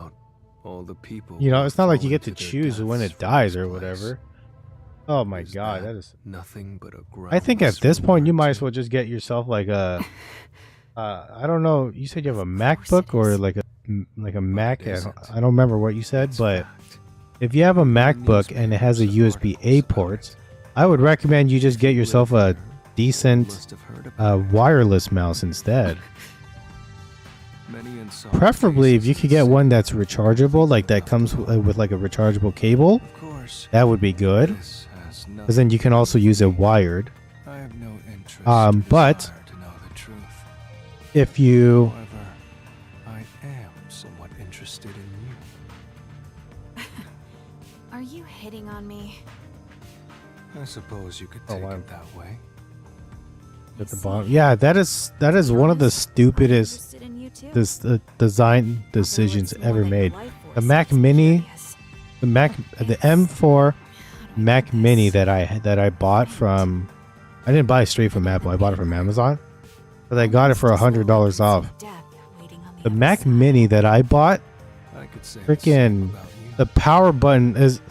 All the people You know, who it's not like you fall get to into their choose when it deaths dies or from this whatever. Oh my god, that is nothing but a I think at groundless this point you rumor might as well just get yourself like a I don't know, you said you have a MacBook or like a Mac. I don't remember what you said, but if you have a MacBook and it has a USB-A port, I would recommend you just get yourself a decent wireless mouse instead. Many and some Preferably if you could get one that's rechargeable, like that comes with like a rechargeable cable, that would be good. Because then you can also use it wired. I have no interest But to know the truth. if you However, I am somewhat interested in you. Are you hitting on me? I suppose you could Oh, take wow. it that way. at the bottom, yeah, that is one of the stupidest design decisions ever made. The Mac Mini, the M4 Mac Mini that I bought from, I didn't buy it straight from Apple. I bought it from Amazon, but I got it for $100 off. The Mac Mini that I bought, freaking, the power button is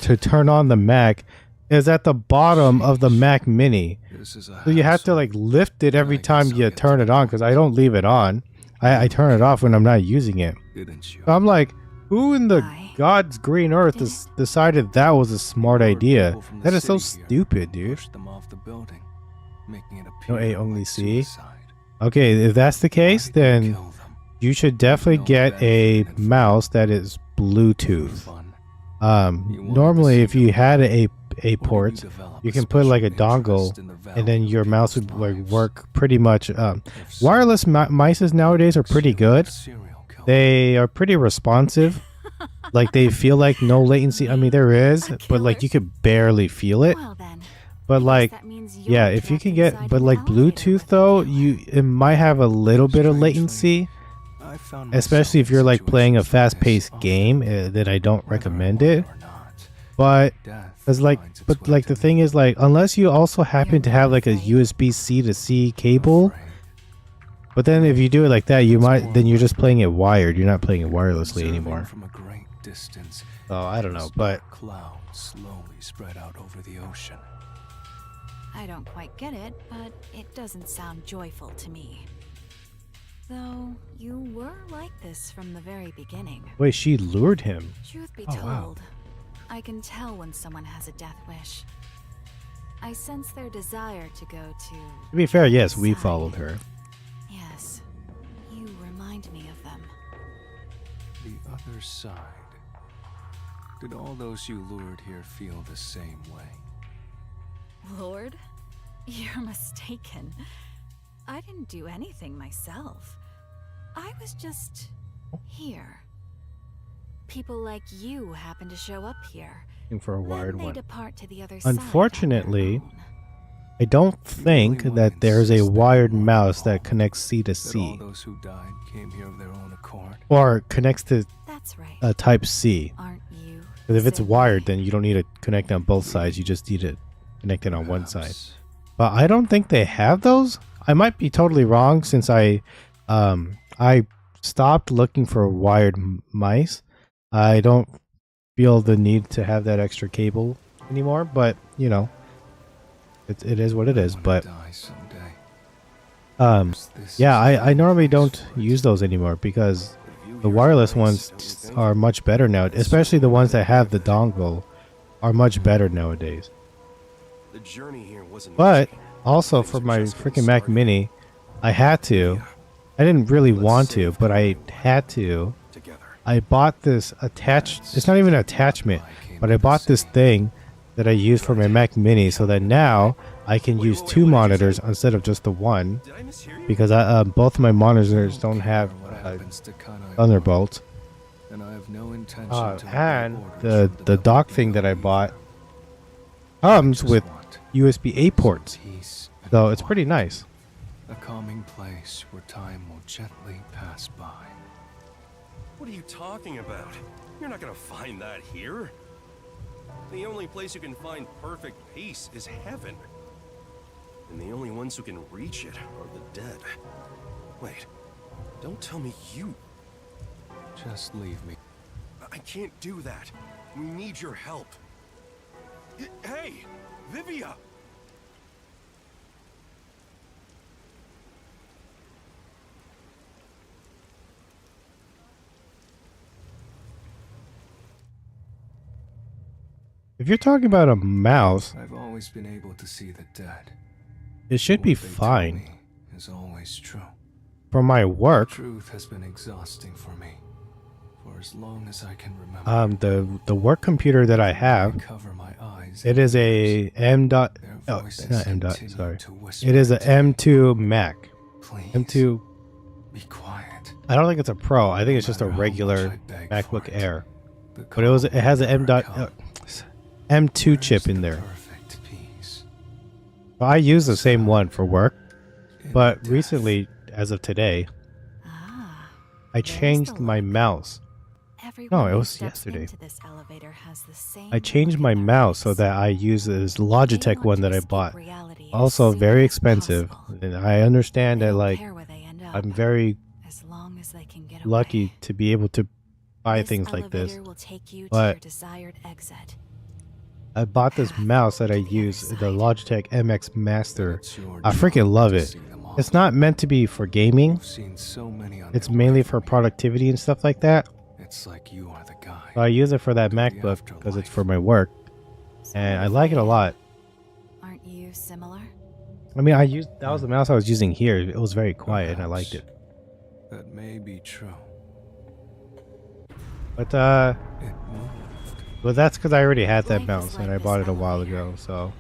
to turn on the Mac is at the bottom of the Mac Mini. So you have to like lift it every time you turn it on, because I don't leave it on. I turn it off when I'm not using it. So I'm like, who in the God's green earth decided that was a smart idea? That is so stupid, dude. No A, only C. Okay, if that's the case, then you should definitely get a mouse that is Bluetooth. Normally, if you had a port, you can put like a dongle, and then your mouse would like work pretty much. Wireless mices nowadays are pretty good. They are pretty responsive. Like they feel like no latency. I mean, there is, but like you could barely feel it. But like, yeah, if you can get, but like Bluetooth though, it might have a little bit of latency. Especially if you're like playing a fast-paced game, then I don't recommend it. But the thing is, like, unless you also happen to have like a USB-C to C cable, but then if you do it like that, then you're just playing it wired. You're not playing it wirelessly anymore. Oh, I don't know, but clouds slowly spread out over the ocean. I don't quite get it, but it doesn't sound joyful to me. Though you were like this from the very beginning. wait, she lured him. Truth be Oh, told, wow. I can tell when someone has a death wish. I sense their desire to go to. To be fair, yes, we followed her. Yes, you remind me of them. The other side. Did all those you lured here feel the same way? Lord, you're mistaken. I didn't do anything myself. I was just here. People like you happen to show up here. Looking for a wired Then they one. depart to the other side. Unfortunately, I don't think that there's a wired mouse that connects C to All C those who died came here of their own accord. or connects to That's right. Type C. Aren't you? Because if it's wired, then you don't need to connect on both sides. You just need to connect it on one side. But I don't think they have those. I might be totally wrong, since I stopped looking for wired mice. I don't feel the need to have that extra cable anymore, but you know, it is what it is. But yeah, I normally don't use those anymore because the wireless ones are much better now, especially the ones that have the dongle are much better nowadays. The journey here wasn't But also for my freaking Mac Mini, I had to. I didn't really want to, but I had to. I bought this attached. It's not even an attachment, but I bought this thing that I use for my Mac Mini, so that now I can use two monitors instead of just the one, because both of my monitors don't have Thunderbolt. And I have no intention and the dock thing that I bought comes with USB-A ports, so it's pretty nice. A calming place where time will gently pass by. What are you talking about? You're not gonna find that here. The only place you can find perfect peace is heaven. And the only ones who can reach it are the dead. Wait, don't tell me you... Just leave me. I can't do that. We need your help. Hey, Vivia! If you're talking about a mouse, I've always been able to see the dead. it should be fine. Is always true. For my work, Truth has been exhausting for me for as long as I can remember. the work computer that I have, it is a not M dot, sorry. It is a M2 Mac. M2. Be quiet. I don't think it's a Pro. I think it's just a regular MacBook Air. But it has an M2 chip in there. Well, I use the same one for work, but recently, as of today, I changed my mouse. No, it was yesterday. I changed my mouse so that I use this Logitech one that I bought. Also very expensive, and I understand that like I'm very lucky to be able to buy things like this. But I bought this mouse that I use, the Logitech MX Master. I freaking love it. It's not meant to be for gaming. It's mainly for productivity and stuff like that. It's like you are the guy. So I use it for that MacBook because it's for my work, and I like it a lot. Aren't you similar? I mean, that was the mouse I was using here. It was very quiet, and I liked it. That may be true. But that's because I already had that mouse, and I bought it a while ago. So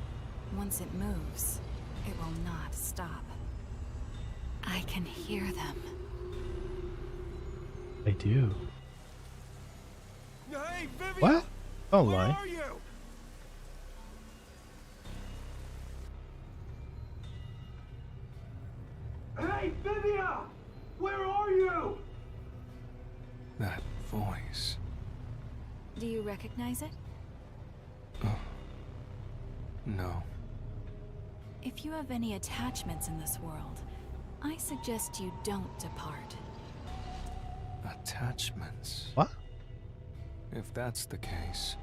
Once it moves, it will not stop. I can hear them. I do. Hey, Vivian! What? Don't Where lie. are you? Hey, Vivia! Where are you? That voice. Do you recognize it? No. If you have any attachments in this world, I suggest you don't depart. Attachments. What? If that's the case,